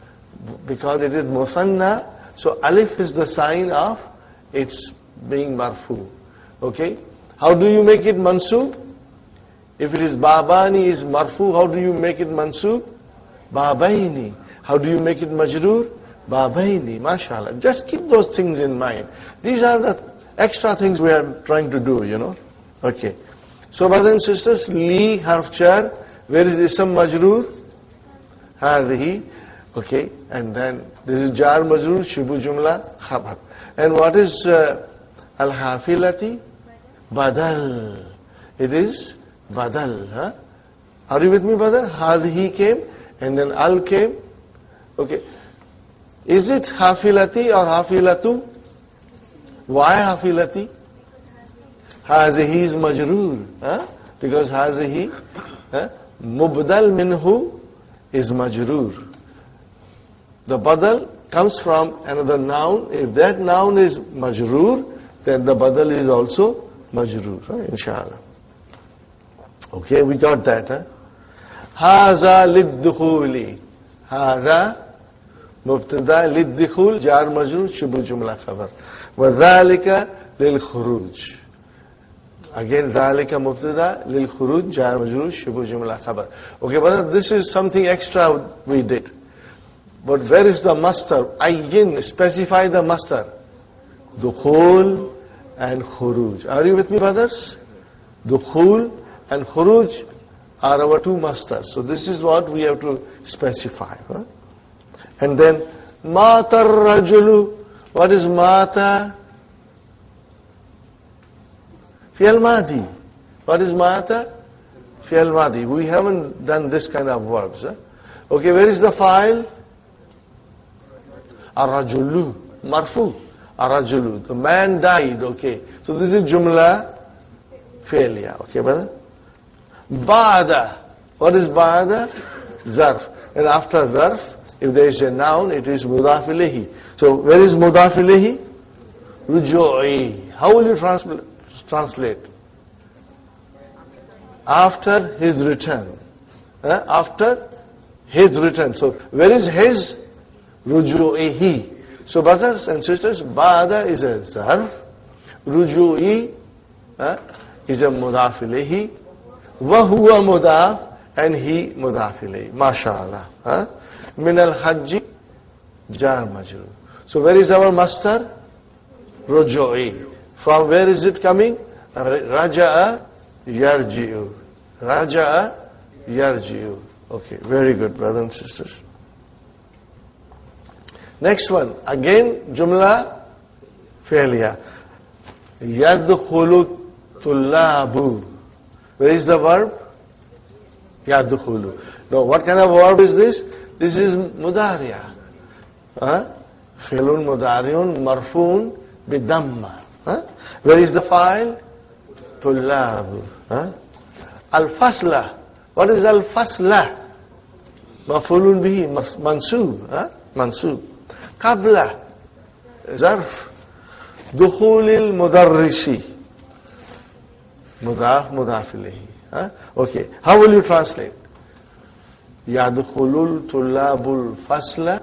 Because it is musanna, so alif is the sign of its being marfu. Okay? How do you make it mansub? If it is babani is marfu, how do you make it mansub? Babaini. How do you make it majroor? Babaini. MashaAllah. Just keep those things in mind. These are the extra things we are trying to do, you know. Okay. So brothers and sisters, li harf jar. Where is ism majroor? Hadhi. Okay. And then this is jar majroor, shibu jumla, khabar. And what is al-hafilati? Badal. It is badal. Are you with me, brother? Hadhi came and then al came. Okay. Is it hafilati or hafilatu? Why hafilati? Hazihi is majroor. Because hazihi, mubdal minhu is majroor. The badal comes from another noun. If that noun is majroor, then the badal is also majroor. Inshallah. Okay, we got that. Haza lid-dukhuli. Haza مبتدا للدخول جار مجرور شبه جملة خبر وذلك للخروج. Again ذلك مبتدا للخروج جار مجرور شبه جملة خبر. Okay, but this is something extra we did. But where is the master? Ayyin, specify the master. Dukhul and khuruj. Are you with me, brothers? Dukhul and khuruj are our two masters. So this is what we have to specify. And then, mata rajulu. What is mata? Fi'al madi. What is mata? Fi'al madi. We haven't done this kind of verbs. Okay, where is the file? Ar-rajulu. Marfu. Ar-rajulu. The man died. Okay. So this is jumla fi'liya. Okay, brother? Ba'da. What is ba'da? Zarf. And after zarf, if there is a noun, it is mudaf ilayhi. So where is mudaf ilayhi? Ruju'i. How will you translate? After his return. After his return. So where is his? Ruju'ihi. So brothers and sisters, ba'da is a zarf. Ruju'i is a mudaf ilayhi. Wa huwa mudaf and he mudaf ilayhi. MashaAllah. Min al-hajji jar majrur. So where is our master? Ruju'i. From where is it coming? Raja'a yarji'u. Raja'a yarji'u. Okay, very good, brothers and sisters. Next one, again jumla fi'liya. Yadkhulu tullabu. Where is the verb? Yadkhulu. Now, what kind of verb is this? This is mudariya. Fi'lun mudariun marfuun bidamma. Where is the file? Tullab. Al-fasla. What is al-fasla? Maf'ulun bihi, mansub. Mansub. Qabla. Zarf. Dukhulil mudarrisi. Mudaf, mudaf ilayhi. Okay. How will you translate? Yadkhulul tullabul fasla.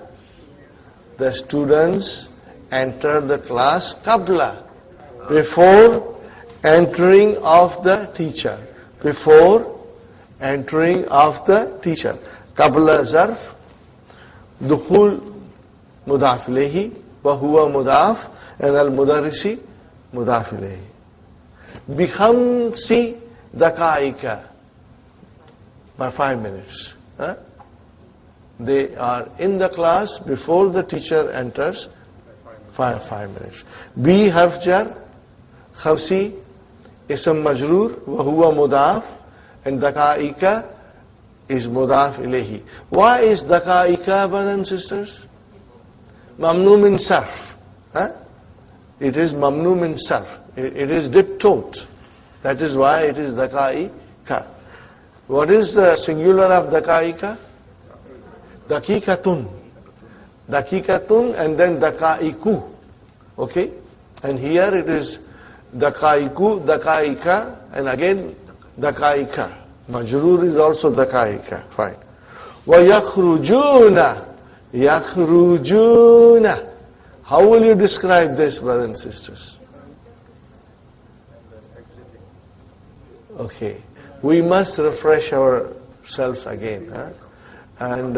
The students enter the class qabla. Before entering of the teacher. Before entering of the teacher. Qabla zarf. Dukhul mudaf ilayhi. Wa huwa mudaf. And al-mudarrisi mudaf ilayhi. Bikhamsi dakaika. By 5 minutes. they are in the class before the teacher enters. 5 minutes. B harf jar, khamsi, ism majroor, wa huwa mudaf, and daqaika is mudaf ilayhi. Why is daqaika, brothers and sisters? Mamnu min sarf. It is mamnu min sarf. It is diptote. That is why it is daqaika. What is the singular of daqaika? Daqiqatun. Daqiqatun and then daqaiku. Okay? And here it is daqaiku, daqaika, and again daqaika. Majroor is also daqaika. Fine. Wa yakhrujuna. Yakhrujuna. How will you describe this, brothers and sisters? Okay. We must refresh ourselves again. And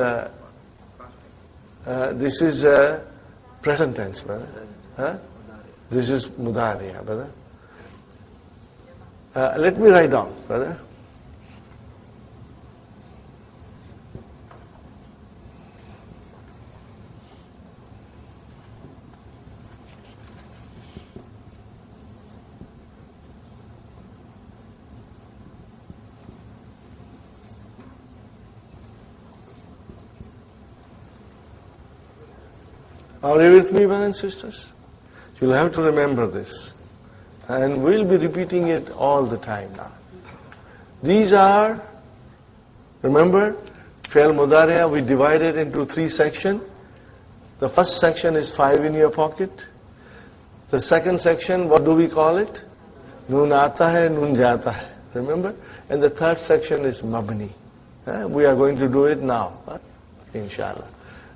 this is present tense, brother. This is mudariya, brother. Let me write down, brother. Are you with me, brothers and sisters? You'll have to remember this. And we'll be repeating it all the time now. These are, remember, fi'l mudari'a, we divided into 3 sections. The first section is 5 in your pocket. The second section, what do we call it? Noon aata hai, noon jata hai. Remember? And the third section is mabni. We are going to do it now, inshallah.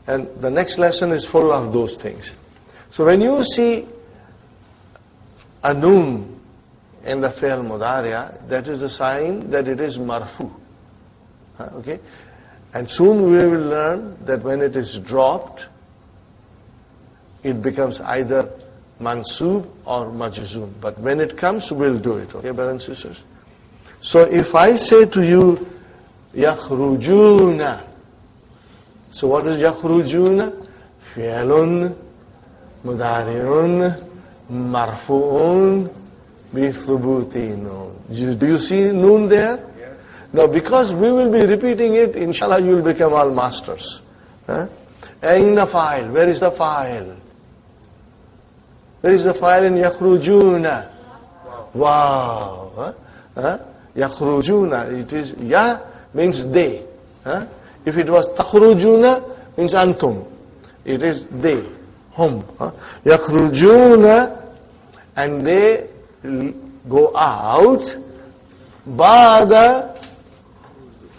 And the next lesson is full of those things. So when you see a noon in the fi'l mudari'a, that is a sign that it is marfu. Okay? And soon we will learn that when it is dropped, it becomes either mansub or majzum. But when it comes, we'll do it. Okay, brothers and sisters? So if I say to you, yakhrujuna, so what is yakhrujuna? Fi'lun mudari'un marfu'un bi thubuti noon. Do you see noon there? Yes. Now because we will be repeating it, inshallah you will become all masters. Aina fa'il. Where is the fa'il? Where is the fa'il in yakhrujuna? Wow. Yakhrujuna. It is ya means they. If it was takhrujuna, means antum. It is they, hum. Yakhrujuna, and they go out. Ba'da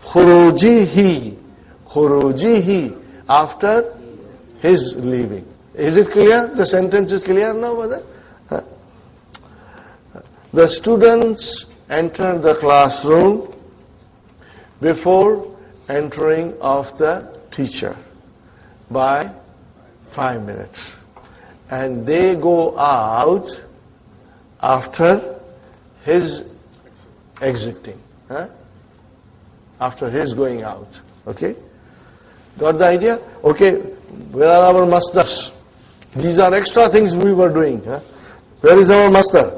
khurujihi. Khurujihi, after his leaving. Is it clear? The sentence is clear now, brother? The students enter the classroom before entering of the teacher by 5 minutes. And they go out after his exiting. After his going out. Okay? Got the idea? Okay, where are our masdars? These are extra things we were doing. Where is our masdar?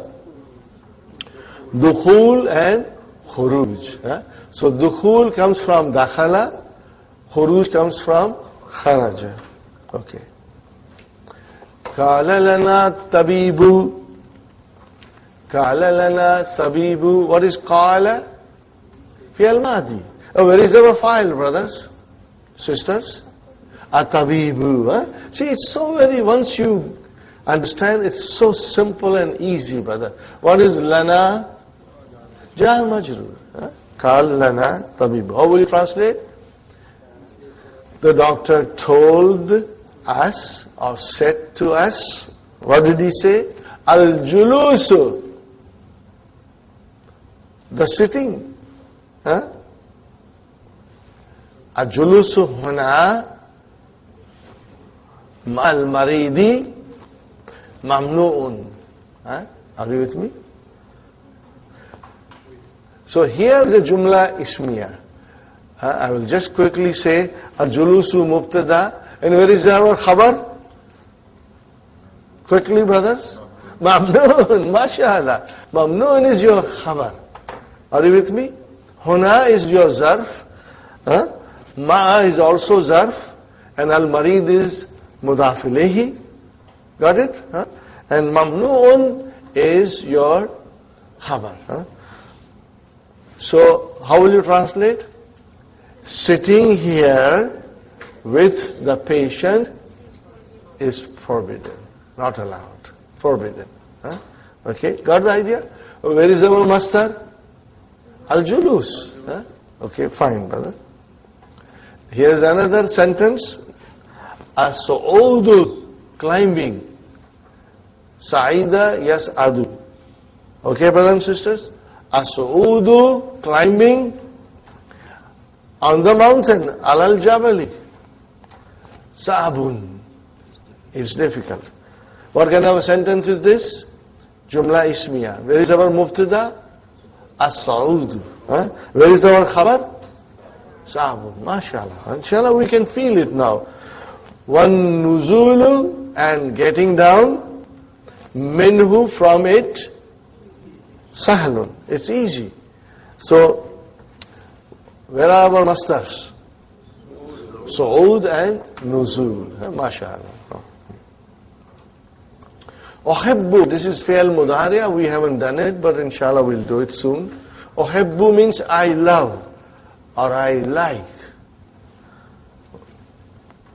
Dukhul and khuruj. So dukhul comes from dakhala, khuruj comes from kharaja. Okay. Qala lana tabibu. Qala lana tabibu. What is qala? Fi'al madi. Oh, where is our file, brothers? Sisters? Atabibu. See, it's so very, once you understand, it's so simple and easy, brother. What is lana? Jar majroor. Qal lana tabibu. How will you translate? The doctor told us or said to us, what did he say? Al-julusu. The sitting. Al-julusu huna ma'al maridi mamnu'un. Are you with me? So here the jumla ismiya. I will just quickly say, al-julusu mubtada. And where is our khabar? Quickly, brothers. Mamnoon, mashallah. Mamnoon is your khabar. Are you with me? Huna is your zarf. Ma'a is also zarf. And al-marid is mudaf ilayhi. Got it? And mamnoon is your khabar. So, how will you translate? Sitting here with the patient is forbidden, not allowed, forbidden. Okay, got the idea? Where is our mastar? Al-julus. Okay, fine, brother. Here's another sentence. As-su'udu, climbing. Sa'ida yas'adu. Okay, brothers and sisters? As-su'udu, climbing on the mountain, alal jabali. Sa'abun. It's difficult. What kind of a sentence is this? Jumla ismiya. Where is our mubtada? As-sa'udu. Where is our khabar? Sa'abun. MashaAllah. Inshallah we can feel it now. One nuzulu and getting down. Minhu, from it. Sahlun. It's easy. So, where are our masters? Su'ud and Nuzul. MashaAllah. Uhibbu, this is fi'al mudariya. We haven't done it, but inshallah we'll do it soon. Uhibbu means I love or I like.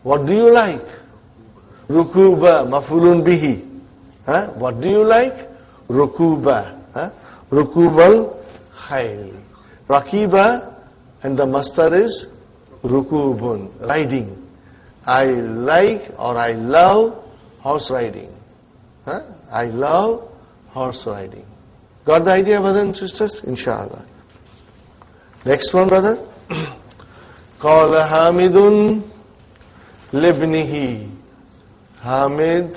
What do you like? Rukuba, mafulun bihi. What do you like? Rukuba. Rukubal khayl. Rakiba, and the mastar is rukubun, riding. I like or I love horse riding. I love horse riding. Got the idea, brothers and sisters? Inshallah. Next one, brother. Qala Hamidun libnihi. Hamid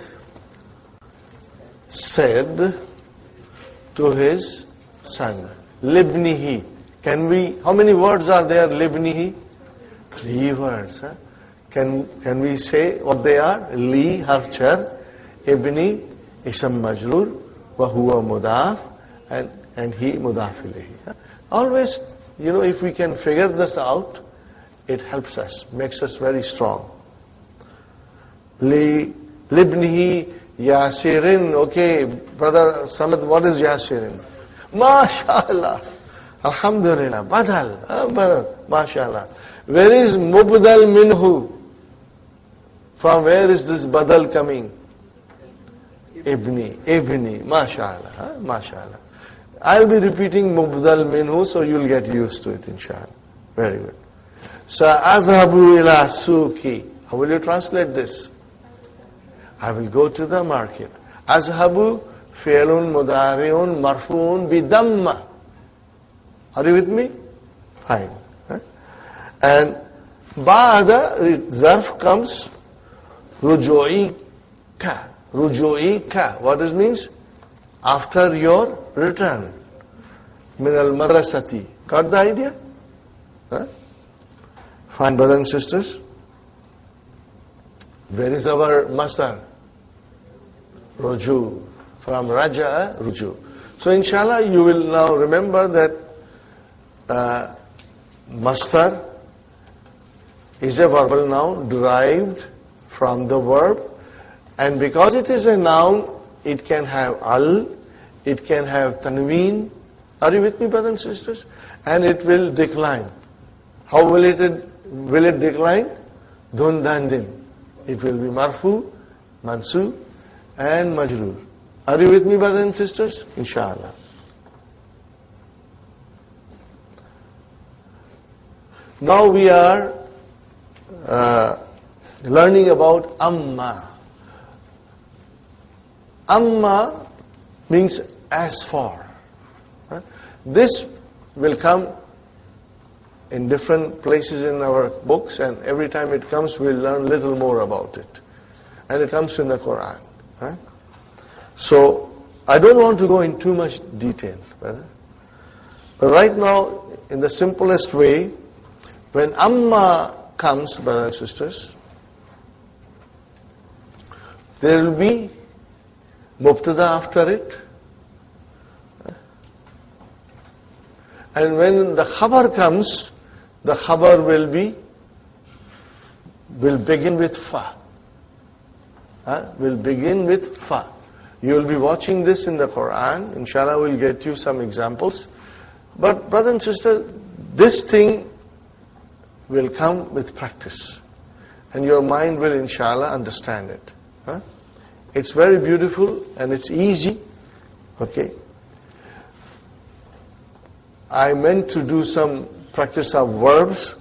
said to his son, libnihi. How many words are there, libnihi? 3 words. Can we say what they are? Li, harf jar, ibni, isam majrur, wa huwa mudaf, and he mudaf ilayhi. Always, if we can figure this out, it helps us, makes us very strong. Li, libnihi, Yasirin. Okay, brother Samad, what is Yasirin? MashaAllah. Alhamdulillah. Badal. MashaAllah. Where is Mubdal minhu? From where is this badal coming? Ibni. MashaAllah. MashaAllah. I'll be repeating Mubdal minhu, so you'll get used to it, inshallah. Very good. Sa'adhabu ila suki. How will you translate this? I will go to the market. Azhabu fi'lun mudari'un marfu'un bidamma. Are you with me? Fine. And ba'da, the zarf comes ruju'ika. Ruju'ika. What does means? After your return. Min al-marasati. Got the idea? Fine, brothers and sisters. Where is our master? Ruju. From Raja, Ruju. So inshallah you will now remember that mastar is a verbal noun derived from the verb, and because it is a noun, it can have al, it can have tanween. Are you with me, brothers and sisters? And it will decline. How will it decline? Dun dandin. It will be marfu, mansu, and majrur. Are you with me, brothers and sisters? Inshallah. Now we are learning about amma. Amma means as for. This will come in different places in our books, and every time it comes we'll learn a little more about it. And it comes in the Quran. So I don't want to go in too much detail, brother. But right now, in the simplest way, When amma comes, brothers and sisters, there will be mubtada after it. And when the khabar comes, the khabar will begin with fa. Will begin with fa. You will be watching this in the Quran. Inshallah, we'll get you some examples. But brother and sister, this thing will come with practice. And your mind will, inshallah, understand it. It's very beautiful and it's easy. Okay. I meant to do some practice of verbs,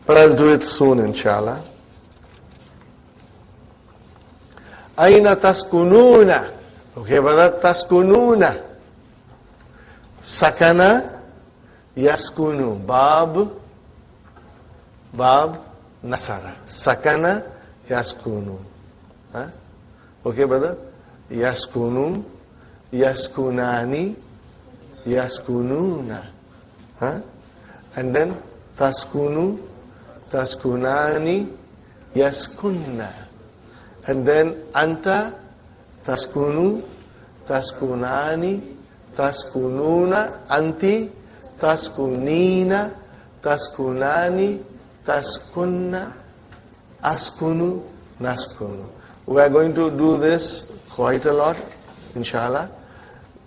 but I'll do it soon, inshallah. Aina taskununa. Okay, brother, taskununa. Sakana yaskunu. Bab nasara. Sakana yaskunu. Okay, brother? Yaskunu, yaskunani, yaskununa. And then taskunu, taskunani, yaskunna. And then anta, taskunu, taskunani, taskununa, anti, taskunina, taskunani, taskunna, askunu, naskunu. We are going to do this quite a lot, inshallah.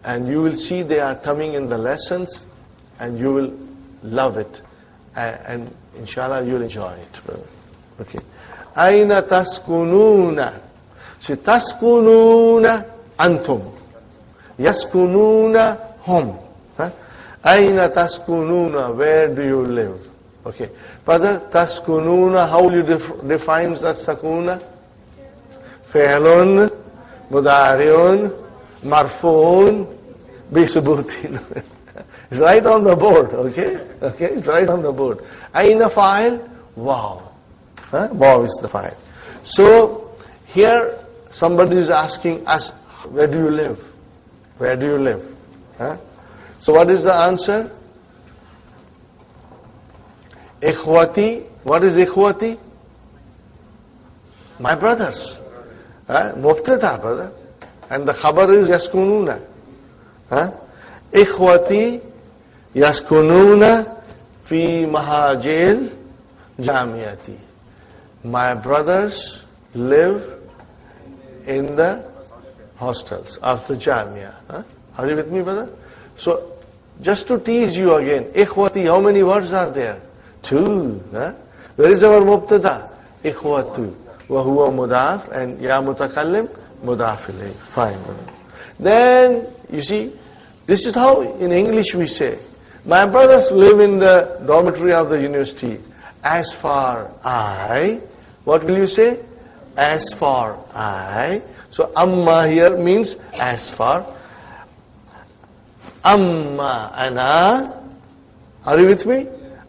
And you will see they are coming in the lessons and you will love it. And inshallah you'll enjoy it, brother. Okay. Aina taskununa. See, taskununa antum. Yaskununa hum. Aina taskununa, where do you live? Okay. Brother, taskununa, how will you define taskununa? Fi'lun, mudari'un, marfu'un, bisubutin. It's right on the board, okay? Okay, it's right on the board. Aina fa'il? Wow. Wow is the fa'il. So, here somebody is asking us, where do you live? Where do you live? So what is the answer? Ikhwati. What is ikhwati? My brothers. Mubtada, brother. And the khabar is yaskununa. Ikhwati yaskununa fi mahajil jamiyati. My brothers live in the hostels of the jamia. Are you with me, brother? So, just to tease you again, ikhwati, how many words are there? 2. Where is our mubtada? Ikhwatu. Wa huwa mudaf and ya mutakallim mudaf ilayh. Fine. Then, you see, this is how in English we say, my brothers live in the dormitory of the university. As for I, what will you say? As for I. So, amma here means as for. Amma ana. Are you with me?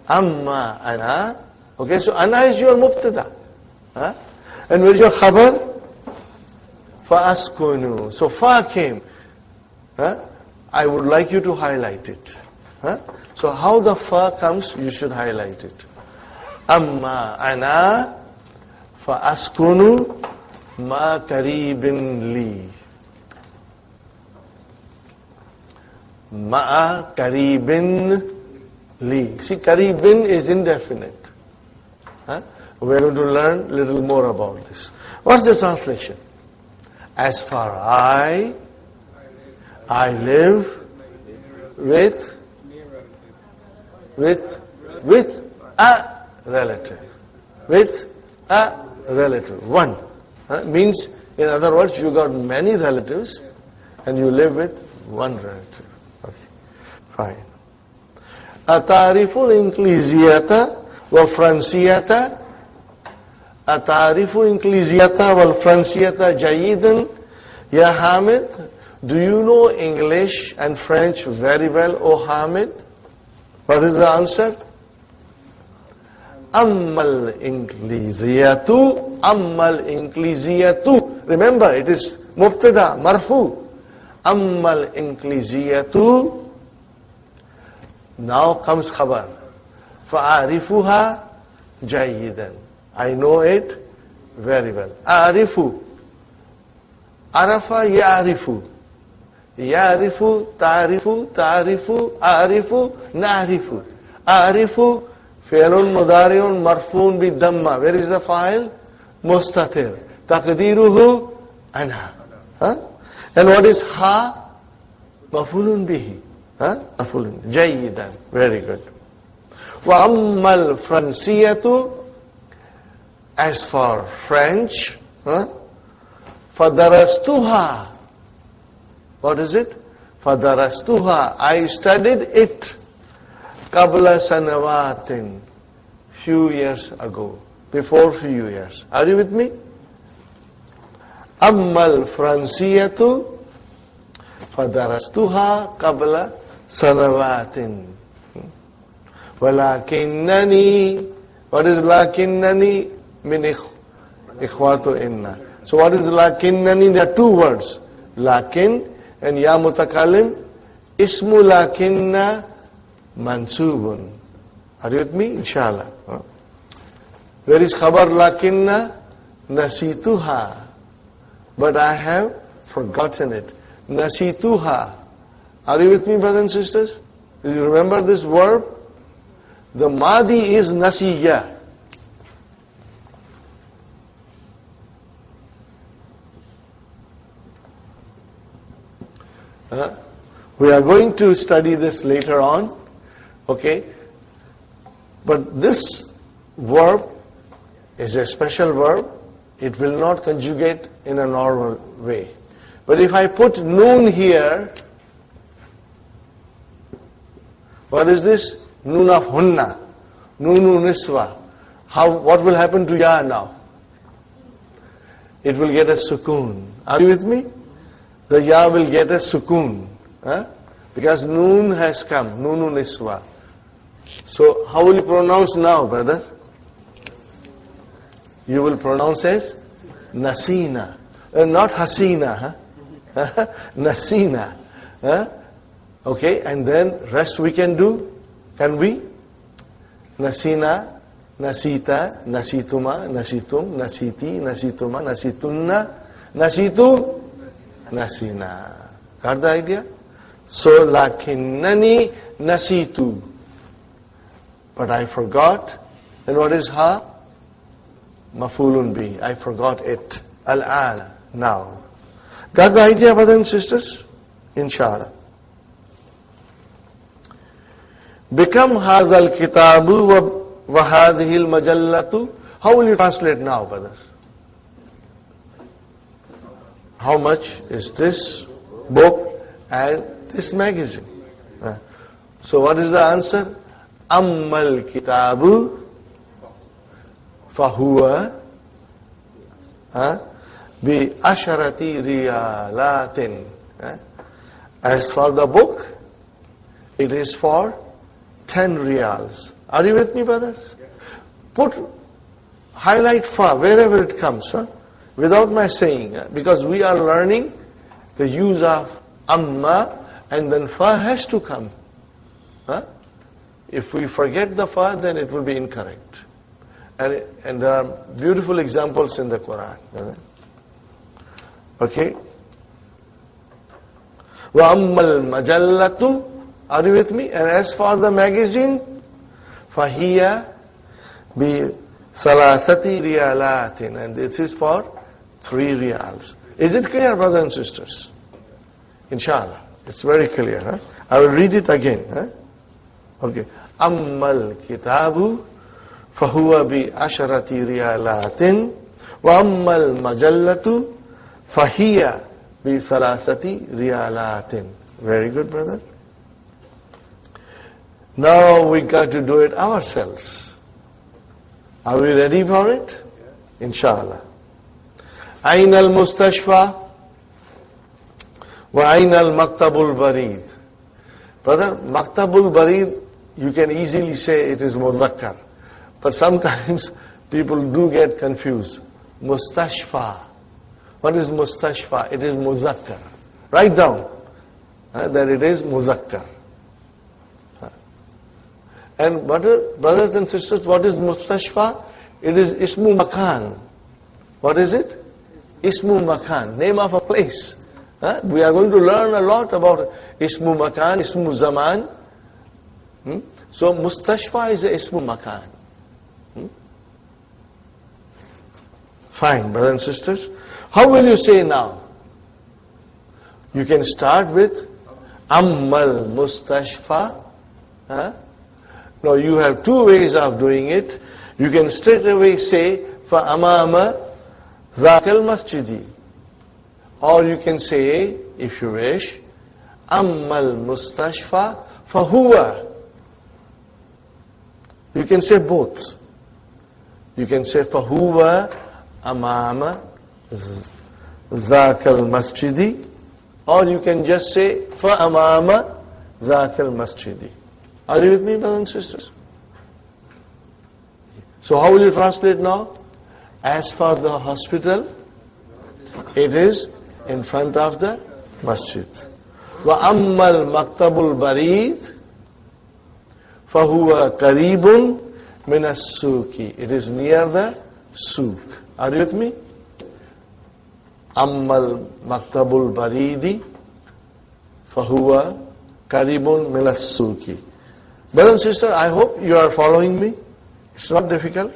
Amma ana. Okay, so ana is your mubtada. And where is your khabar? Fa'askunu. So fa came. I would like you to highlight it. So how the fa comes, you should highlight it. Amma ana fa'askunu ma karibin li. Ma karibin li. See, karibin is indefinite. We're going to learn a little more about this. What's the translation? As for I live with a relative. With a relative. One. Means, in other words, you got many relatives and you live with one relative. Okay. Fine. Atariful inglesiyata wa fransiyata. Atarifu inglesiyata wal fransiyata jayidan. Ya Hamid, do you know English and French very well, O Hamid? What is the answer? Ammal inglesiyatu. Ammal inglesiyatu. Remember, it is mubtada, marfu. Ammal inglesiyatu. Now comes khabar. فَأَعْرِفُهَا جَيِّدًا. I know it very well. أَعْرِفُ. عَرَفَ يَعْرِفُ. يَعْرِفُ تَعْرِفُ تَعْرِفُ أَعْرِفُ نَعْرِفُ. أَعْرِفُ فعل مضارع مرفوع بالضمة. Where is the file? مستتر. تقديره أنا. And what is ha? مفعول به. مفعول. جيدا. Very good. وأما الفرنسية, as for French, فدرستها. What is it? فدرستها. I studied it. قبل سنوات. Few years ago. Before few years. Are you with me? أما الفرنسية فدرستها قبل سنوات. ولكنني. What is لكنني? من إخوات إنا. So what is لكنني? There are two words. لكن and يا متكلم. اسم لكن منصوب. Are you with me? Inshallah. Where is khabar lakinna? Nasituha. But I have forgotten it. Nasituha. Are you with me, brothers and sisters? Do you remember this verb? The madi is nasiya. We are going to study this later on. Okay? But this verb is a special verb. It will not conjugate in a normal way. But if I put noon here, what is this? Noon of hunna. Noonu niswa. What will happen to ya now? It will get a sukoon. Are you with me? The ya will get a sukoon. Because noon has come. Noonu niswa. So how will you pronounce now, brother? You will pronounce as Nasina. Not Hasina. Nasina. Okay, and then rest we can do. Can we? Nasina, Nasita, Nasituma, Nasitum, Nasiti, Nasituma, Nasitunna, Nasitu, Nasina. Got the idea? So, lakinnani nasitu. But I forgot. And what is ha? Mafulun bi. I forgot it. Al-an. Now. Got the idea, brothers and sisters? Inshallah. Become hadha al-kitabu wa hadhihi al-majallatu. How will you translate now, brothers? How much is this book and this magazine? So what is the answer? Ammal kitabu fahuwa bi asharati riyalatin. As for the book, it is for 10 riyals. Are you with me, brothers? Highlight fa wherever it comes, without my saying, because we are learning the use of amma, and then fa has to come. If we forget the fa, then it will be incorrect. And there are beautiful examples in the Quran. Okay? وَأَمَّا الْمَجَلَّةُ. Are you with me? And as for the magazine, فَهِيَ بِثَلَاثَةِ رِيَالَاتٍ. And this is for 3 riyals. Is it clear, brothers and sisters? Inshallah. It's very clear. I will read it again. Okay. أَمَّا الْكِتَابُ فَهُوَ بِعَشَرَةِ رِيَالَاتٍ وَأَمَّا الْمَجَلَّةُ فَهِيَ بِثَلَاثَةِ رِيَالَاتٍ. Very good, brother. Now we got to do it ourselves. Are we ready for it? Inshallah. أين المستشفى وأين المكتب البريد. Brother, Maktabul Barid, you can easily say it is Muzakkar. But sometimes people do get confused. Mustashfa. What is Mustashfa? It is Muzakkar. Write down that it is Muzakkar. And brothers and sisters, what is Mustashfa? It is Ismu Makan. What is it? Ismu Makan, name of a place. We are going to learn a lot about Ismu Makan, Ismu Zaman. So Mustashfa is a Ismu Makan. Fine, brothers and sisters. How will you say now? You can start with Ammal Mustashfa. Now you have two ways of doing it. You can straight away say fa amama zakal masjidi, or you can say, if you wish, ammal mustashfa fahuwa. You can say both. You can say fahuwa amama zakal masjidi, or you can just say fa amama zakal masjidi. Are you with me, brothers and sisters? So how will you translate now? As for the hospital, it is in front of the masjid. وَأَمَّا الْمَكْتَبُ الْبَرِيدُ فَهُوَ قَرِيبٌ مِنَ السُّوقِ. It is near the souk. Are you with me? أَمَّا الْمَكْتَبُ الْبَرِيدِ فَهُوَ قَرِيبٌ مِنَ السُّوقِ. Brothers and sisters, I hope you are following me. It's not difficult.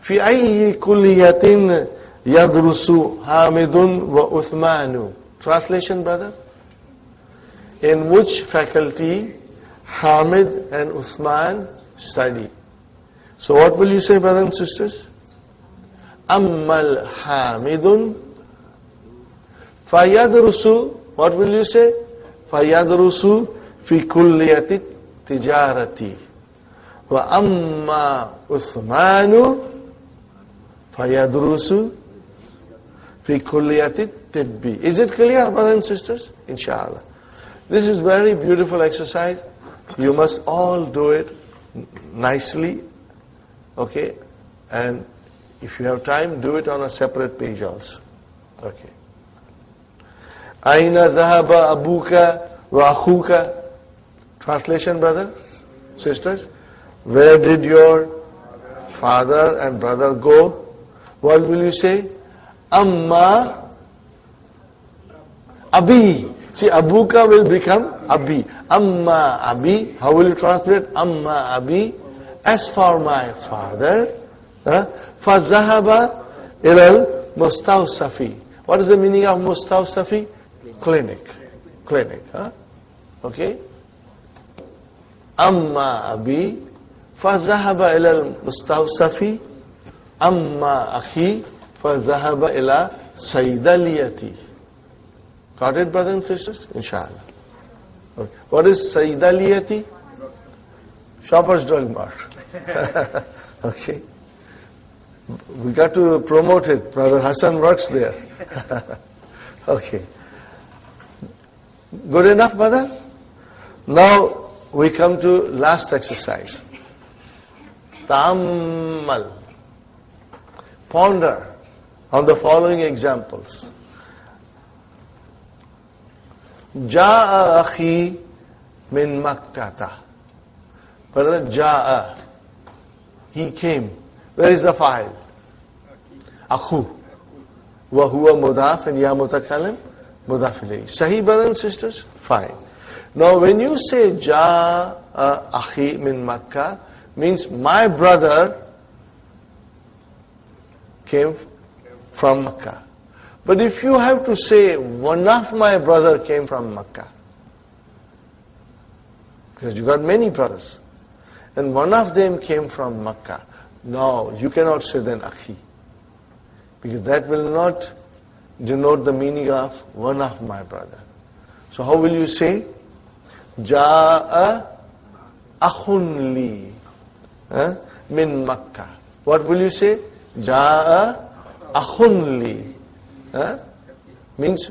في أي كلية يدرس حامد وعثمان. Translation, brother. In which faculty Hamid and Uthman study? So what will you say, brothers and sisters? Ammal Hamidun fayadrusu. What will you say? Fayadrusu fi kulliyati tijarati. Wa amma Uthmanu fayadrusu fi kulliyati tibbi. Is it clear, brothers and sisters? Inshallah. This is very beautiful exercise. You must all do it nicely. Okay? And if you have time, do it on a separate page also. Okay. Aina dhahaba abuka wa akhuka. Translation, brothers, sisters. Where did your father and brother go? What will you say? Amma abi. See, abuka will become abi. Amma abi. How will you translate? Amma abi. As for my father, فَذَهَبَ إِلَى الْمُسْتَوْصَفِ. What is the meaning of mustawsafi? Clinic. Clinic. Okay? Amma abi. فَذَهَبَ إِلَى الْمُسْتَوْصَفِ. Amma akhi. فَذَهَبَ إِلَى صَيْدَلِيَةِ. Got it, brothers and sisters? Inshallah. Okay. What is Sayyidaliyati? Shoppers Drug Mart. Okay. We got to promote it. Brother Hassan works there. Okay. Good enough, brother? Now we come to last exercise. Ta'ammal. Ponder on the following examples. Ja'a akhi min Makkata. Brother, Ja'a. He came. Where is the file? Akhu. Wa huwa mudaf and ya mutakalim mudaf ilayhi. Sahih, brothers and sisters? Fine. Now when you say Ja'a akhi min Makkah, means my brother came from Makkah. But if you have to say, one of my brother came from Makkah, because you got many brothers, and one of them came from Makkah, no, you cannot say then Akhi, because that will not denote the meaning of one of my brother. So how will you say? Ja'a akhun li min Makkah. What will you say? Ja'a akhun li. Means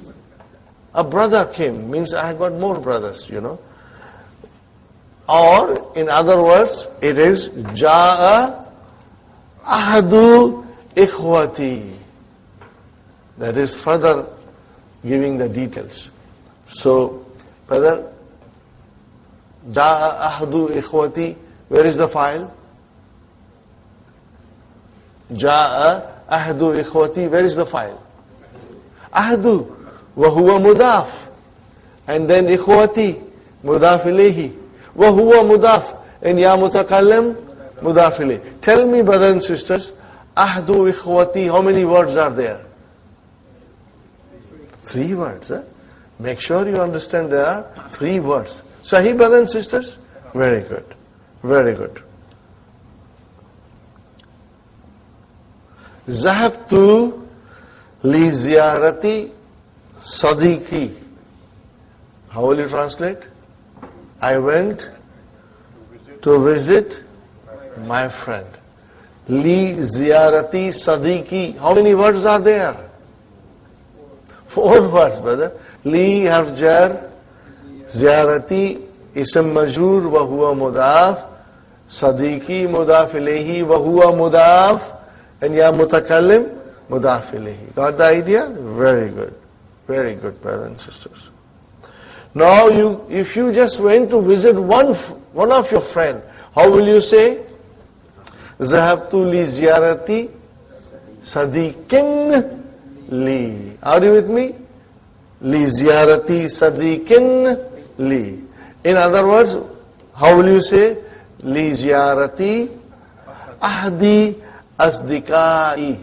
a brother came, means I got more brothers, you know. Or in other words, it is Ja'a ahadu ikhwati. That is further giving the details. So, brother, Ja'a ahdu ikhwati. Where is the file? Ja'a ahdu ikhwati. Where is the file? Ahdu. Wa huwa mudaf. And then ikhwati. Mudaf ilayhi. Wa huwa mudaf. And ya mutakallim. Mudaf ilayhi. Tell me, brothers and sisters, ahdu ikhwati, how many words are there? 3 words. Make sure you understand there are 3 words. Sahih, brothers and sisters? Very good. Very good. Zahabtu li ziyarati sadiqi. How will you translate? I went to visit my friend. Li ziyarati sadiqi. How many words are there? 4 words, brother. Li harf jar, ziyarati ism majroor wa huwa mudaf, sadiqi mudaf ilayhi wa huwa mudaf, and ya mutakallim mudaf ilayhi. Got the idea? Very good. Very good, brothers and sisters. Now if you just went to visit one of your friend, how will you say? Zahabtu li ziyarati sadiqin li. Are you with me? Li ziyarati sadiqin li. In other words, how will you say? Li ziyarati ahdi asdiqai.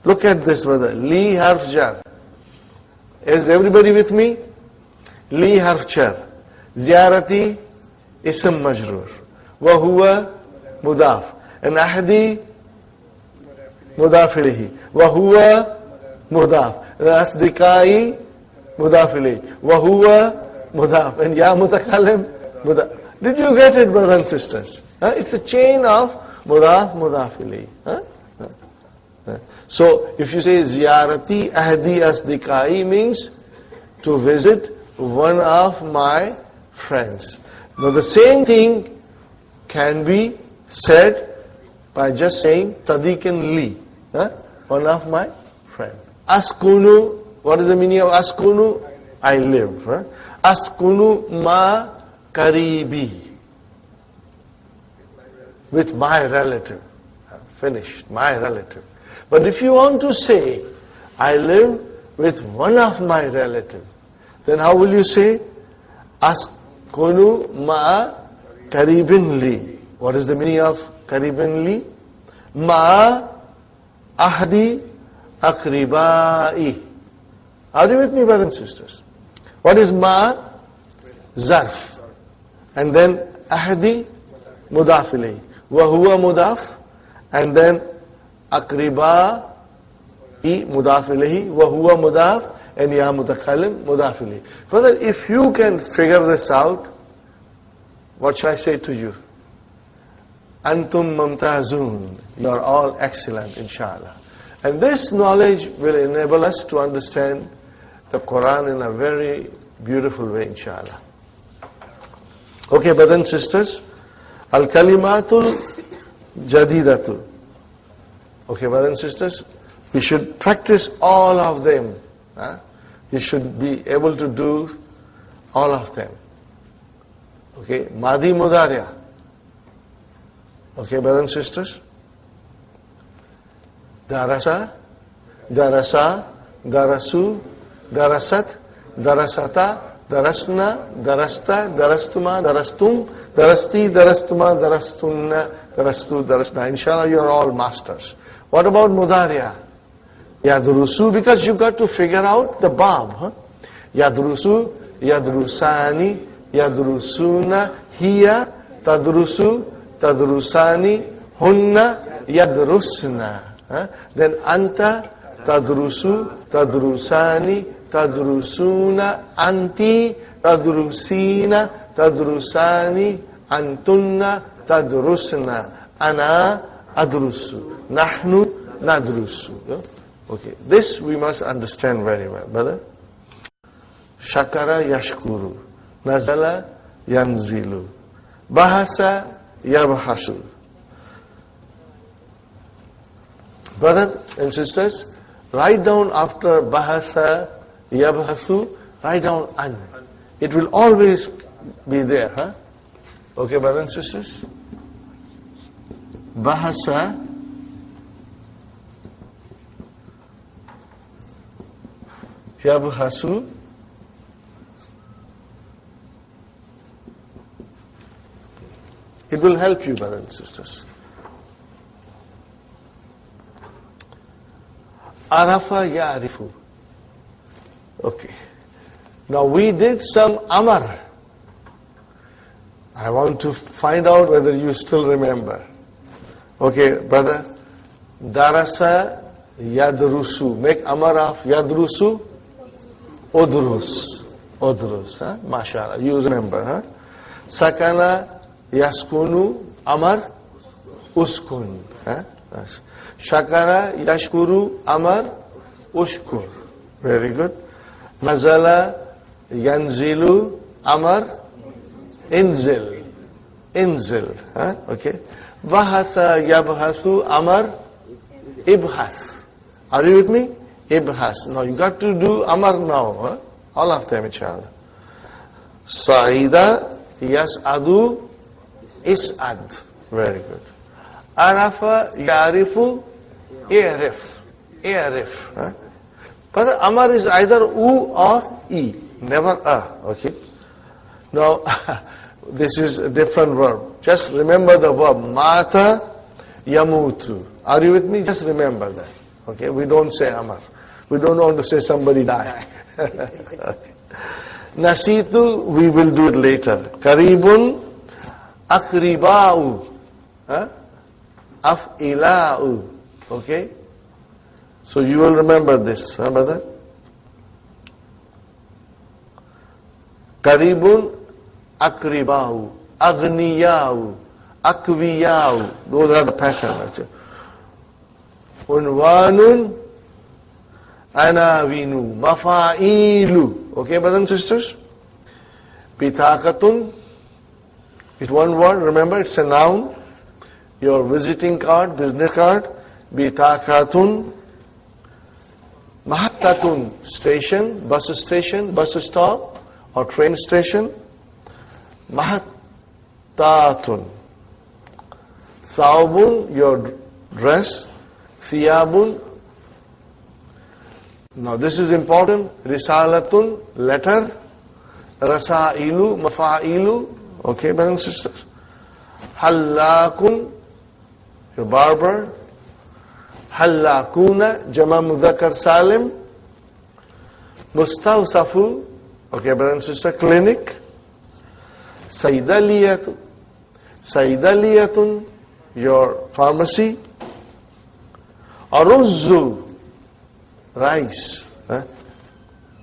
Look at this, brother. Li harf jar. Is everybody with me? Li harf jar. Ziyarati ism majroor. Wa huwa mudaf. And ahdi mudaf ilayhi. Wa huwa mudaf. And asdiqai mudaf ilayhi. Wa huwa mudaf. And ya mutakallim mudaf. Did you get it, brothers and sisters? It's a chain of mudaf ilayhi. So if you say ziyarati ahdi asdiqai means to visit one of my friends. Now the same thing can be said by just saying sadiqin li. One of my friend. Askunu, what is the meaning of askunu? I live. Askunu ma karibi. With my relative. Finished, my relative. But if you want to say, I live with one of my relatives, then how will you say? Askunu ma karibin li. What is the meaning of karibin li? Ma ahdi akribai. Are you with me, brothers and sisters? What is ma? Zarf. And then ahdi mudaf ilayhi. Wa huwa mudaf. And then akribai mudaf ilayhi. Wa huwa mudaf. And ya mutakallim mudaf ilayhi. Brother, if you can figure this out, what shall I say to you? Antum mumtazun. You are all excellent, inshallah. And this knowledge will enable us to understand the Quran in a very beautiful way, inshallah. Okay, brothers and sisters. Al-kalimatul jadidatul. Okay, brothers and sisters. We should practice all of them. You should be able to do all of them. Okay, Madi Mudariya. Okay, brothers and sisters. Darasa, darasa, darasu, darasat, darasata, darasna, darasta, darastuma, darastum, darasti, darastuma, darastunna, darastu, darasna. Inshallah, you are all masters. What about Mudariya? Yadrusu, because you got to figure out the Bab. Yadrusu, yadrusani, yadrusuna, hiya, tadrusu, tadrusani, hunna, yadrusna. Then anta, tadrusu, tadrusani, tadrusuna, anti, tadrusina, tadrusani, antunna, tadrusna, ana, adrusu, nahnu, nadrusu. Okay, this we must understand very well, brother. Shakara yashkuru, nazala yanzilu, bahasa yabhasu. Brothers and sisters, write down after bahasa yabhasu, write down an. It will always be there, huh? Okay, brothers and sisters? Bahasa yabhasu it will help you, brothers and sisters. Arafa ya'rifu. Okay. Now we did some amar. I want to find out whether you still remember. Okay, brother. Darasa yadrusu. Make amar of yadrusu. Udrus. Udrus. Huh? MashaAllah. You remember, huh? Sakana yaskunu. Amar uskun. Huh? Shakara yashkuru. Amar ushkur. Very good. Nazala yanzilu. Amar inzil. Inzil. Huh? Okay. Bahatha yabhasu. Amar ibhath. Are you with me? Ibhas. Now you got to do Amar now. Huh? All of them, inshallah. Sa'ida yas'adu is'ad. Very good. Arafa ya'rifu i'rif. I'rif. Huh? But the Amar is either U or E. Never A. Okay. Now, this is a different verb. Just remember the verb. Mata yamutu. Are you with me? Just remember that. Okay. We don't say Amar. We don't want to say somebody die. Okay. Nasitu, we will do it later. Karibun, akriba'u, af'ila'u. Okay? So you will remember this, huh, brother? Karibun, akriba'u, aghniya'u, akwiya'u. Those are the patterns. Unwanun, anawinu, mafa'ilu. Okay, brothers and sisters? Pitakatun. It's one word, remember, it's a noun. Your visiting card, business card. Pitakatun. Mahattatun, station, bus stop, or train station. Mahattatun. Thawbun, your dress. Thiyabun. Now this is important. Risalatun, letter. Rasailu, mafa'ilu. Okay, brothers and sisters. Hallakun, your barber. Hallakuna, Jama Mudhakkar Salim. Mustawsafu, okay, brothers and sisters, clinic. Saidaliyatun, Saidaliyatun, your pharmacy. Aruzzu, rice. Huh?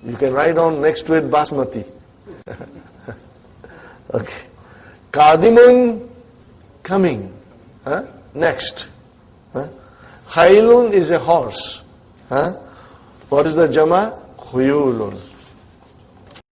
You can write on next to it basmati. Okay. Kadimun, coming. Huh? Next. Huh? Khailun is a horse. Huh? What is the jama? Khuyulun.